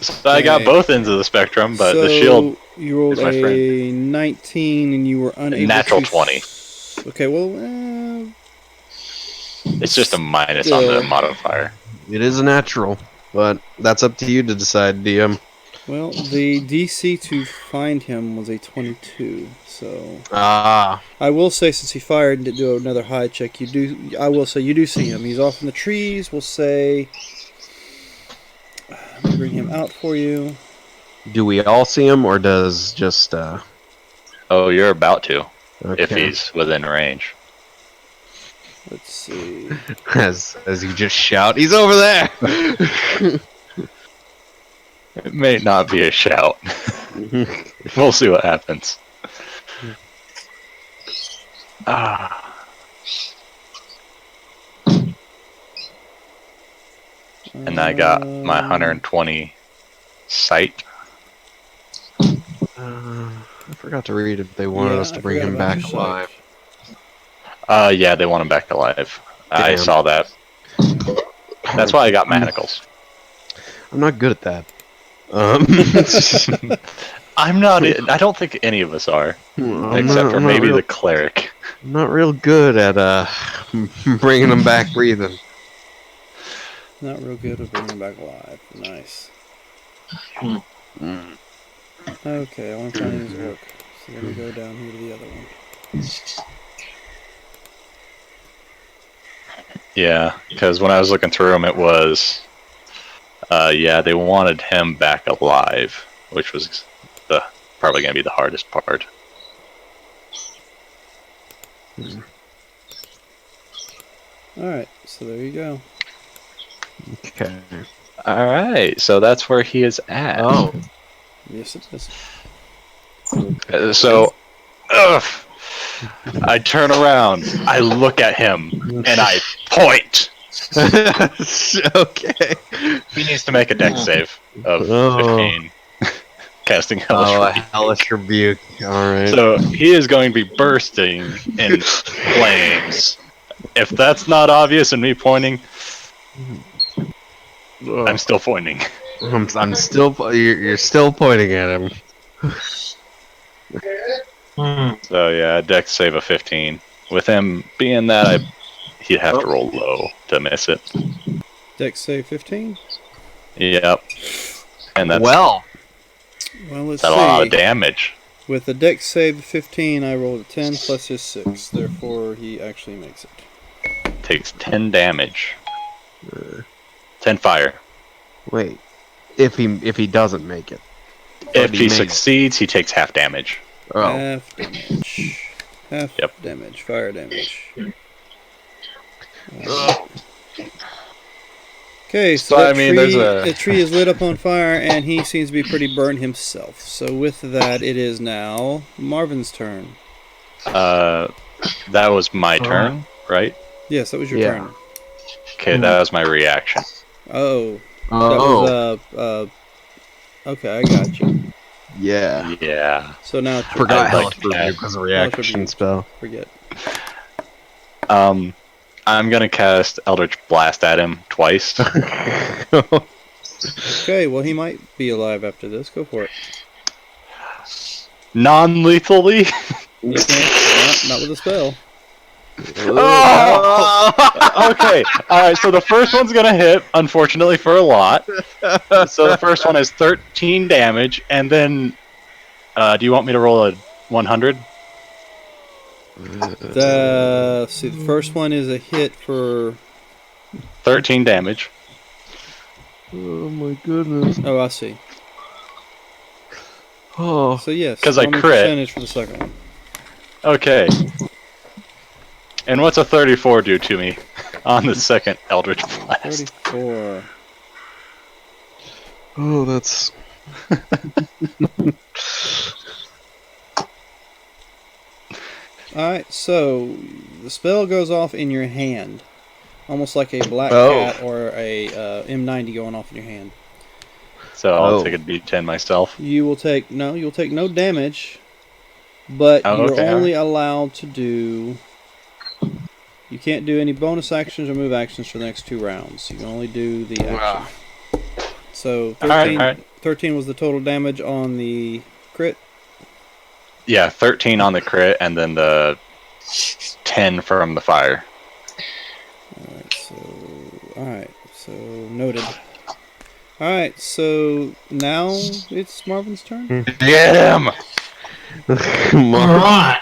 So I got Okay. both ends of the spectrum, but so the shield you rolled is my a 19 and you were unable Natural to 20. Okay, well, it's just a minus on the modifier. It is a natural, but that's up to you to decide, DM. well, the DC to find him was a 22. So I will say, since he fired and didn't do another hide check, I will say you do see him. He's off in the trees. We'll say, let me bring him out for you. Do we all see him, or does just Oh, you're about to, okay. if he's within range. Let's see. as you just shout, he's over there. It may not be a shout. We'll see what happens. And I got my 120 sight. I forgot to read if they wanted us to bring him back alive. Yeah, they want him back alive. I Damn. saw that. That's why I got manacles. I'm not good at that. I'm not. I don't think any of us are, except for maybe the cleric. I'm not real good at bringing them back breathing. Not real good at bringing him back alive. Nice. Okay, I want to try and use work. So let me go down here to the other one. Yeah, because when I was looking through them, it was, yeah, they wanted him back alive, which was probably going to be the hardest part. Alright, so there you go. Okay. All right, so that's where he is at. Oh. Yes, it is. So, I turn around, I look at him, and I point. Okay. He needs to make a dex save of 15. Casting Oh, a Hellish Rebuke. hellish rebuke. Alright. So he is going to be bursting in flames. If that's not obvious and me pointing, I'm still pointing. I'm still. You're still pointing at him. So yeah, dex save of 15. With him being that, he'd have to roll low to miss it. Dex save 15? Yep. And that's Well, let's a see. lot of damage. With the dex save of 15, I rolled a 10 plus his 6. Therefore, he actually makes it. Takes 10 damage. Uh, 10 fire. wait, if he doesn't make it, If he made it. succeeds, he takes half damage. Oh, Half damage. Half Yep. damage. Fire damage. Okay, so So, that I mean, tree, there's a- the tree is lit up on fire, and he seems to be pretty burnt himself. So with that, it is now Marvin's turn. That was my turn, right? Yes, that was your Yeah. turn. Okay, that was my reaction. Oh, that oh, was okay, I got you. yeah. Yeah. So now it's your Forgot I'd how like to to add- it was a reaction spell. Forget. I'm gonna cast Eldritch Blast at him twice. Okay, well he might be alive after this. Go for it. Non-lethally. You can't. Not with a spell. Oh! Okay, alright, so the first one's gonna hit, unfortunately for a lot. So the first one is 13 damage, and then, do you want me to roll a 100? The first one is a hit for. 13 damage. Oh my goodness. Oh, I see. Oh, So yes, 'Cause I roll me crit. percentage for the second one. Okay. And what's a 34 do to me on the second Eldritch Blast? 34. oh, that's Alright, so the spell goes off in your hand. Almost like a black Oh. cat or a M90 going off in your hand. So I'll Oh. take a D10 myself. You'll take no damage, but Oh, you're okay, only allowed to do. You can't do any bonus actions or move actions for the next 2 rounds. You can only do the action. So 13, Alright. 13 was the total damage on the crit. Yeah, 13 on the crit, and then the 10 from the fire. Alright, so noted. Alright, so now it's Marvin's turn. Get him! Alright.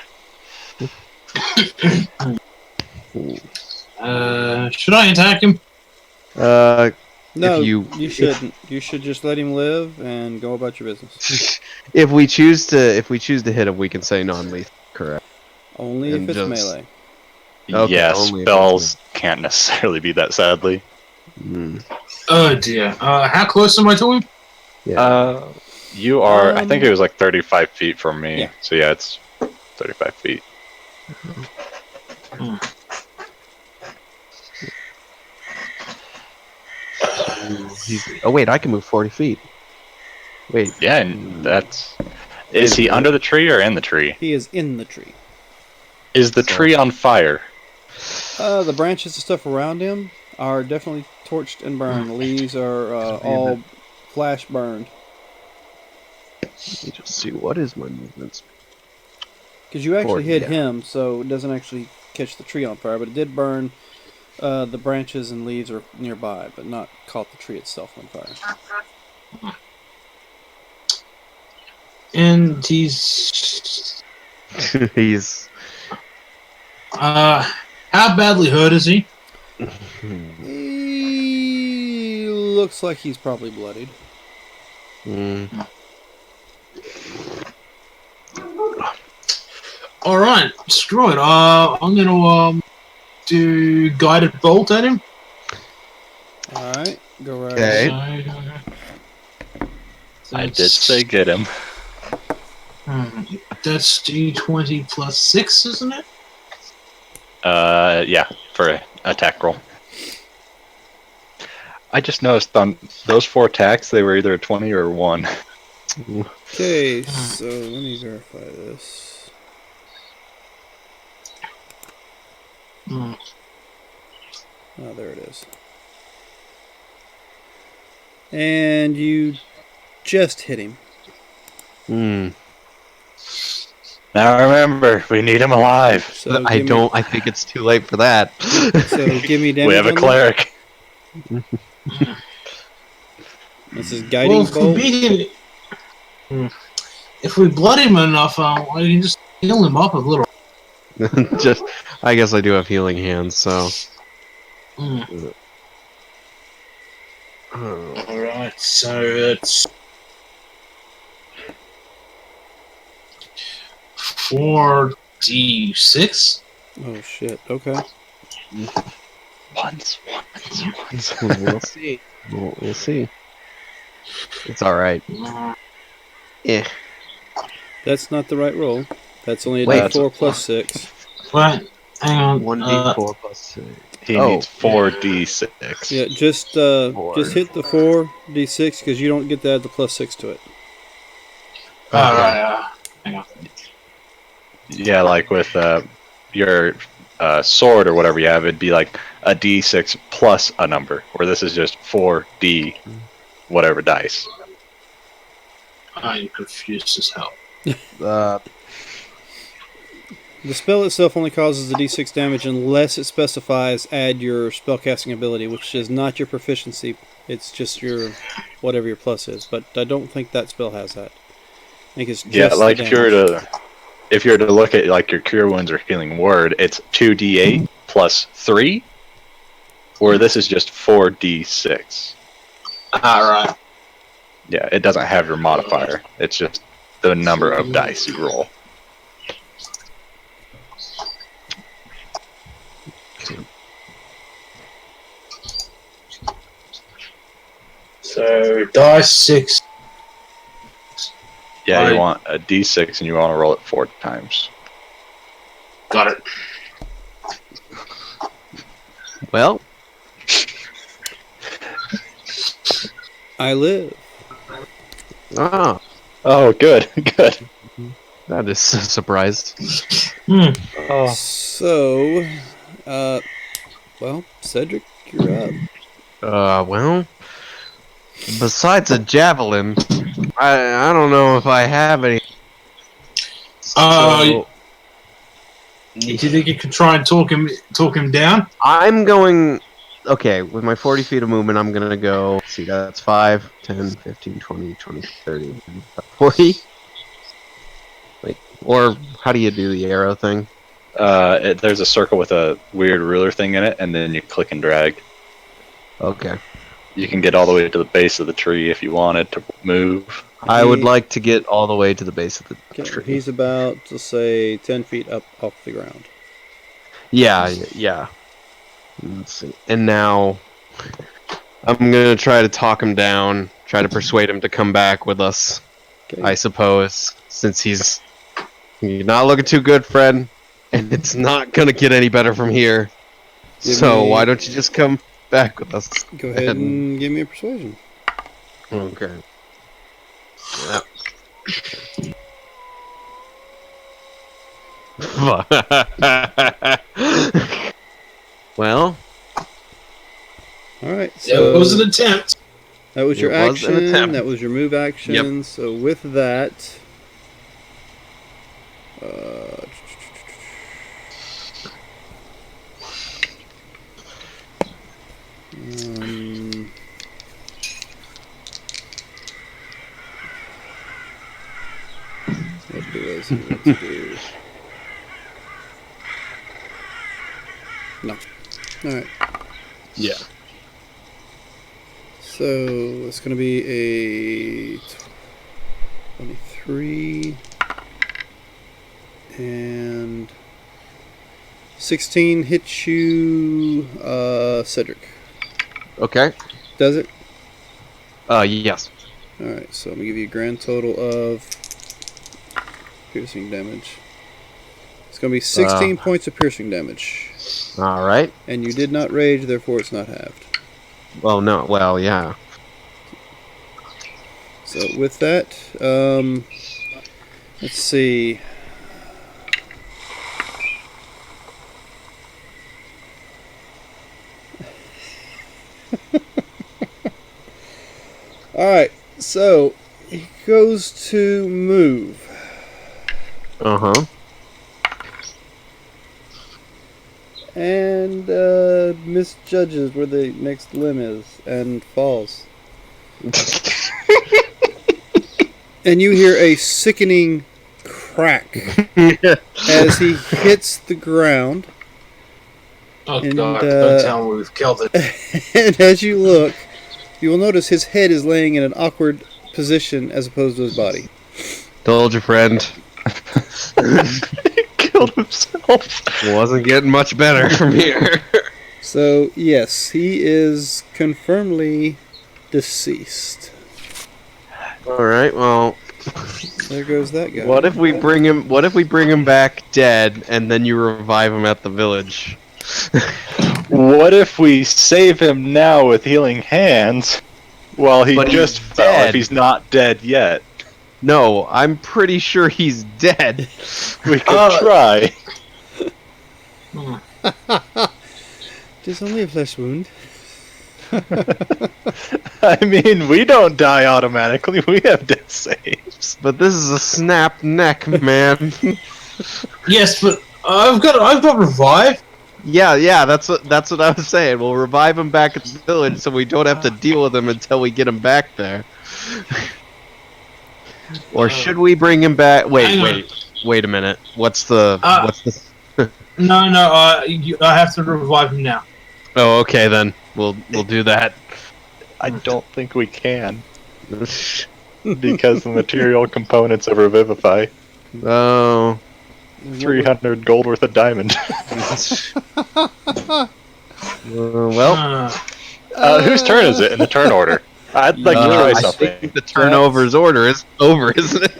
Should I attack him? No, you- you shouldn't. You should just let him live and go about your business. if we choose to hit him, we can say non-lethal. Correct. Only And if it's just- melee. Okay, Yeah, only if spells can't necessarily be that, sadly. Oh dear. How close am I to him? Yeah. You are, I think it was like 35 feet from me. Yeah. So yeah, it's 35 feet. Oh wait, I can move 40 feet. Wait. Yeah, and that's... Is he under the tree or in the tree? He is in the tree. Is the tree on fire? The branches and stuff around him are definitely torched and burned. The leaves are all flash burned. Let me just see, what is my movement speed? Because you actually 40, hit yeah. him, so it doesn't actually catch the tree on fire, but it did burn the branches and leaves are nearby, but not caught the tree itself on fire. And he's He's how badly hurt is he? He looks like he's probably bloodied. Alright, screw it. I'm gonna do guided bolt at him. Alright, go right Okay. ahead. I did say get him. That's D20 plus 6, isn't it? Yeah, for an attack roll. I just noticed on those 4 attacks, they were either a 20 or a 1. Okay, so let me verify this. Oh, there it is. And you just hit him. Now remember, we need him alive. So I give don't. I think it's too late for that. So give me damage. We have a on that. cleric. This is guiding Well, for bolt. beating if we blood him enough, we can just heal him up a little. Just, I guess I do have healing hands, so. Mm. Alright, so it's 4d6. Oh shit. Okay. Once. We'll see. We'll see. It's alright. Yeah. That's not the right roll. That's only a Wait. D4 plus 6. Wait, hang on. 1d4 plus 6. He needs 4d6. Yeah, just hit the 4d6 because you don't get to add the plus 6 to it. Alright, hang on. Yeah, like with your sword or whatever you have, it'd be like a d6 plus a number, where this is just 4d whatever dice. I'm confused as hell. The spell itself only causes the d6 damage unless it specifies add your spellcasting ability, which is not your proficiency. It's just your whatever your plus is. But I don't think that spell has that. I think it's just Yeah, like the if you were to look at like your cure wounds or healing word, it's 2d8 plus 3, where this is just 4d6. Alright. Yeah, it doesn't have your modifier. It's just the number of dice you roll. So, dice 6. Yeah, you want a d6 and you want to roll it 4 times. Got it. Well, I live. ah, Oh, good, good. that is a surprise. So, well, Cedric, you're up. Well, besides a javelin, I don't know if I have any. So, Do you think you could try and talk him down? I'm going. Okay, with my 40 feet of movement, I'm gonna go. Let's see, that's 5, 10, 15, 20, 20, 30, 40. Like, or how do you do the arrow thing? There's a circle with a weird ruler thing in it, and then you click and drag. Okay. You can get all the way to the base of the tree if you wanted to move. I would like to get all the way to the base of the tree. He's about, let's say, 10 feet up off the ground. Yeah. Let's see. And now I'm gonna try to talk him down, try to persuade him to come back with us. Okay. I suppose, since you're not looking too good, Fred, and it's not gonna get any better from here. Why don't you just come back with us? Go ahead and give me a persuasion. Okay. Yeah. Well, All right. So It was an attempt. that was your It was an action. attempt. That was your move action. Yep. So with that, let's do. No. All right. yeah. So it's going to be a 23 and 16 hits you, Cedric. Okay. Does it? Yes. All right. So I'm going to give you a grand total of piercing damage. It's going to be 16 points of piercing damage. All right. And you did not rage, therefore it's not halved. Well, no. Well, yeah. So with that, let's see. Alright, so he goes to move. Uh-huh. And misjudges where the next limb is and falls. And you hear a sickening crack as he hits the ground. Oh And, god, don't tell me we've killed it. And as you look, you will notice his head is laying in an awkward position as opposed to his body. Told you, friend. He killed himself. Wasn't getting much better from here. So, yes, he is confirmedly deceased. Alright, well, There goes that guy. what if we bring him back dead and then you revive him at the village? What if we save him now with healing hands while he But he's just fell dead. if he's not dead yet? No, I'm pretty sure he's dead. We could try. It's only a flesh wound. I mean, we don't die automatically. We have death saves. But this is a snapped neck, man. Yes, but I've got revive. Yeah, that's what I was saying. We'll revive him back at the village so we don't have to deal with him until we get him back there. Or should we bring him back? Wait a minute. What's the? No, I have to revive him now. Oh, okay then. We'll do that. I don't think we can. Because the material components of Revivify. Oh. 300 gold worth of diamond. Well, whose turn is it in the turn order? I'd like to try I something. think the turnover's order is over, isn't it?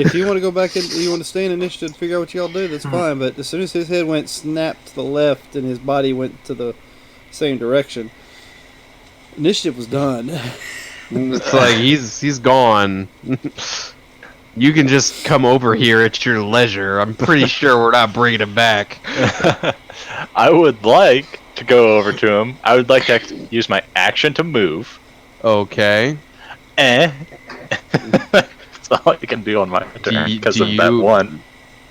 If you want to go back in, you want to stay in initiative and figure out what y'all do, that's fine. But as soon as his head went snap to the left and his body went to the same direction, initiative was done. It's like he's gone. You can just come over here at your leisure. I'm pretty sure we're not bringing him back. I would like to go over to him. I would like to use my action to move. Okay. That's all I can do on my turn because of that one.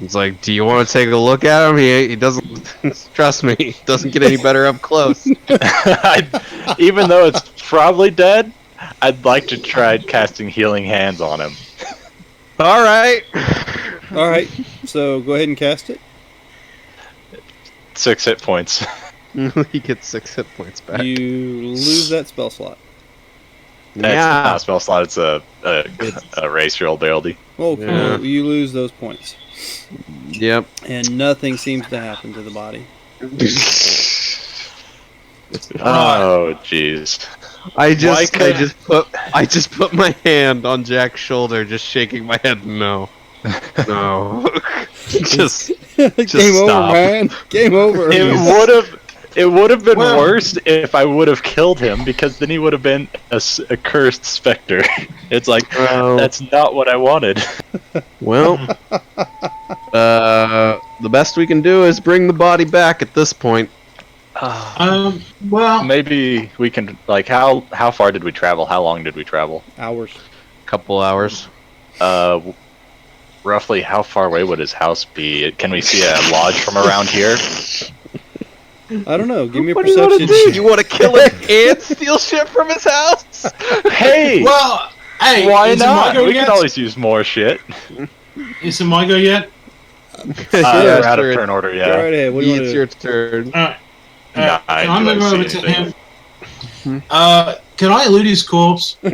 It's like, do you want to take a look at him? He doesn't. Trust me, he doesn't get any better up close. Even though it's probably dead, I'd like to try casting healing hands on him. All right. All right, so go ahead and cast it. 6 hit points. He gets 6 hit points back. You lose that spell slot. It's not a spell slot. It's a race your old ability. Oh, cool. Yeah. You lose those points, Yep. and nothing seems to happen to the body. Oh, jeez. I just put my hand on Jack's shoulder, just shaking my head. No. just Game stop. over, man. Game over. It would have been worse if I would have killed him, because then he would have been a cursed specter. It's like, that's not what I wanted. Well, the best we can do is bring the body back at this point. Well, Maybe we can, like, how far did we travel? How long did we travel? Hours. Couple hours. Roughly how far away would his house be? Can we see a lodge from around here? I don't know. Give me a What do you want to perception. do? You want to kill him and steal shit from his house? Hey! well, hey, Why is it not? my go We yet? can always use more shit. Is it my go yet? We're out of turn order, Go yeah. right ahead. What do you want It's to your do? turn. Nah, Can I do move I over see to anything? him? Can I loot his corpse? A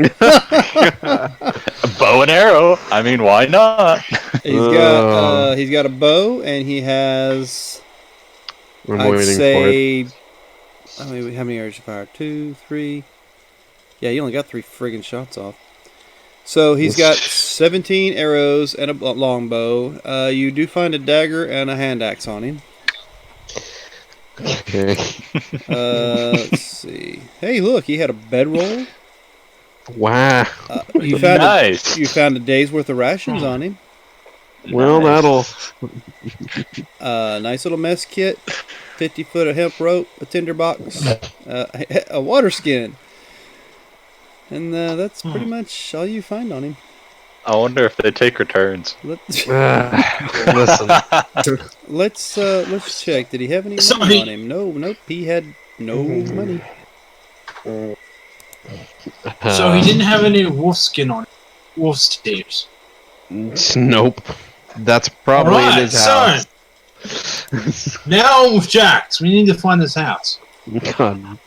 bow and arrow. I mean, why not? He's got a bow, and he has, I'm I'd waiting say, how many arrows you fire? 2, 3. Yeah, he only got 3 friggin' shots off. So he's got 17 arrows and a longbow. You do find a dagger and a hand axe on him. Okay. Let's see. Hey, look, he had a bedroll. Wow. You found Nice. you found a day's worth of rations on him. Well, Nice. that'll. Nice little mess kit, 50 foot of hemp rope, a tinderbox, a water skin. And that's pretty much all you find on him. I wonder if they take returns. Listen. Let's check. Did he have any money on him? Nope. He had no money. So he didn't have any wolf skin on him. Wolf's tears. Nope. That's probably in his house. So now with Jax, we need to find this house. God.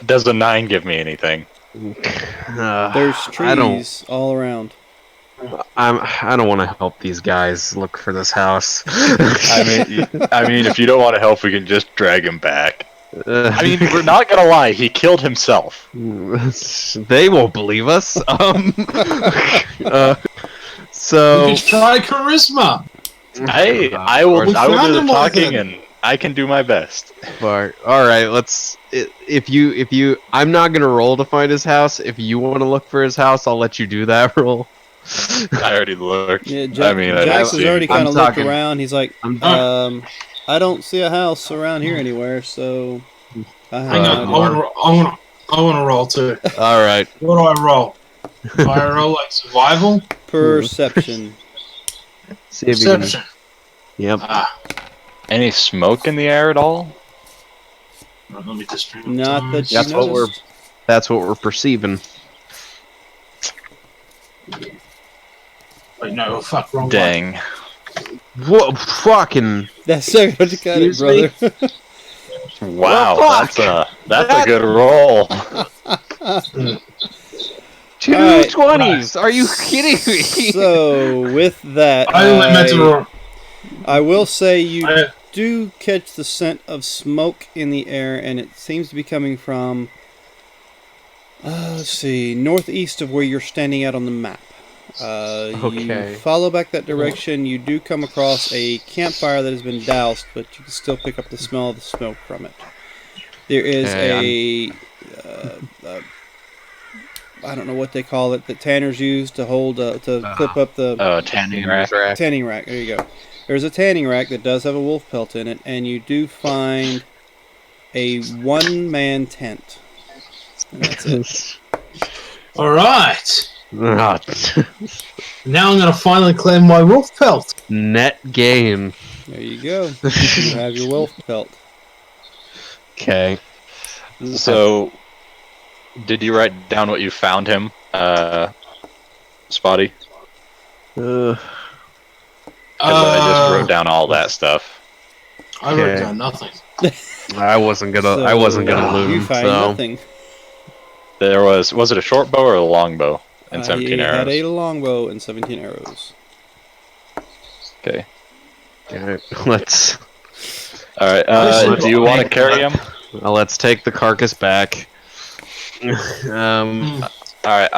Does a 9 give me anything? There's I don't. trees all around. I don't want to help these guys look for this house. I mean, if you don't want to help, we can just drag him back. I mean, we're not gonna lie. He killed himself. They won't believe us. So We could try charisma. I will. We I will found do him the with talking, it. and I can do my best. all right. Let's. If you, I'm not gonna roll to find his house. If you want to look for his house, I'll let you do that roll. I already looked. Yeah, I mean, I Jax don't has see already anything. kind I'm of looked talking- around. He's like, I don't see a house around here anywhere, so I have Hang no on, idea. I want to roll too. All right. What do I roll? Do I roll like survival? Perception. See if you can. Perception. Yep. Any smoke in the air at all? Let me just drink Not that you That's what we're- noticed. That's what we're perceiving. Wait, no, fuck, wrong one. Dang. What fucking? That's so good to cut it, Excuse me? brother. Wow, Well, fuck. that's That- a good roll. 220s? Are you kidding me? So with that, I only meant to roll. I will say you I- do catch the scent of smoke in the air, and it seems to be coming from, let's see, northeast of where you're standing out on the map. Okay. You follow back that direction, you do come across a campfire that has been doused, but you can still pick up the smell of the smoke from it. There is I don't know what they call it, that tanners use to hold, to clip up the Tanning rack. tanning rack. There you go. There's a tanning rack that does have a wolf pelt in it, and you do find a one-man tent. And that's it. All right. Ah, Now I'm going to finally claim my wolf pelt. Net gain. There you go. You have your wolf pelt. Okay. So, did you write down what you found him, Spotty? 'Cause I just wrote down all that stuff. I wrote Okay. down nothing. I wasn't gonna You lose. find So nothing. There was it a short bow or a long bow? And He 17 had arrows. a longbow and 17 arrows. Okay. okay, let's All right. Do you want to carry him? let's take the carcass back. All right.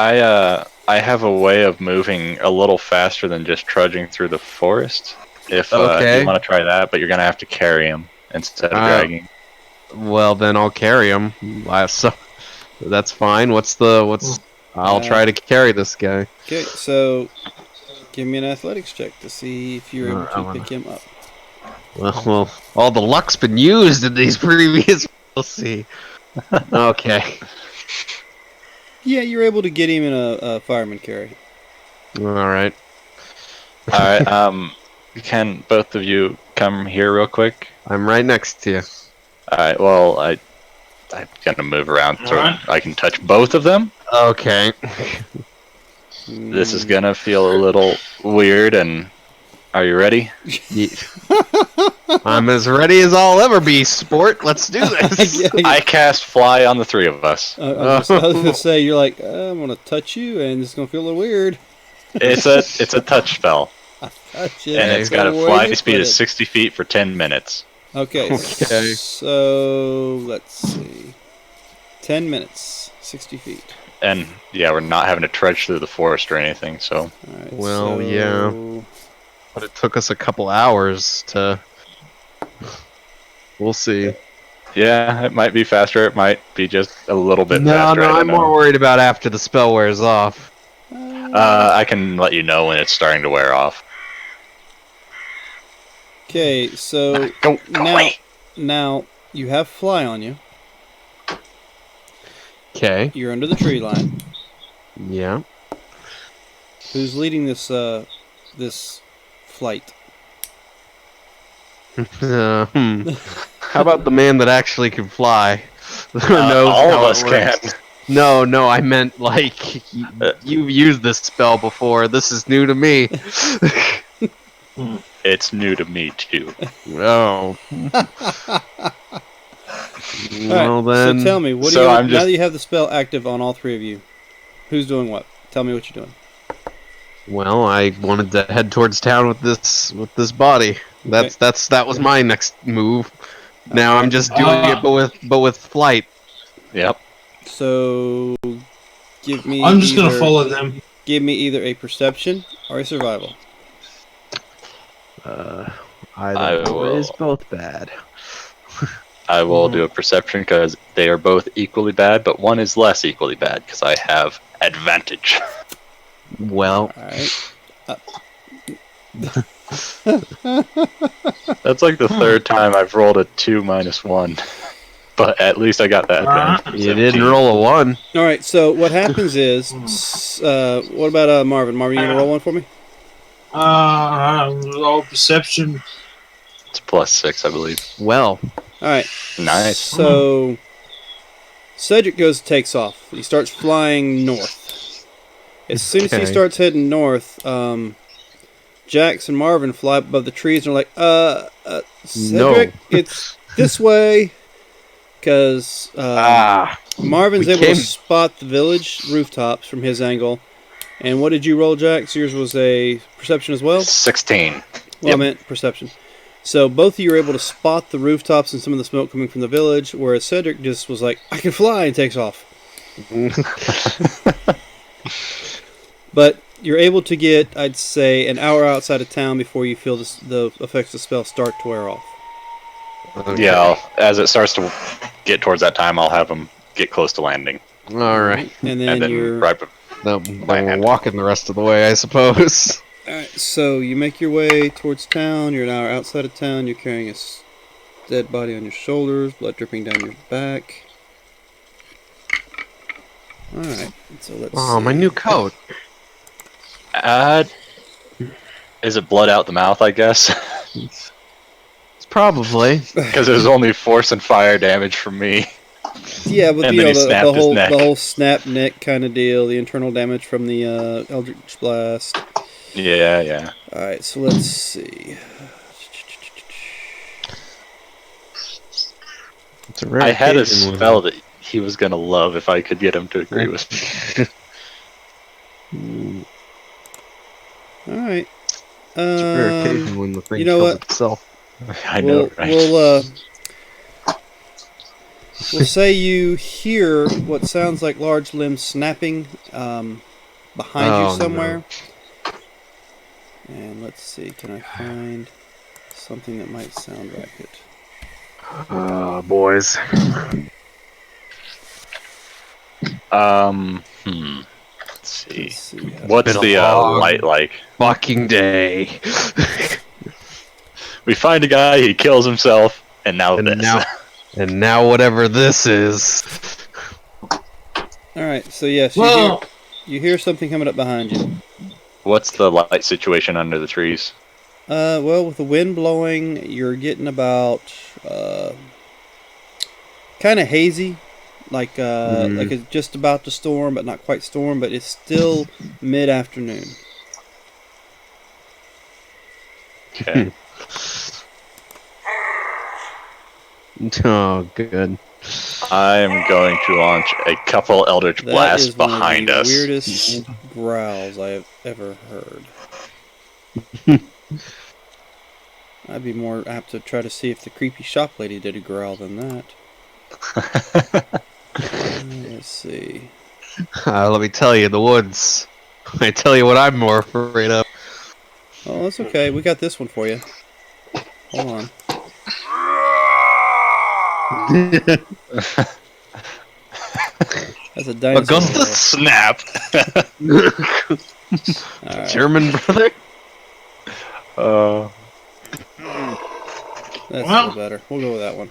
I have a way of moving a little faster than just trudging through the forest. If Okay. you want to try that, but you're gonna have to carry him instead of Uh, dragging. Well, then I'll carry him. So that's fine. I'll try to carry this guy. Okay, so give me an athletics check to see if you're able I to wanna- pick him up. Well, all the luck's been used in these previous. We'll see. Okay. Yeah, you're able to get him in a fireman carry. All right. All right. Can both of you come here real quick? I'm right next to you. All right. Well, I'm gonna move around so Alright. I can touch both of them. Okay. This is gonna feel a little weird. And are you ready? I'm as ready as I'll ever be, sport. Let's do this. I cast fly on the three of us. I was gonna say, you're like, I'm gonna touch you, and it's gonna feel a little weird. It's a touch spell, Touch it, and it's got a so where fly you speed put of it. 60 feet for 10 minutes. Okay, Okay. so let's see. 10 minutes, 60 feet. And yeah, we're not having to trudge through the forest or anything. So All right, Well, yeah. But it took us a couple hours to. We'll see. yeah, it might be faster. It might be just a little bit No, faster. I don't I'm know. more worried about after the spell wears off. I can let you know when it's starting to wear off. Okay, so Go now you have fly on you. Okay. You're under the tree line. Yeah. Who's leading this this flight? How about the man that actually can fly? Or knows all how of us it works? can. No, I meant like you've used this spell before. This is new to me. It's new to me too. Oh. Well then. So tell me, what do So you I'm now just- that you have the spell active on all three of you? Who's doing what? Tell me what you're doing. Well, I wanted to head towards town with this body. That was my next move. Now Okay. I'm just doing it, but with flight. Yep. So give me. I'm just gonna follow them. Give me either a perception or a survival. Either I or is will- both bad. I will do a perception because they are both equally bad, but one is less equally bad because I have advantage. Well, All right. That's like the third time I've rolled a 2 minus 1. But at least I got that advantage. you didn't roll a 1. All right. So what happens is, what about Marvin? Marvin, you gonna roll one for me? Roll perception. It's +6, I believe. Well, All right. Nice. So Cedric takes off. He starts flying north. As soon as he Okay. starts heading north, Jax and Marvin fly above the trees and are like, Cedric, it's this way. Because Marvin's we able came- to spot the village rooftops from his angle. And what did you roll, Jax? Yours was a perception as well? 16. Well, Yep. I meant perception. So both of you are able to spot the rooftops and some of the smoke coming from the village, whereas Cedric just was like, I can fly, and takes off. But you're able to get, I'd say, an hour outside of town before you feel the effects of the spell start to wear off. okay. Yeah, as it starts to get towards that time, I'll have them get close to landing. All right. And then, And then you're... right Then we're walking the rest of the way, I suppose. Alright, so you make your way towards town. You're an hour outside of town. You're carrying a dead body on your shoulders, blood dripping down your back. Alright, so let's Oh, see. my new coat. Is it blood out the mouth, I guess? It's probably. Because it was only force and fire damage from me. Yeah, but And you then know, he snapped his neck. the whole snap neck kind of deal, the internal damage from the Eldritch Blast. Yeah. Alright, so let's see. It's a rare I had a occasion when- spell that he was going to love if I could get him to agree with me. Alright. It's a rare occasion when the thing you know kills what? itself. I know, right? We'll say you hear what sounds like large limbs snapping behind Oh, you somewhere. And let's see, can I find something that might sound like it? Boys. Let's see. Let's see. What's been a the long- light like? Fucking day. We find a guy, he kills himself, and now And this. now whatever this is. Alright, so yes, Well, you hear something coming up behind you. What's the light situation under the trees? Well, with the wind blowing, you're getting about kind of hazy, like it's just about to storm, but not quite storm. But it's still mid-afternoon. Okay. Oh, good. I am going to launch a couple Eldritch That Blasts is one behind of the us. weirdest growls I have ever heard. I'd be more apt to try to see if the creepy shop lady did a growl than that. Let's see. Let me tell you, the woods. I tell you what I'm more afraid of. Oh, that's okay. We got this one for you. Hold on. That's a dinosaur. Augustus? Snap! Alright. German brother? That's a little better. We'll go with that one.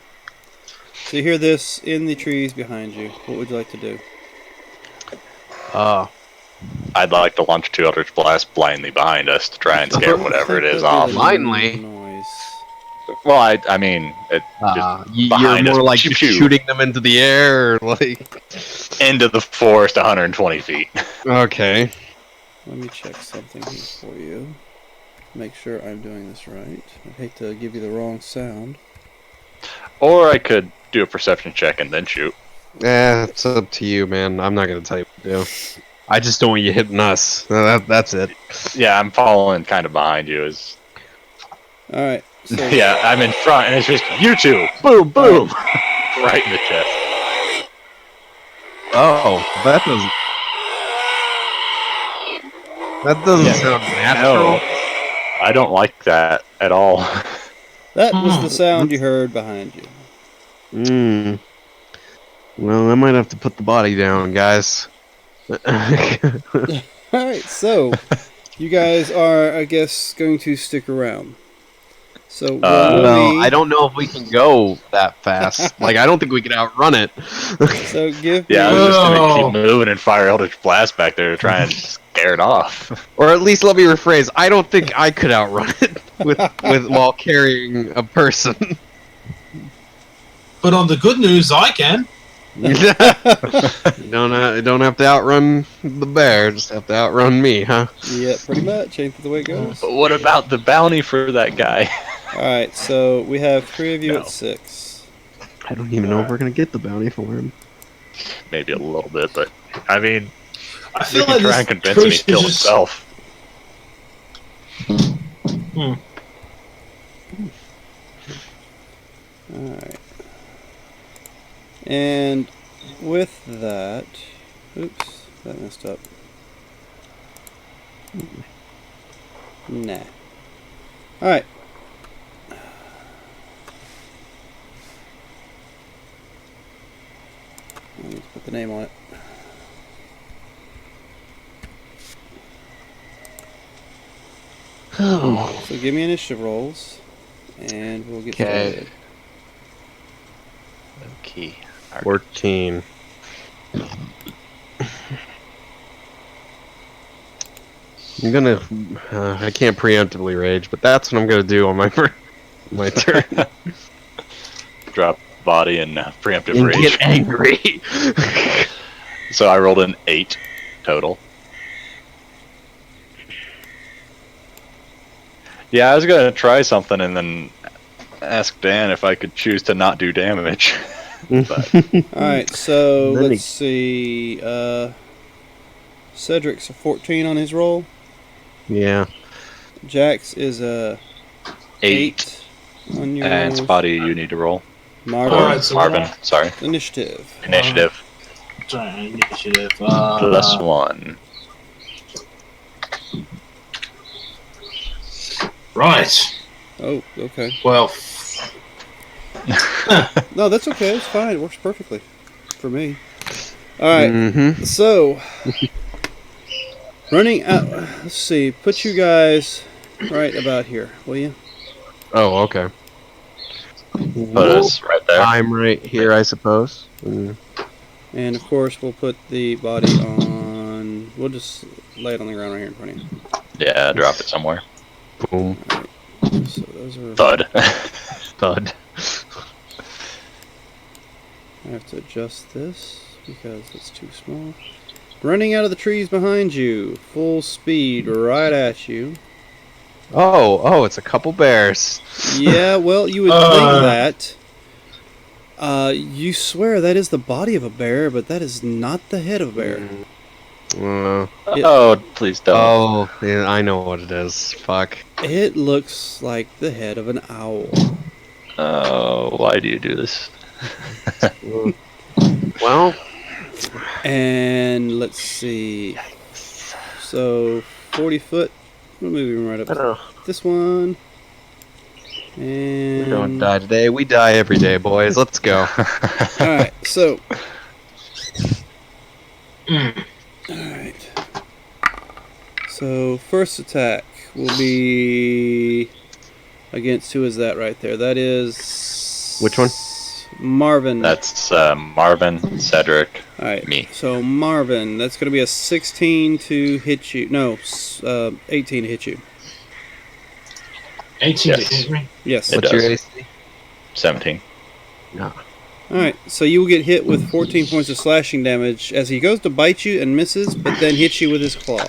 So you hear this in the trees behind you. What would you like to do? I'd like to launch 2 Eldritch Blasts blindly behind us to try and scare whatever it is off. Blindly? Noise. Well, I mean, it just You're behind us. more like Pew, just pew. shooting them into the air, or like... into the forest 120 feet. Okay. Let me check something here for you. Make sure I'm doing this right. I hate to give you the wrong sound. Or I could do a perception check and then shoot. It's up to you, man. I'm not gonna tell you what to do. I just don't want you hitting us. That's it. Yeah, I'm following kind of behind you. Alright, so Yeah, I'm in front, and it's just you two. Boom, boom, right in the chest. Oh, that doesn't sound natural. No, I don't like that at all. that was the sound you heard behind you. Well, I might have to put the body down, guys. Alright, so you guys are, I guess, going to stick around. So Well, I don't know if we can go that fast. Like, I don't think we can outrun it. So give me Yeah, I was just gonna keep moving and fire Eldritch Blast back there to try and scare it off. Or at least let me rephrase. I don't think I could outrun it with while carrying a person. But on the good news, I can. You don't have to outrun the bear. Just have to outrun me, huh? Yeah, pretty much. Ain't that the way it goes? But what about the bounty for that guy? Alright, so we have 3 of you No. at 6. I don't even know if we're gonna get the bounty for him. Maybe a little bit, but I mean, I you feel can like try this and convince him he priest killed is just- himself. Alright. And with that... Oops, that messed up. Nah. Alright. I need to put the name on it. So give me initiative rolls, and we'll get Okay. started. Okay. 14. I'm gonna. I can't preemptively rage, but that's what I'm gonna do on my my turn. Drop body and preemptive And rage. get angry. So I rolled an 8 total. Yeah, I was gonna try something and then ask Dan if I could choose to not do damage. Alright, so Then let's see. Cedric's a 14 on his roll. Yeah. Jax is a 8 on your And Spotty, you need to roll. Marvin, Alright, so Marvin, sorry. initiative. Initiative. Initiative. Plus 1. Right. Oh, okay. Well, No, that's okay. It's fine. It works perfectly for me. Alright, Mm-hmm. so running out. Let's see. Put you guys right about here, will you? Oh, okay. Put us right there. I'm right here, I suppose. Mm. And of course, we'll put the body on. We'll just lay it on the ground right here in front of you. Yeah, drop it somewhere. Boom. So those are. Thud. Thud. I have to adjust this because it's too small. Running out of the trees behind you, full speed, right at you. Oh, it's a couple bears. Yeah, well, you would think that. You swear that is the body of a bear, but that is not the head of a bear. Oh, please don't. Oh, yeah, I know what it is. Fuck. It looks like the head of an owl. Oh, why do you do this? Well, And let's see. So 40 foot. We'll move him right I don't up. know. This one. We don't And die today. We die every day, boys. Let's go. all right. So. All right. So first attack will be against who is that right there? That is Which one? Marvin. That's Marvin, Cedric, All right. me. So Marvin, that's going to be a 16 to hit you. No, 18 to hit you. 18 Yes. to hit me. Yes. It What's your does. AC? 17. No. Alright, so you will get hit with 14 points of slashing damage as he goes to bite you and misses, but then hits you with his claw.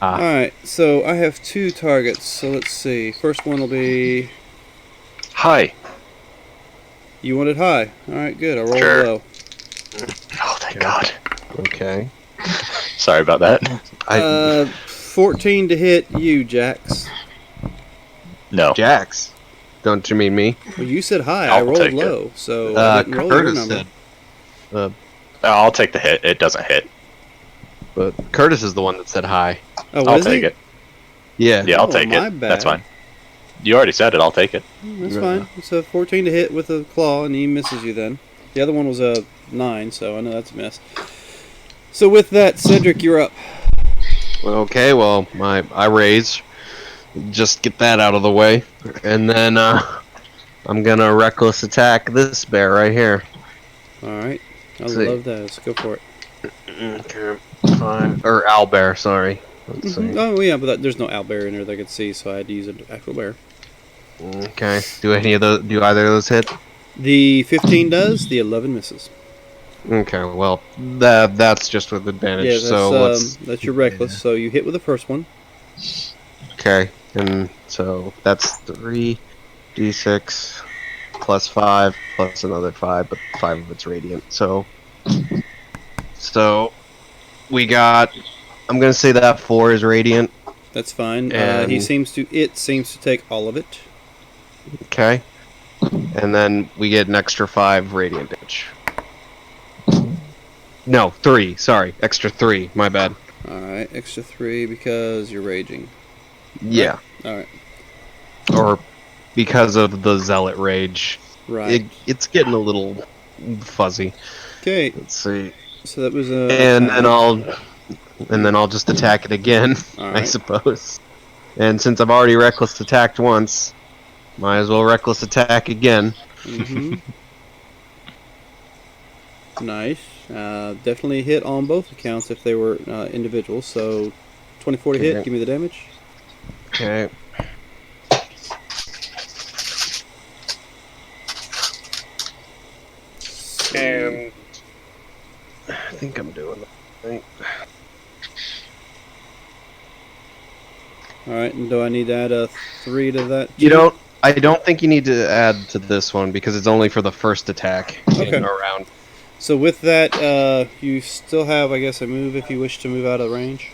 Alright, so I have 2 targets, so let's see. First one will be... Hi. You wanted high. Alright, good. I rolled Sure. low. Oh, thank God. Okay. Sorry about that. 14 to hit you, Jax. No. Jax. Don't you mean me? Well, you said high. I I'll rolled take it. low, so I didn't roll your Curtis number. said. I'll take the hit. It doesn't hit. But Curtis is the one that said hi. Oh, what I'll is take he? it. Yeah. Yeah, I'll Oh, take my it. bad. That's fine. You already said it. I'll take it. That's fine. It's a 14 to hit with a claw, and he misses you then. The other one was a 9, so I know that's a miss. So with that, Cedric, you're up. Okay, well, I raise. Just get that out of the way. And then I'm gonna reckless attack this bear right here. Alright. I See. love that. Let's go for it. Okay. Fine. Or owlbear, sorry. Let's see. Oh, yeah, but there's no owlbear in there that I could see, so I had to use an actual bear. Okay. Do either of those hit? The 15 does, the 11 misses. Okay, well, that's just with advantage. Yeah, that's, so that's your reckless. So you hit with the first one. okay, and so that's 3d6 plus 5 plus another 5, but 5 of it's radiant. So we got. I'm gonna say that 4 is radiant. That's fine. And- It seems to take all of it. Okay, and then we get an extra 5 radiant damage. No, 3. Sorry, extra 3. My bad. Alright, extra 3 because you're raging. Yeah, Alright, or because of the zealot rage. right. It's getting a little fuzzy. Okay, Let's see. so that was a... And then I'll just attack it again, I Alright. suppose. And since I've already reckless attacked once, might as well reckless attack again. Mm-hmm. Nice. Definitely hit on both accounts if they were individuals. So 24 to hit, Okay. give me the damage. Okay. And I think I'm doing it. Alright, and do I need to add a 3 to that? You too? don't. I don't think you need to add to this one because it's only for the first attack Okay. in a round. So with that, you still have, I guess, a move if you wish to move out of range.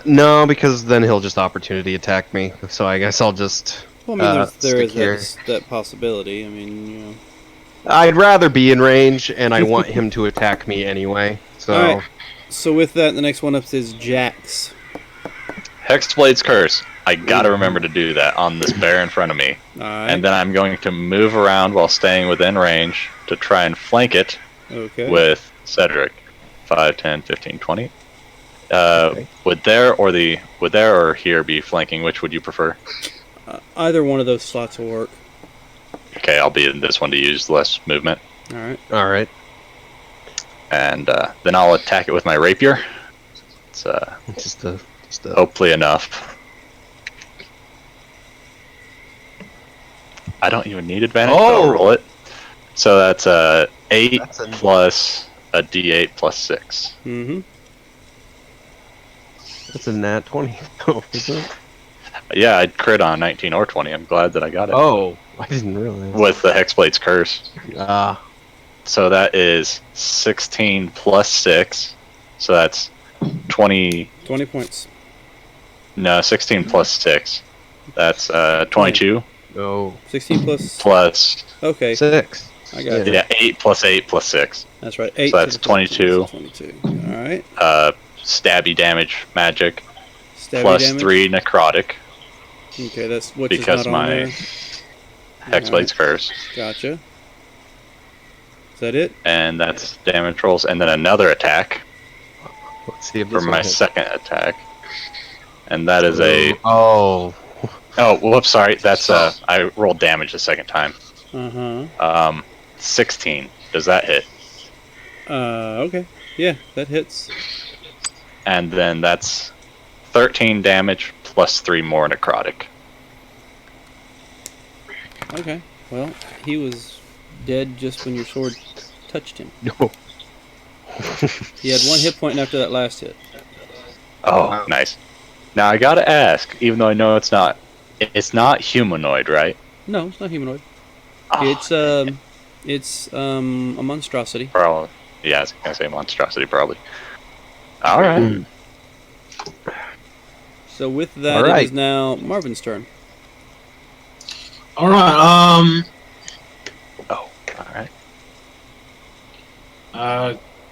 No, because then he'll just opportunity attack me. So I guess I'll just. Well, I mean, there stick is here. that possibility. I mean, you know. I'd rather be in range, and I want him to attack me anyway. So. Alright. So with that, the next one up is Jax. Hexblade's Curse. I gotta remember to do that on this bear in front of me. Alright. And then I'm going to move around while staying within range to try and flank it Okay. with Cedric. 5, 10, 15, 20. Okay. Would there or here be flanking? Which would you prefer? Either one of those slots will work. Okay, I'll be in this one to use less movement. Alright. All right. And then I'll attack it with my rapier. It's Just a. hopefully enough. I don't even need advantage, but I'll roll it. So that's 8 That's a- plus a d8 plus 6. Mm-hmm. That's a nat 20. Oh, isn't it? Yeah, I'd crit on 19 or 20. I'm glad that I got it. Oh, I didn't realize. With the Hexblade's Curse. Ah, So that is 16 plus 6. So that's 20. 20 points. No, 16 plus 6. That's 22 no. 16 plus... plus. Okay, 6. I got it. Yeah, 8 plus 8 plus 6. That's right. 8 So that's 22. 22. Alright. Stabby damage magic. Stabby Plus damage. 3 necrotic. Okay, that's which Because is not my on there. Hexblade's Curse. Gotcha. Is that it? And that's damage rolls. And then another attack Let's see if for this my one hits. second attack. And that is a... Oh. Oh, whoops, sorry. That's I rolled damage the second time. Uh-huh. 16. Does that hit? Okay. Yeah, that hits. And then that's 13 damage plus 3 more necrotic. Okay. Well, he was dead just when your sword touched him. No. He had 1 hit point after that last hit. Oh, Wow. nice. Now I gotta ask, even though I know it's not humanoid, right? No, it's not humanoid. Oh, It's a monstrosity. probably. Yeah, I was gonna say monstrosity, probably. All right. Mm. So with that, All it right. is now Marvin's turn. All right. Oh, all right.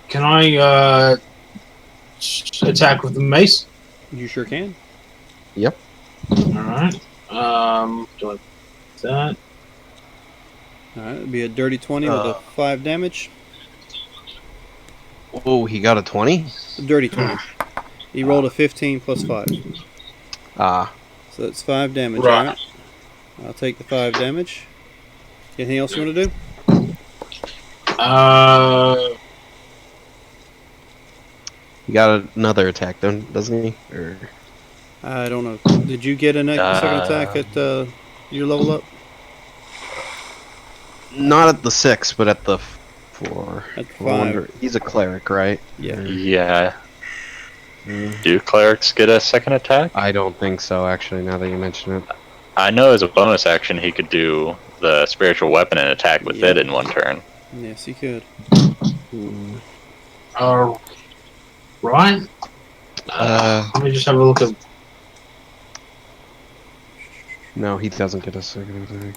Can I attack with the mace? You sure can. Yep. All right. Do I that? All right, it'll be a dirty 20 with a 5 damage. Oh, he got a 20? A dirty 20. He rolled a 15 plus 5. Ah. So that's 5 damage, Right. alright? I'll take the 5 damage. Anything else you want to do? He got another attack, doesn't he? Or... I don't know. Did you get a second attack at your level up? Not at the 6, but at the 4. At the I wonder- 5. He's a cleric, right? Yeah. Or- Yeah. Mm, Do clerics get a second attack? I don't think so, actually, now that you mention it. I know as a bonus action he could do the spiritual weapon and attack with Yeah. it in 1 turn. Yes, he could. Mm. Right. Let me just have a look at. No, he doesn't get a second attack.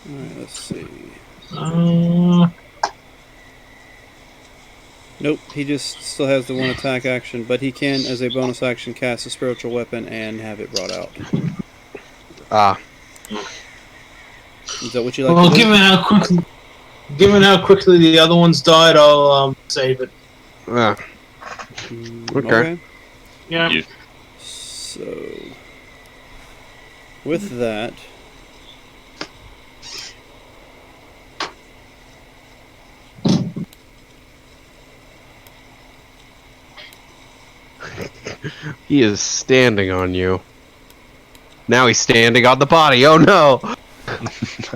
Alright, let's see. Uh, Nope, he just still has the 1 attack action, but he can, as a bonus action, cast a spiritual weapon and have it brought out. Ah. Is that what you like well, to do? given how quickly the other ones died, I'll save it. Ah. Okay. Yeah. You- So, with that, He is standing on you. Now he's standing on the body. Oh no!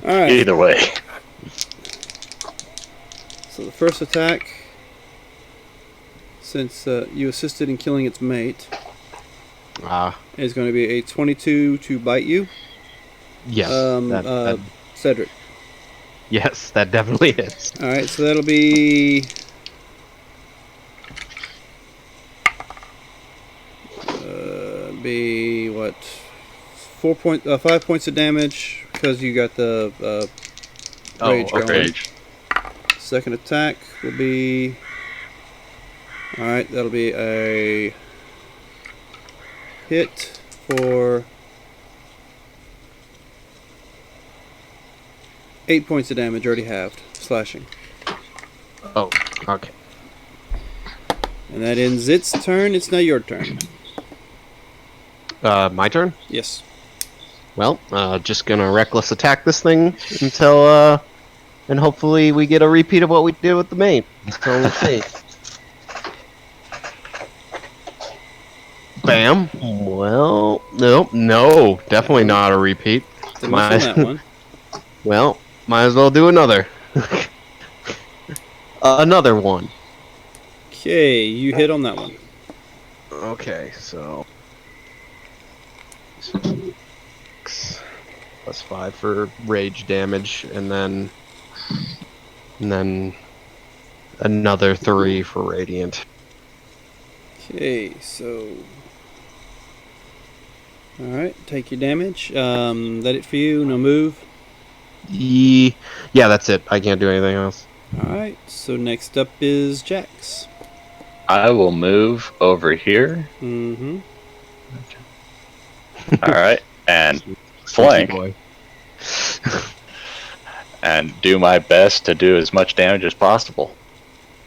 alright. Either way. So the first attack, since you assisted in killing its mate, Ah. is going to be a 22 to bite you. Yes. Cedric. Yes, that definitely is. Alright, so that'll be... what? 5 points of damage because you got the rage going. Rage. Second attack will be... Alright, that'll be a hit for 8 points of damage, already halved, slashing. Oh, okay. And that ends its turn. It's now your turn. My turn? Yes. Well, just gonna reckless attack this thing until, and hopefully we get a repeat of what we did with the mate. So let's see. Bam. Well, no, definitely not a repeat. Didn't miss on that one. Well, might as well do another. Another one. Okay, you hit on that one. Okay, so plus 5 for rage damage, and then another 3 for radiant. Okay, so... Alright, take your damage. That it for you? No move? Yeah, that's it. I can't do anything else. Alright, so next up is Jax. I will move over here. Mm-hmm. All right, and Sneaky flank boy. and do my best to do as much damage as possible.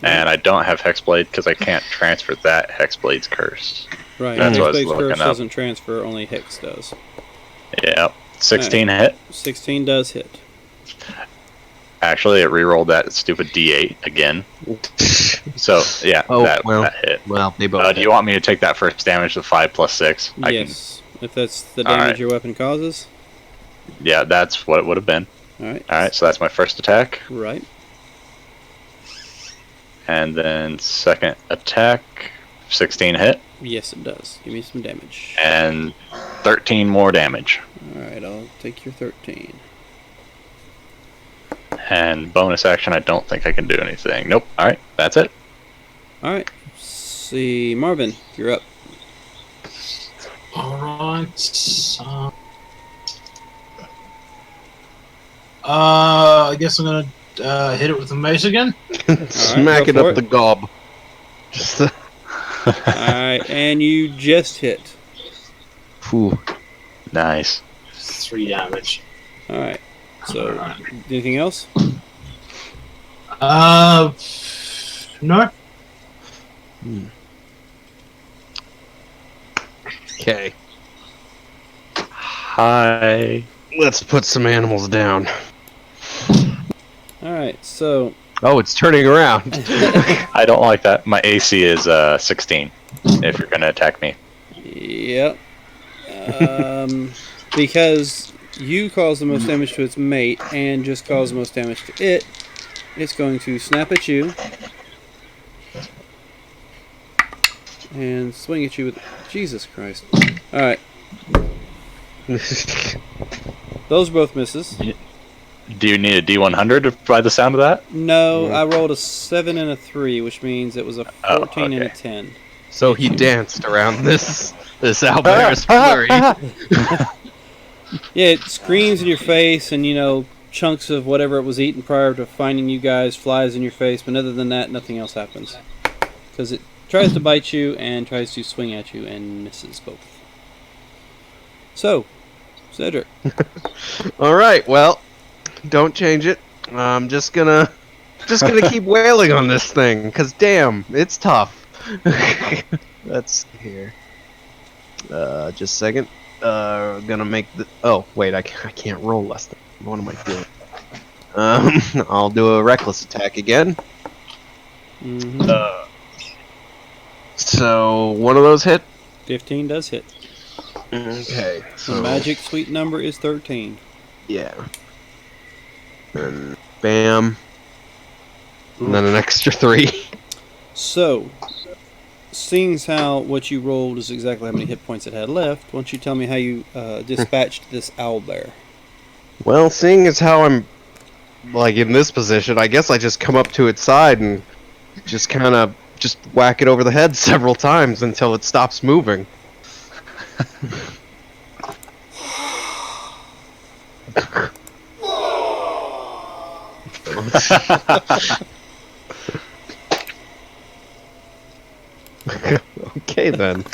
And I don't have Hexblade because I can't transfer that Hexblade's curse. Right, That's what I was Hexblade's looking Curse up. doesn't transfer, only Hex does. Yep, 16 hit. 16 does hit. Actually, it re-rolled that stupid D8 again. So yeah, Oh, that well. hit. Well, they both. Do you want me to take that first damage to 5 plus 6? Yes. If that's the All damage right. your weapon causes. Yeah, that's what it would have been. Alright. Alright, so that's my first attack. Right. And then second attack, 16 hit. Yes, it does. Give me some damage. And 13 more damage. Alright, I'll take your 13. And bonus action, I don't think I can do anything. Nope. Alright, that's it. Alright. See, Marvin, you're up. Alright. I guess I'm gonna hit it with the mace again. Smack go it for up it. the gob. Just Alright, and you just hit. Whew. Nice. 3 damage. Alright. So, Alright. anything else? No. Okay. Hi. Let's put some animals down. Alright, so Oh, it's turning around. I don't like that. My AC is 16 if you're going to attack me. yep. Because you cause the most damage to its mate and just cause the most damage to it, it's going to snap at you and swing at you with. Jesus Christ. Alright, those are both misses. Do you need a D100 by the sound of that? No, I rolled a 7 and a 3, which means it was a 14 and a okay. 10. So he danced around this owlbear's flurry. Yeah, it screams in your face, and chunks of whatever it was eating prior to finding you guys flies in your face, but other than that, nothing else happens. Because it tries to bite you and tries to swing at you and misses both. So, Cedric. All right, well, don't change it. I'm just gonna keep wailing on this thing, cause damn, it's tough. Let's see here. Just a second. Gonna make the. Oh wait, I can't roll less than. What am I doing? I'll do a reckless attack again. Mm-hmm. So one of those hit. 15 does hit. Okay. The So magic sweet number is 13. yeah. And bam. And then an extra 3. So, seeing as how what you rolled is exactly how many hit points it had left, why don't you tell me how you dispatched this owlbear? Well, seeing as how I'm like in this position, I guess I just come up to its side and just kind of just whack it over the head several times until it stops moving. Okay then.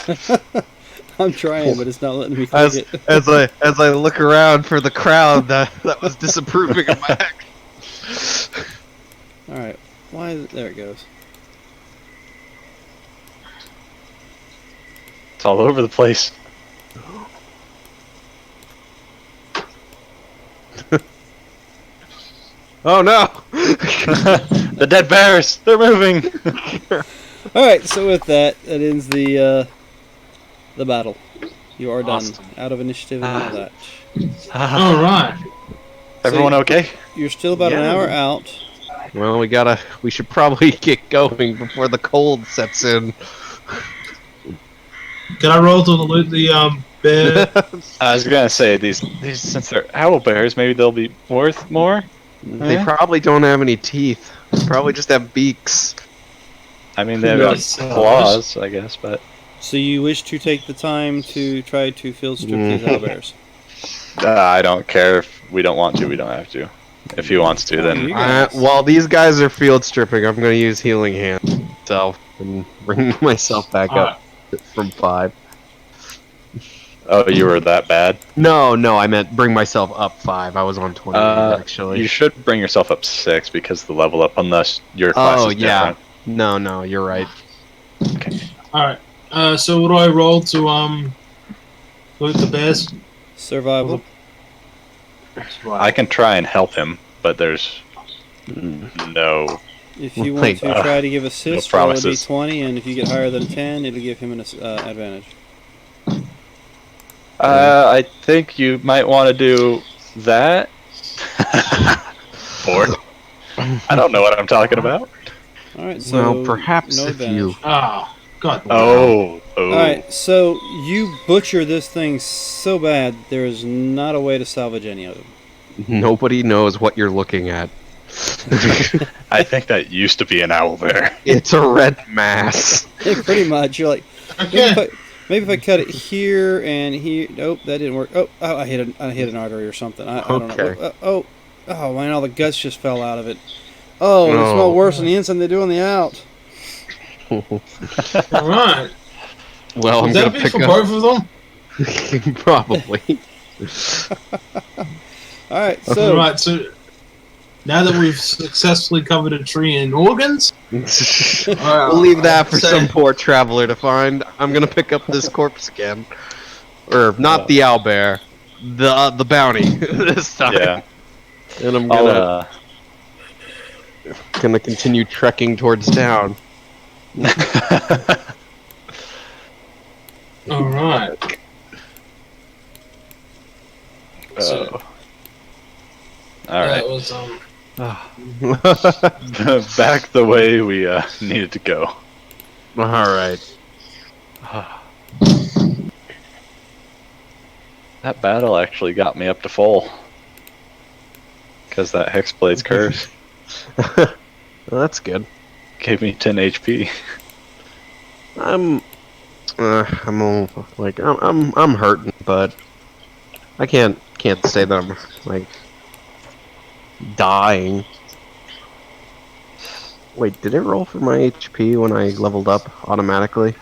I'm trying, but it's not letting me click As it. as I look around for the crowd that was disapproving of my act. Alright, why is it? There it goes. It's all over the place. Oh no! The dead bears! They're moving! Alright, so with that ends the battle. You are done. Awesome. Out of initiative and all that. Alright. Everyone okay? You're still about an Yeah. hour out. Well, we should probably get going before the cold sets in. Can I roll to loot the bear? I was gonna say, these since they're owl bears, maybe they'll be worth more? They probably don't have any teeth. They probably just have beaks. I mean, they have Yes. claws, I guess, but... So you wish to take the time to try to field strip these owlbears? I don't care if we don't want to, we don't have to. If he wants to, then... You guys. While these guys are field stripping, I'm going to use healing hand myself and bring myself back up from 5. Oh, you were that bad? No, I meant bring myself up 5. I was on 20 actually. You should bring yourself up 6 because the level up, unless your class Oh is yeah. different. No, you're right. Okay. Alright. So what do I roll to loot the bears? Survival. I can try and help him, but there's no... If you want Wait, to try to give assist, no roll a promises. d20, and if you get higher than a 10, it'll give him an advantage. I think you might want to do that. Or I don't know what I'm talking about. All right, so Well, perhaps no if advantage. you... Ah, God. Oh. All right, so you butcher this thing so bad there is not a way to salvage any of them. Nobody knows what you're looking at. I think that used to be an owl bear. It's a red mass. Pretty much, you're like, Okay. maybe if I cut it here and here. Nope, that didn't work. Oh, I hit an artery or something. I don't know. Okay. Oh man, all the guts just fell out of it. Oh, they smell worse on the inside than they do on the out. All right. Well, Would I'm that gonna be pick for up. both of them? Probably. All right, so Right. So now that we've successfully covered a tree in organs, We'll leave that for some poor traveler to find. I'm gonna pick up this corpse again, or not the owlbear, the bounty this time. Yeah. And I'm I'll, gonna continue trekking towards town. all right. Oh. All right. That was Back the way we needed to go. All right. That battle actually got me up to full. Because that Hexblade's curse Well, that's good. gave me 10 HP. I'm hurting, but I can't say that I'm like dying. Wait, did it roll for my HP when I leveled up automatically?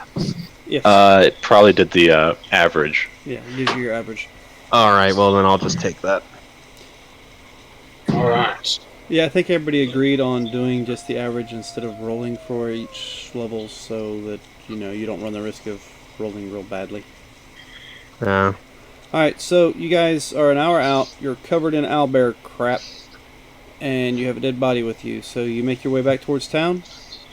yes, It probably did the average. yeah, it gives you your average. All right, well then I'll just take that. all right. Yeah, I think everybody agreed on doing just the average instead of rolling for each level, so that you don't run the risk of rolling real badly. Yeah. All right, so you guys are an hour out. You're covered in owlbear crap, and you have a dead body with you. So you make your way back towards town.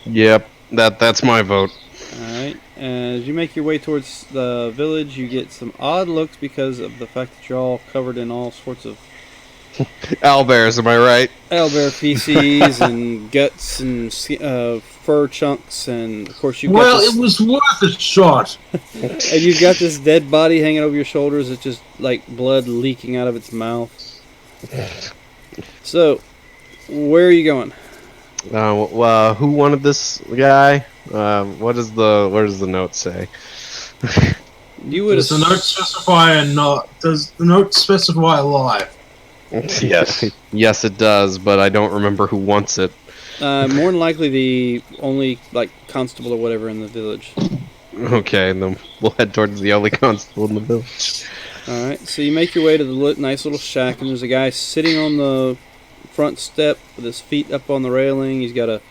Yep. That's my vote. All right. As you make your way towards the village, you get some odd looks because of the fact that you're all covered in all sorts of Owlbears, am I right? owlbear feces and guts and fur chunks, and of course you've got Well, this, it was worth a shot. and you've got this dead body hanging over your shoulders. It's just like blood leaking out of its mouth. So, where are you going? Who wanted this guy? What does the note say? You would Does the note specify Does the note specify alive? Yes. Yes, it does, but I don't remember who wants it. more than likely the only constable or whatever in the village. Okay, and then we'll head towards the only constable in the village. All right, so you make your way to the nice little shack, and there's a guy sitting on the front step with his feet up on the railing. He's got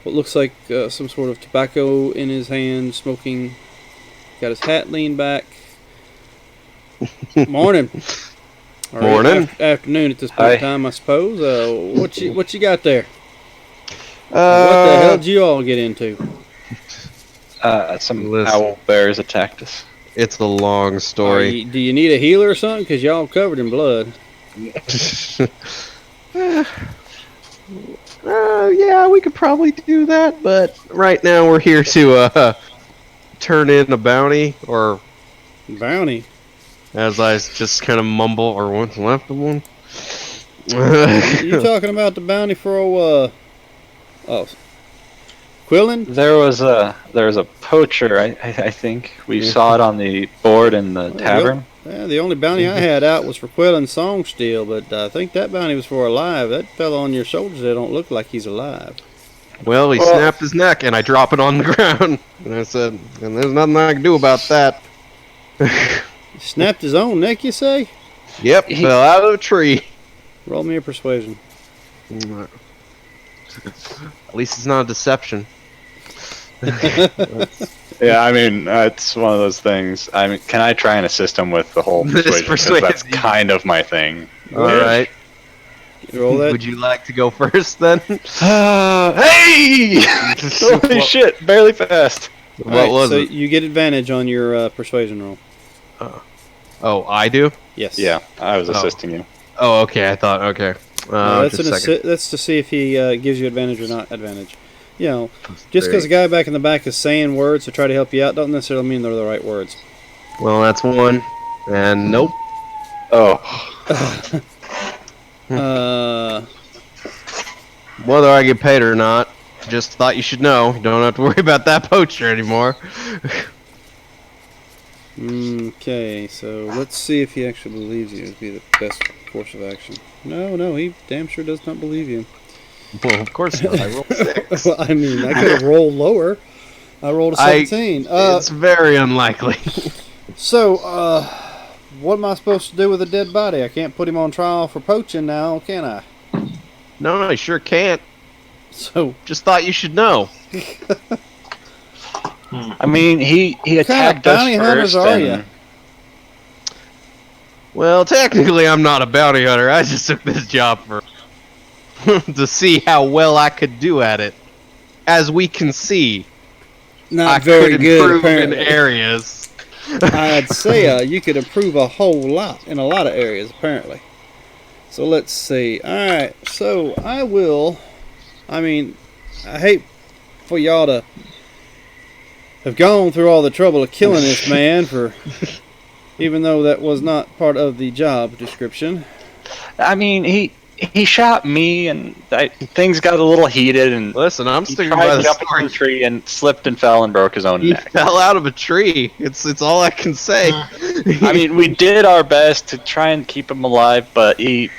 what looks like some sort of tobacco in his hand, smoking. Got his hat leaned back. Morning. Or Morning. Afternoon at this point in Hi. time, I suppose. What you got there? What the Uh, hell did you all get into? Some Listen. owl bears attacked us. It's a long story. Do you need a healer or something? Because y'all covered in blood. Yeah, we could probably do that, but right now we're here to turn in a bounty, or Bounty. as I just kind of mumble, or what's left of one. You talking about the bounty for Quillen? There was a poacher. I think we saw it on the board in the tavern. Yeah, the only bounty I had out was for Quillen Songsteel, but I think that bounty was for alive. That fellow on your shoulders there don't look like he's alive. Well, he snapped his neck, and I drop it on the ground. And I said, and there's nothing I can do about that. Snapped his own neck, you say? Yep, fell out of a tree. Roll me a persuasion. At least it's not a deception. Yeah, I mean, it's one of those things. I mean, can I try and assist him with the whole persuasion? 'Cause that's kind of my thing. All right. Roll that. Would you like to go first, then? Hey! Holy shit! Barely passed. What was so it? you get advantage on your persuasion roll. Oh, I do? Yes. Yeah, I was Oh. assisting you. Oh, okay, I thought, okay. No, that's, just a second. that's to see if he gives you advantage or not advantage. You know, just Three. because a guy back in the back is saying words to try to help you out, don't necessarily mean they're the right words. Well, that's one. And nope. Oh, Whether I get paid or not, just thought you should know. You don't have to worry about that poacher anymore. Okay, so let's see if he actually believes you. Would be the best course of action. No, he damn sure does not believe you. Well, of course not. I rolled 6. Well, I mean, I could have rolled lower. I rolled a 17. It's very unlikely. So, what am I supposed to do with a dead body? I can't put him on trial for poaching now, can I? No, I sure can't. So, Just thought you should know. I mean, he what kind of attacked us bounty hunters first, are and ya? Well, technically, I'm not a bounty hunter. I just took this job for to see how well I could do at it. As we can see, Not I very could good, improve in apparently. areas. I'd say you could improve a whole lot in a lot of areas, apparently. So let's see. Alright, so I hate for y'all to have gone through all the trouble of killing this man even though that was not part of the job description. I mean, he shot me, and things got a little heated, and Listen, I'm he sticking tried by to the jump into story. the tree and slipped and fell and broke his own He neck. fell out of a tree. It's all I can say. I mean, we did our best to try and keep him alive, but he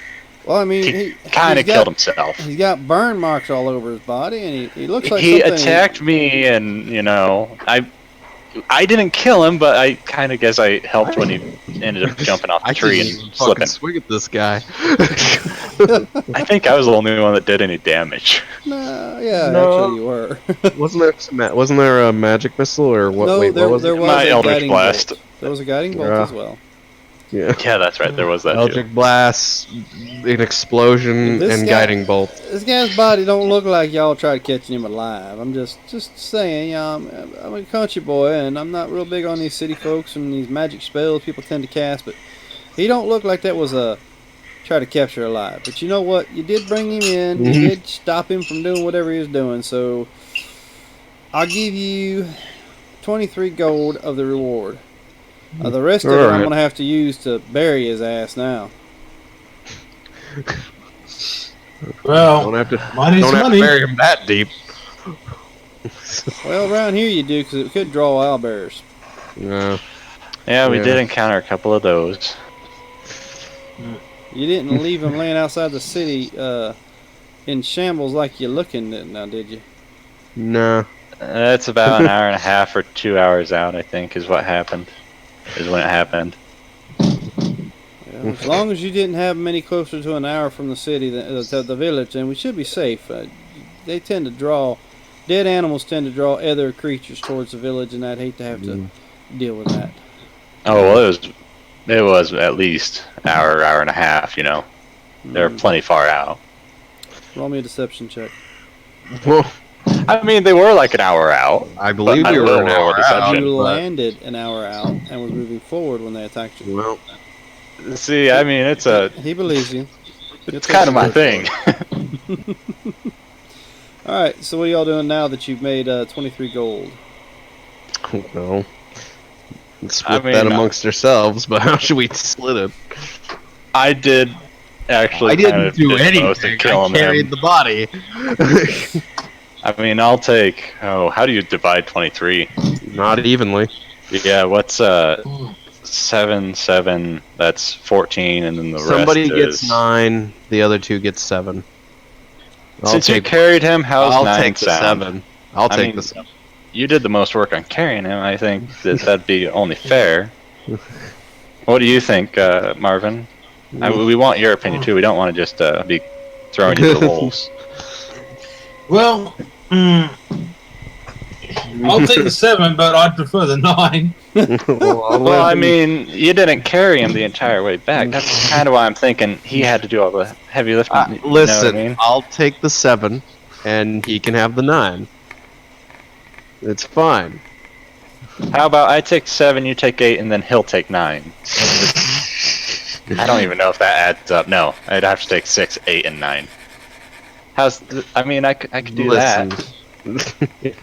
Well, I mean, he kind he's of killed got- himself. He's got burn marks all over his body, and he looks like He something... attacked me, and I didn't kill him, but I kind of guess I helped when he ended up jumping off the I tree can and fucking slipping. swing at this guy. I think I was the only one that did any damage. No, yeah, No. actually you were. Wasn't there a magic missile or what? No, Wait, there what was it? was My a Eldritch guiding Blast. bolt. There was a guiding bolt Yeah. as well. Yeah. Yeah, that's right. There was that too. Eldritch blast, an explosion, This and guy- guiding bolt. This guy's body don't look like y'all tried catching him alive. I'm just saying, I'm a country boy, and I'm not real big on these city folks and these magic spells people tend to cast, but he don't look like that was a try to capture alive. But you know what? You did bring him in. You Mhm. did stop him from doing whatever he was doing, so I'll give you 23 gold of the reward. The rest of it I'm Alright. going to have to use to bury his ass now. Well, Don't have to, money's don't have to money. bury him that deep. Well, around here you do, because it could draw owlbears. No. Yeah, we Yeah. did encounter a couple of those. You didn't leave him laying outside the city in shambles like you're looking at now, did you? No. That's about an hour and a half or 2 hours out, I think, is what happened. Is when it happened. Well, as long as you didn't have him any closer to an hour from the city, to the village, then we should be safe. They tend to draw, dead animals tend to draw other creatures towards the village, and I'd hate to have to deal with that. Oh well, it was at least hour and a half. You know, they're plenty far out. Roll me a deception check. Well, I mean, they were like an hour out. I believe But we I were will an roll hour a deception. out. You but- landed an hour out and was moving forward when they attacked you. Well, See, I mean, it's He believes you. it's kind of my thing. All right, so what are y'all doing now that you've made 23 gold? no. Let's I split mean, that amongst ourselves, but how should we split it? I did actually. I kind didn't of do did the most in anything. I killing carried him. the body. I mean, I'll take. Oh, how do you divide 23? Not evenly. Yeah, what's 7, that's 14, and then the Somebody rest gets is 9, the other 2 get 7. Since you carried him, how's I'll 9 take the sound? 7. I'll I take mean, the 7. You did the most work on carrying him. I think that'd be only fair. What do you think, Marvin? We want your opinion too. We don't want to just be throwing you to the wolves. Well, I'll take the 7, but I'd prefer the 9. Well, I mean, you didn't carry him the entire way back. That's kind of why I'm thinking he had to do all the heavy lifting. You know what listen, I mean? I'll take the 7, and he can have the 9. It's fine. How about I take 7, you take 8, and then he'll take 9. I don't even know if that adds up. No, I'd have to take 6, 8, and 9. I mean, I could do Listen. that.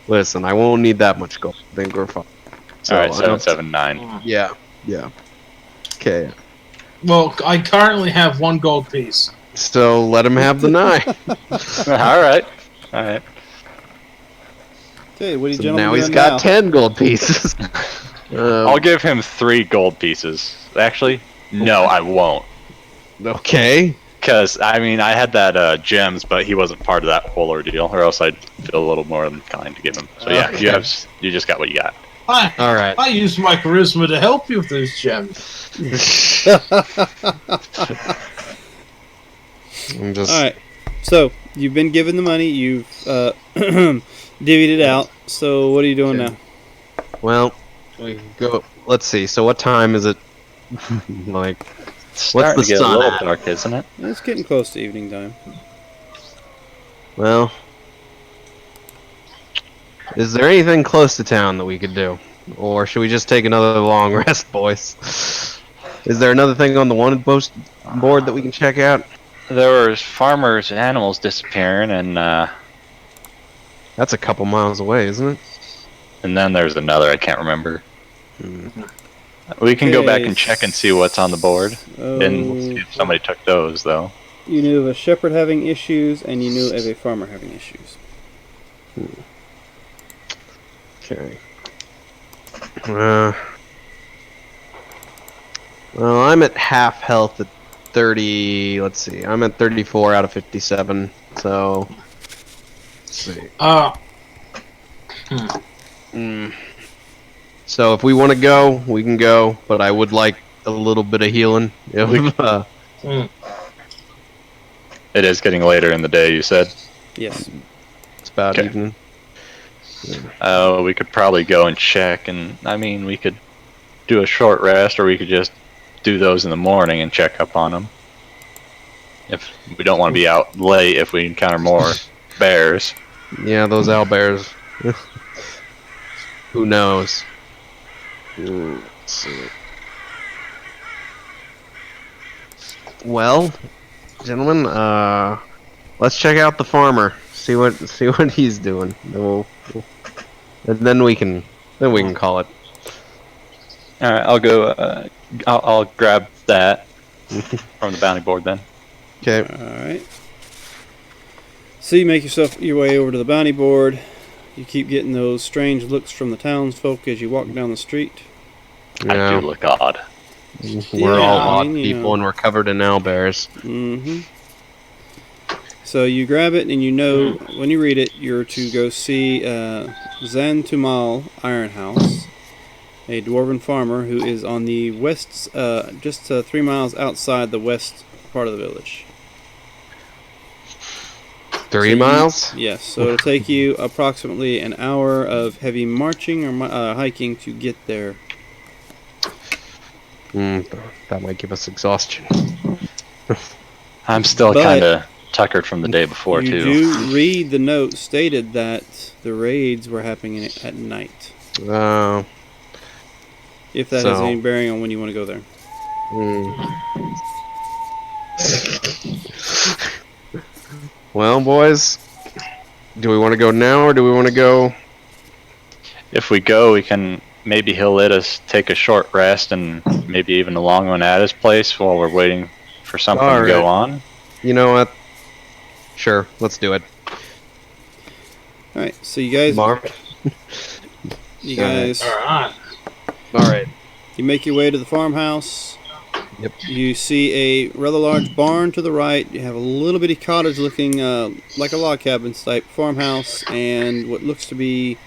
Listen, I won't need that much gold. I think we're fine. So, All right, 7, 7, 9. yeah. Okay. Well, I currently have 1 gold piece. So let him have the 9. All right. Okay, what are you So gentlemen now he's doing got now? 10 gold pieces. I'll give him 3 gold pieces. Actually, no, I won't. Okay. Because, I mean, I had that gems, but he wasn't part of that whole ordeal, or else I'd feel a little more inclined to give him. So yeah, Okay. you just got what you got. All right. I used my charisma to help you with those gems. I'm just. All right. So you've been given the money. You've divvied it out. So what are you doing now? Well, we can go. Let's see. So what time is it? Like, It's starting What's to the get a sun little at? dark, isn't it? It's getting close to evening time. well, is there anything close to town that we could do, or should we just take another long rest, boys? Is there another thing on the wanted post board that we can check out? There was farmers' animals disappearing, and That's a couple miles away, isn't it? then there's another I can't remember. We can go back and check and see what's on the board, and see if somebody took those, though. You knew of a shepherd having issues, and you knew of a farmer having issues. Okay. Well, I'm at half health at 30. Let's see. I'm at 34 out of 57. So, let's see. So if we want to go, we can go. But I would like a little bit of healing. It is getting later in the day, you said. Yes. It's about Okay. evening. We could probably go and check, and I mean, we could do a short rest, or we could just do those in the morning and check up on them. If we don't want to be out late, if we encounter more bears. Yeah, those owlbears. Who knows? Let's see. Well, gentlemen, let's check out the farmer. See what he's doing. And then we can call it. All right, I'll go. I'll grab that from the bounty board then. Okay. Alright. So you make your way over to the bounty board. You keep getting those strange looks from the townsfolk as you walk down the street. I do look odd. We're all I odd mean, you people, know. and we're covered in owlbears. Mm-hmm. So you grab it, and you know when you read it, you're to go see Zantumal Iron House, a dwarven farmer who is on the west, just 3 miles outside the west part of the village. 3 So miles? Yes, so it'll take you approximately an hour of heavy marching or hiking to get there. That might give us exhaustion. I'm still But kind of tuckered from the day before You too. do read the note stated that the raids were happening at night. If that has So- any bearing on when you want to go there. Well, boys, do we want to go now, or do we want to go? If we go, we can maybe he'll let us take a short rest and maybe even a long one at his place while we're waiting for something to go on. You know what? Sure, let's do it. Alright, so you guys Mark. Alright. All right. you make your way to the farmhouse. Yep. You see a rather large barn to the right. You have a little bitty cottage looking like a log cabin type farmhouse and what looks to be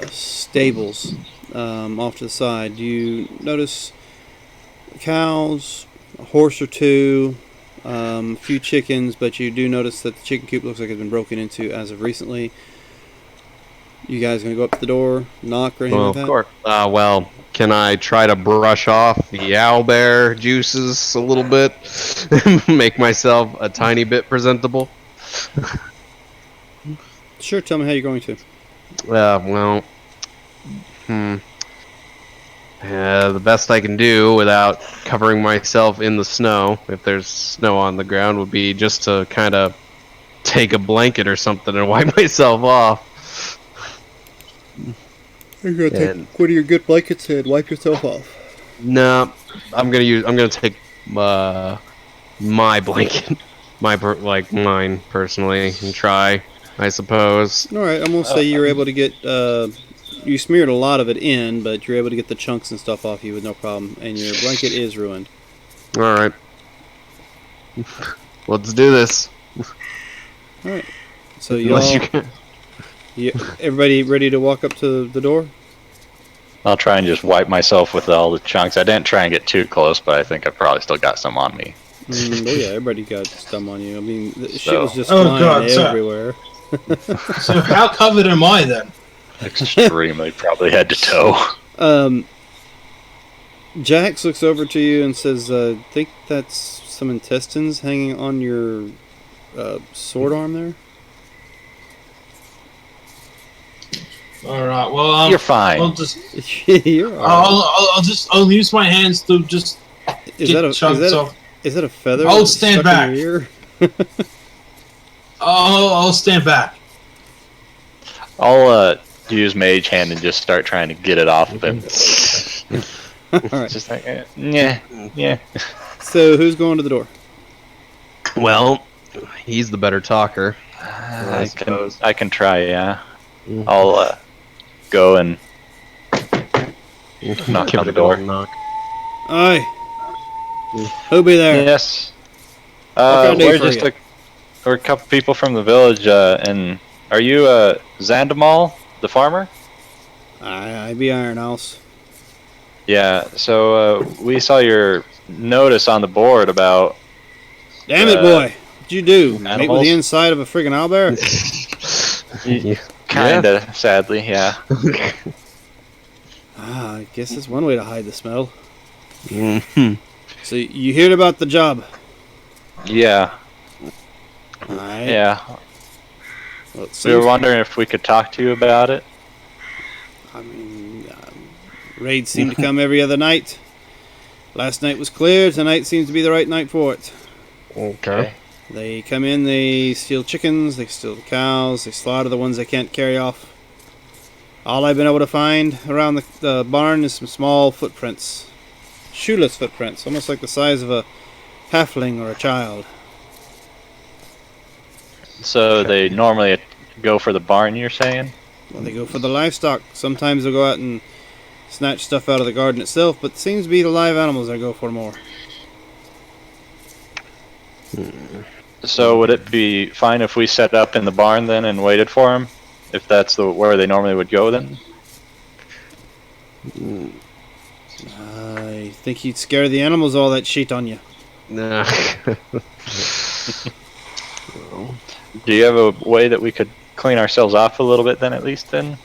stables off to the side. You notice cows, a horse or two, a few chickens, but you do notice that the chicken coop looks like it's been broken into as of recently. You guys gonna go up to the door, knock or anything Well, like that? of course. Well, can I try to brush off the owlbear juices a little bit, make myself a tiny bit presentable? Sure, tell me how you're going to. Well, The best I can do without covering myself in the snow, if there's snow on the ground, would be just to kind of take a blanket or something and wipe myself off. You're gonna take And- one of your good blankets and wipe yourself off. No, I'm gonna take my blanket, mine personally, and try. I suppose. All right, I'm gonna say you're able to get. You smeared a lot of it in, but you're able to get the chunks and stuff off you with no problem. And your blanket is ruined. All right. Let's do this. All right. So Unless y'all, you can. everybody ready to walk up to the door? I'll try and just wipe myself with all the chunks. I didn't try and get too close, but I think I probably still got some on me. Oh yeah, everybody got some on you. I mean, the shit was just Oh, flying God, sir. everywhere. So how covered am I then? Extremely, probably head to toe. Jax looks over to you and says, think that's some intestines hanging on your sword arm there? All right. Well, You're fine. I'll just You're all right. I'll use my hands to just get chunks off. Is that a feather? I'll that's stand stuck back. in your ear? I'll stand back. I'll use Mage Hand and just start trying to get it off of him. All right. Just like, yeah. So who's going to the door? Well, he's the better talker. I suppose. can try, yeah. Mhm. I'll go and knock Give on it the a door. good knock. Aye. Who be there? Yes. can I do We're for just you? we're a couple people from the village, and are you Zandamal, the farmer? I be Iron House. Yeah. So we saw your notice on the board about. Damn it, boy! What'd you do? Mate with animals? the inside of a friggin' owlbear? Kinda, sadly, yeah. I guess that's one way to hide the smell. Mhm. So you heard about the job? Yeah, Aye. yeah. Well, it We were seems, wondering if we could talk to you about it. I mean, raids seem to come every other night. Last night was clear. Tonight seems to be the right night for it. Okay. They come in, they steal chickens, they steal the cows, they slaughter the ones they can't carry off. All I've been able to find around the barn is some small footprints. Shoeless footprints, almost like the size of a halfling or a child. So they normally go for the barn, you're saying? Well, they go for the livestock. Sometimes they'll go out and snatch stuff out of the garden itself, but it seems to be the live animals that go for more. So would it be fine if we set up in the barn then and waited for them? If that's where they normally would go then? I think you'd scare the animals all that shit on you. Nah. Do you have a way that we could clean ourselves off a little bit then at least then?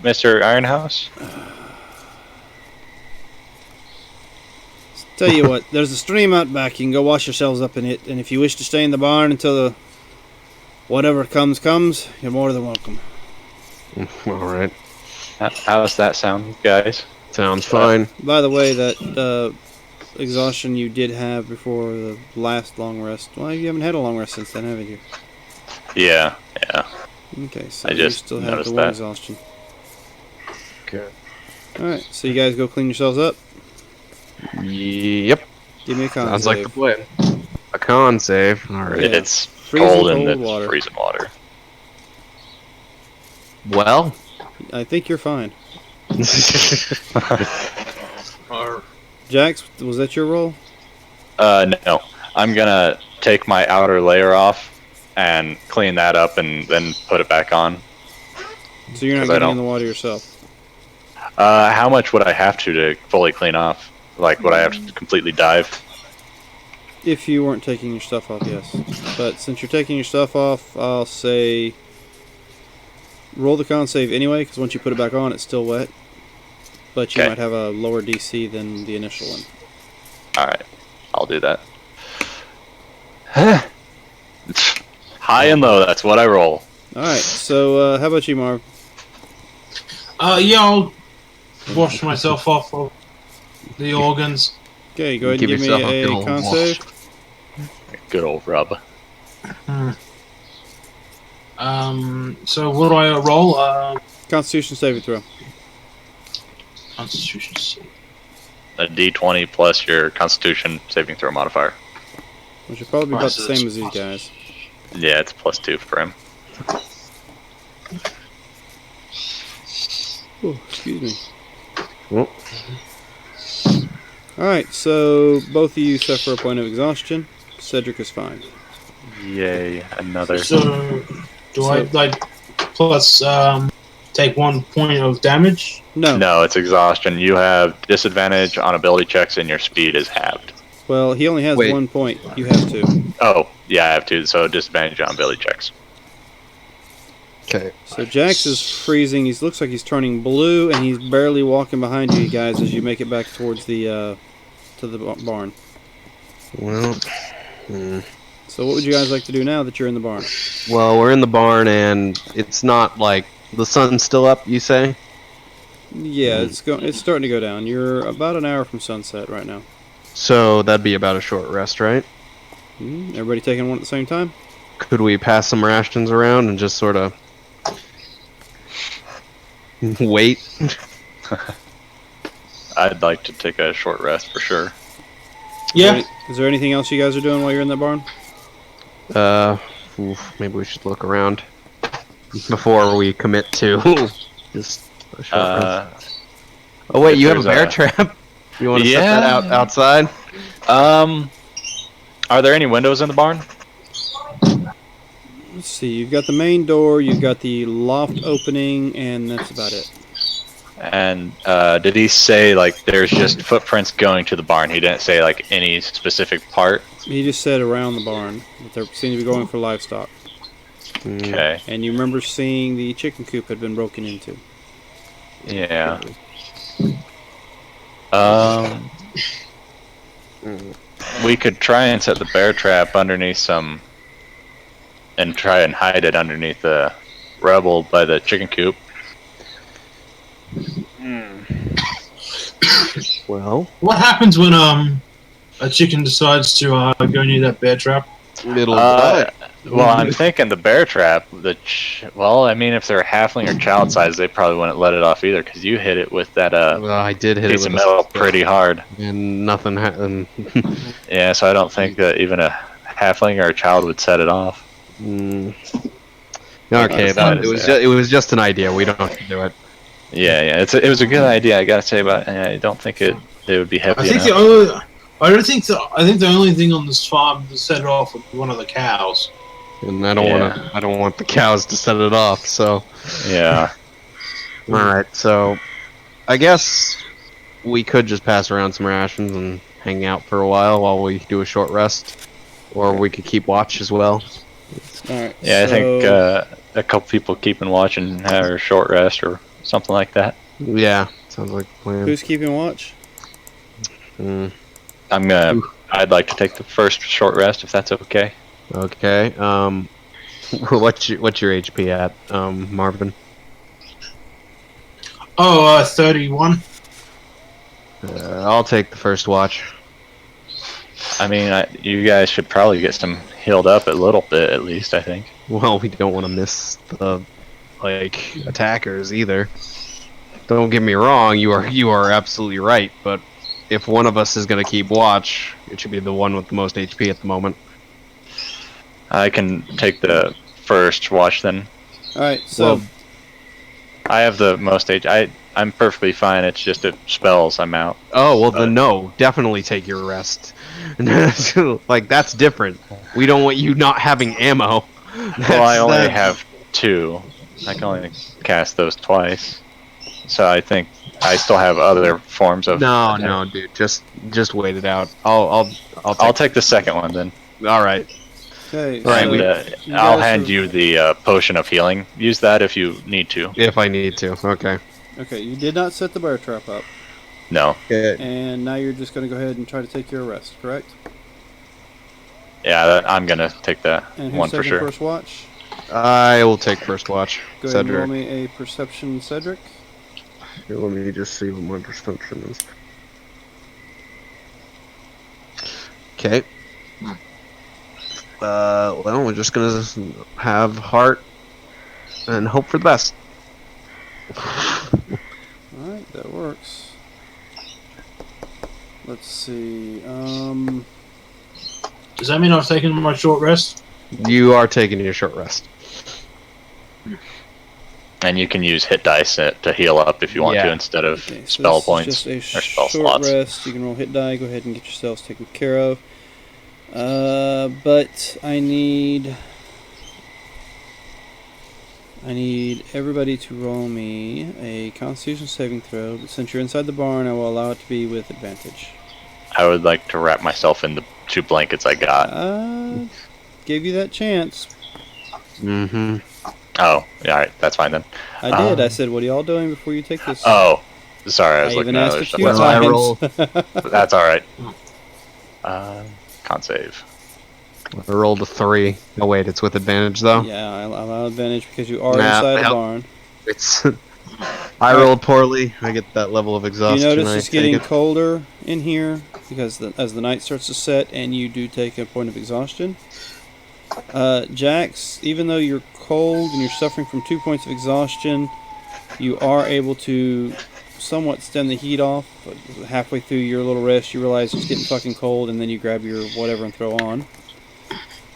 Mr. Ironhouse? Tell you what, there's a stream out back. You can go wash yourselves up in it, and if you wish to stay in the barn until the whatever comes, you're more than welcome. All right. How does that sound, guys? Sounds fine. By the way, that exhaustion you did have before the last long rest. Well, you haven't had a long rest since then, haven't you? Yeah. Okay, so I you just still have noticed the one that. exhaustion. Okay. All right, so you guys go clean yourselves up. Yep. Give me a con Sounds like the save. plan. A con save. All right. Yeah. It's Freezing cold and cold it's water. freezing water. Well. I think you're fine. Or Jax, was that your roll? No. I'm gonna take my outer layer off and clean that up and then put it back on. So you're not 'Cause I getting in don't- the water yourself. How much would I have to fully clean off? Like, would I have to completely dive? If you weren't taking your stuff off, yes. But since you're taking your stuff off, I'll say roll the con save anyway, because once you put it back on, it's still wet. But you Okay. might have a lower DC than the initial one. Alright, I'll do that. High and low, that's what I roll. Alright, so how about you, Marv? yeah, wash myself off of the organs. Okay, go ahead and give me yourself a good a old con wash. save. Good old rub. So what do I roll? Constitution saving throw. Constitution save. A D20 plus your Constitution saving throw modifier. Which should probably be Right, about so the same it's as these guys. Yeah, it's +2 for him. Oh, excuse me. Well, Alright, so both of you suffer a point of exhaustion. Cedric is fine. Yay, another. So do I like plus take 1 point of damage? No. No, it's exhaustion. You have disadvantage on ability checks and your speed is halved. Well, he only has Wait. 1 point. You have 2. Oh, yeah, I have 2, so disadvantage on ability checks. okay. So Jax is freezing. He looks like he's turning blue, and he's barely walking behind you guys as you make it back towards the to the barn. Well, So what would you guys like to do now that you're in the barn? well, we're in the barn, and it's not like the sun's still up. You say? Yeah, it's starting to go down. You're about an hour from sunset right now. So that'd be about a short rest, right? Everybody taking one at the same time? Could we pass some rations around and just sort of wait? I'd like to take a short rest for sure. Yeah. Is there anything else you guys are doing while you're in the barn? Maybe we should look around before we commit to just a short rest. Oh wait, if you have a there's bear a- trap? You want to set Yeah. that outside? Are there any windows in the barn? Let's see. You've got the main door, you've got the loft opening, and that's about it. And did he say like there's just footprints going to the barn? He didn't say like any specific part. He just said around the barn that they seem to be going for livestock. Okay. And you remember seeing the chicken coop had been broken into. Yeah. We could try and set the bear trap underneath some, and try and hide it underneath the rubble by the chicken coop. Well, What happens when a chicken decides to go near that bear trap? it'll Well, I'm thinking the bear trap. Well, I mean, if they're halfling or child size, they probably wouldn't let it off either, because you hit it with that Well, I did hit it piece with of metal pretty hard. and nothing happened. Yeah, so I don't think that even a halfling or a child would set it off. Okay, That it is was there. it was just an idea. We don't have to do it. Yeah, it was a good idea, I gotta say, but I don't think it would be heavy I think enough. I think the only thing on this farm to set it off would be one of the cows. And I don't want the cows to set it off. So, Yeah. all right. So, I guess we could just pass around some rations and hang out for a while we do a short rest, or we could keep watch as well. Alright. Yeah, I think so- a couple people keeping watch and have a short rest or something like that. Yeah, sounds like a plan. Who's keeping watch? I'd like to take the first short rest if that's okay. Okay. What's your HP at, Marvin? 31. I'll take the first watch. I mean, you guys should probably get some healed up a little bit at least, I think. Well, we don't want to miss the attackers either. Don't get me wrong, you are absolutely right, but if one of us is going to keep watch, it should be the one with the most HP at the moment. I can take the first watch then. Alright, so Well, I have the most I'm perfectly fine. It's just it spells. I'm out. Oh, well then no, definitely take your rest. Like, that's different. We don't want you not having ammo. Well, I only That's- have 2. I can only cast those twice. So I think I still have other forms of. No, dude, just wait it out. I'll take the second one then. All right. okay, Right, so And you I'll guys hand are- you the potion of healing. Use that if you need to. If I need to. Okay. Okay, you did not set the bear trap up, No. and now you're just going to go ahead and try to take your rest, correct? Yeah, I'm gonna take that And who's one for taking sure. first watch? I will take first watch. Go ahead and roll Cedric. me a perception, Cedric. Here, let me just see what my perception is. Okay. Well, we're just gonna have heart and hope for the best. Alright, that works. Let's see. Does that mean I've taken my short rest? You are taking your short rest. And you can use hit dice to heal up if you want to Yeah. instead of Okay, so spell this points is just a or spell short slots. rest. You can roll hit die. Go ahead and get yourselves taken care of. But I need everybody to roll me a Constitution saving throw. But since you're inside the barn, I will allow it to be with advantage. I would like to wrap myself in the 2 blankets I got. Gave you that chance. Mm-hmm. Oh, yeah, alright, that's fine then. I did. I said, "What are y'all doing before you take this?" Oh, sorry, I I was even looking at asked other a stuff. few Well, I times. roll- That's alright. Con save. I rolled a 3. Oh wait, it's with advantage though. Yeah, I allow advantage because you are Nah, inside the hell. barn. It's. I rolled poorly. I get that level of You exhaustion. notice I it's take getting it. colder in here because as the night starts to set, and you do take a point of exhaustion. Jax, even though you're cold and you're suffering from 2 points of exhaustion, you are able to somewhat stem the heat off. Halfway through your little rest, you realize it's getting fucking cold, and then you grab your whatever and throw on.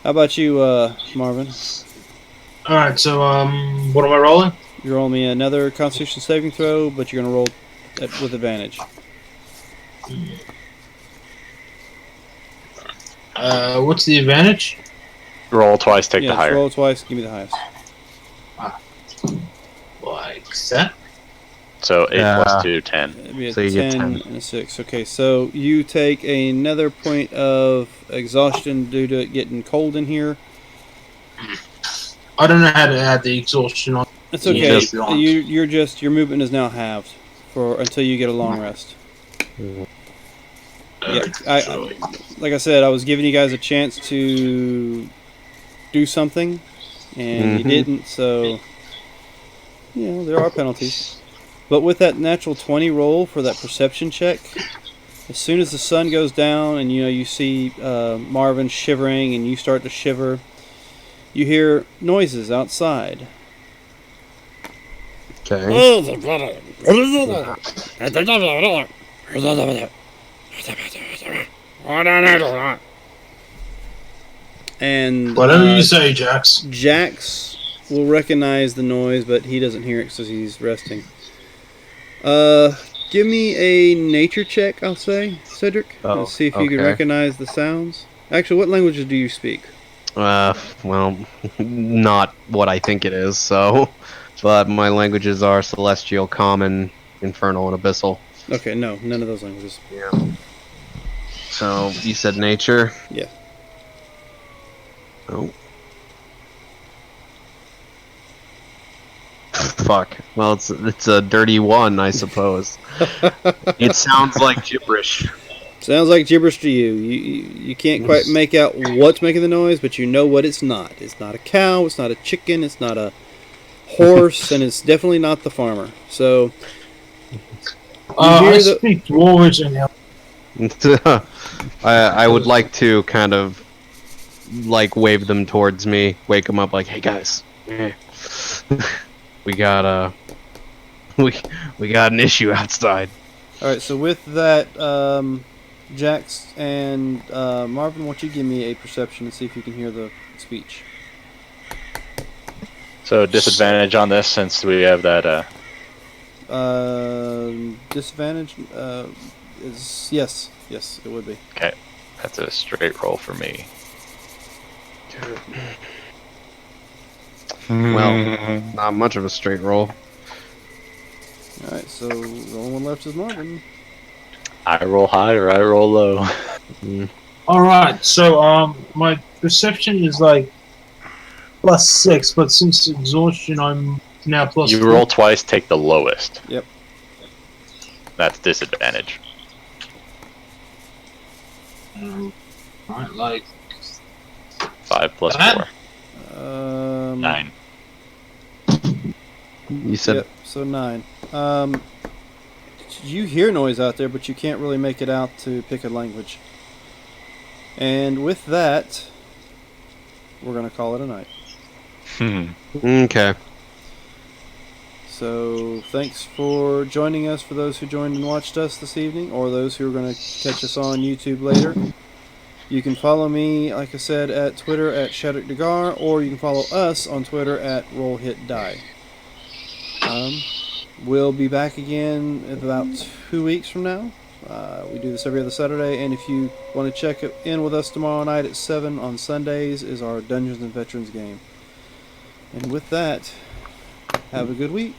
How about you, Marvin? Alright, so, what am I rolling? You roll me another Constitution saving throw, but you're going to roll with advantage. What's the advantage? Roll twice, take Yeah, the just higher. roll twice, give me the highest. Like that? So 8 Yeah. plus 2, 10. It'd be a So you get 10 10. and a 6. Okay, so you take another point of exhaustion due to it getting cold in here. I don't know how to add the exhaustion on. It's Yeah, okay. to be honest. Your movement is now halved until you get a long rest. Yeah, like I said, I was giving you guys a chance to do something, and you Mhm. didn't. So, there are penalties. But with that natural 20 roll for that perception check, as soon as the sun goes down and you see Marvin shivering and you start to shiver, you hear noises outside. Okay. And Whatever you say, Jax. Jax will recognize the noise, but he doesn't hear it because he's resting. Give me a nature check, I'll say, Cedric. Oh, Let's see if you can okay. recognize the sounds. Actually, what languages do you speak? Well, not what I think it is, so. But my languages are Celestial, Common, Infernal, and Abyssal. Okay, no, none of those languages. Yeah. So, you said nature? Yeah. Oh. Fuck. Well, it's a dirty 1, I suppose. It sounds like gibberish. Sounds like gibberish to you. You can't quite make out what's making the noise, but you know what it's not. It's not a cow, it's not a chicken, it's not a horse, and it's definitely not the farmer. So, I hear speak Dwarvish and I would like to kind of like wave them towards me, wake them up, like, hey guys, we got we got an issue outside. Alright, so with that, Jax and Marvin, why don't you give me a perception and see if you can hear the speech? So disadvantage on this since we have that. Disadvantage is yes, it would be. Okay, that's a straight roll for me. Well, not much of a straight roll. Alright, so the only one left is Marvin. I roll high or I roll low. Alright, so my perception is like +6, but since exhaustion I'm now plus You 4. roll twice, take the lowest. Yep. That's disadvantage. Right, like 5 plus That? 4. 9. You said Yep, so 9. you hear noise out there, but you can't really make it out to pick a language. And with that, we're going to call it a night. Okay. So thanks for joining us, for those who joined and watched us this evening, or those who are going to catch us on YouTube later. You can follow me, like I said, at Twitter at ShadrickDegar, or you can follow us on Twitter at RollHitDie. We'll be back again in about 2 weeks from now. We do this every other Saturday, and if you want to check in with us tomorrow night at 7 on Sundays is our Dungeons & Veterans game. And with that, have a good week.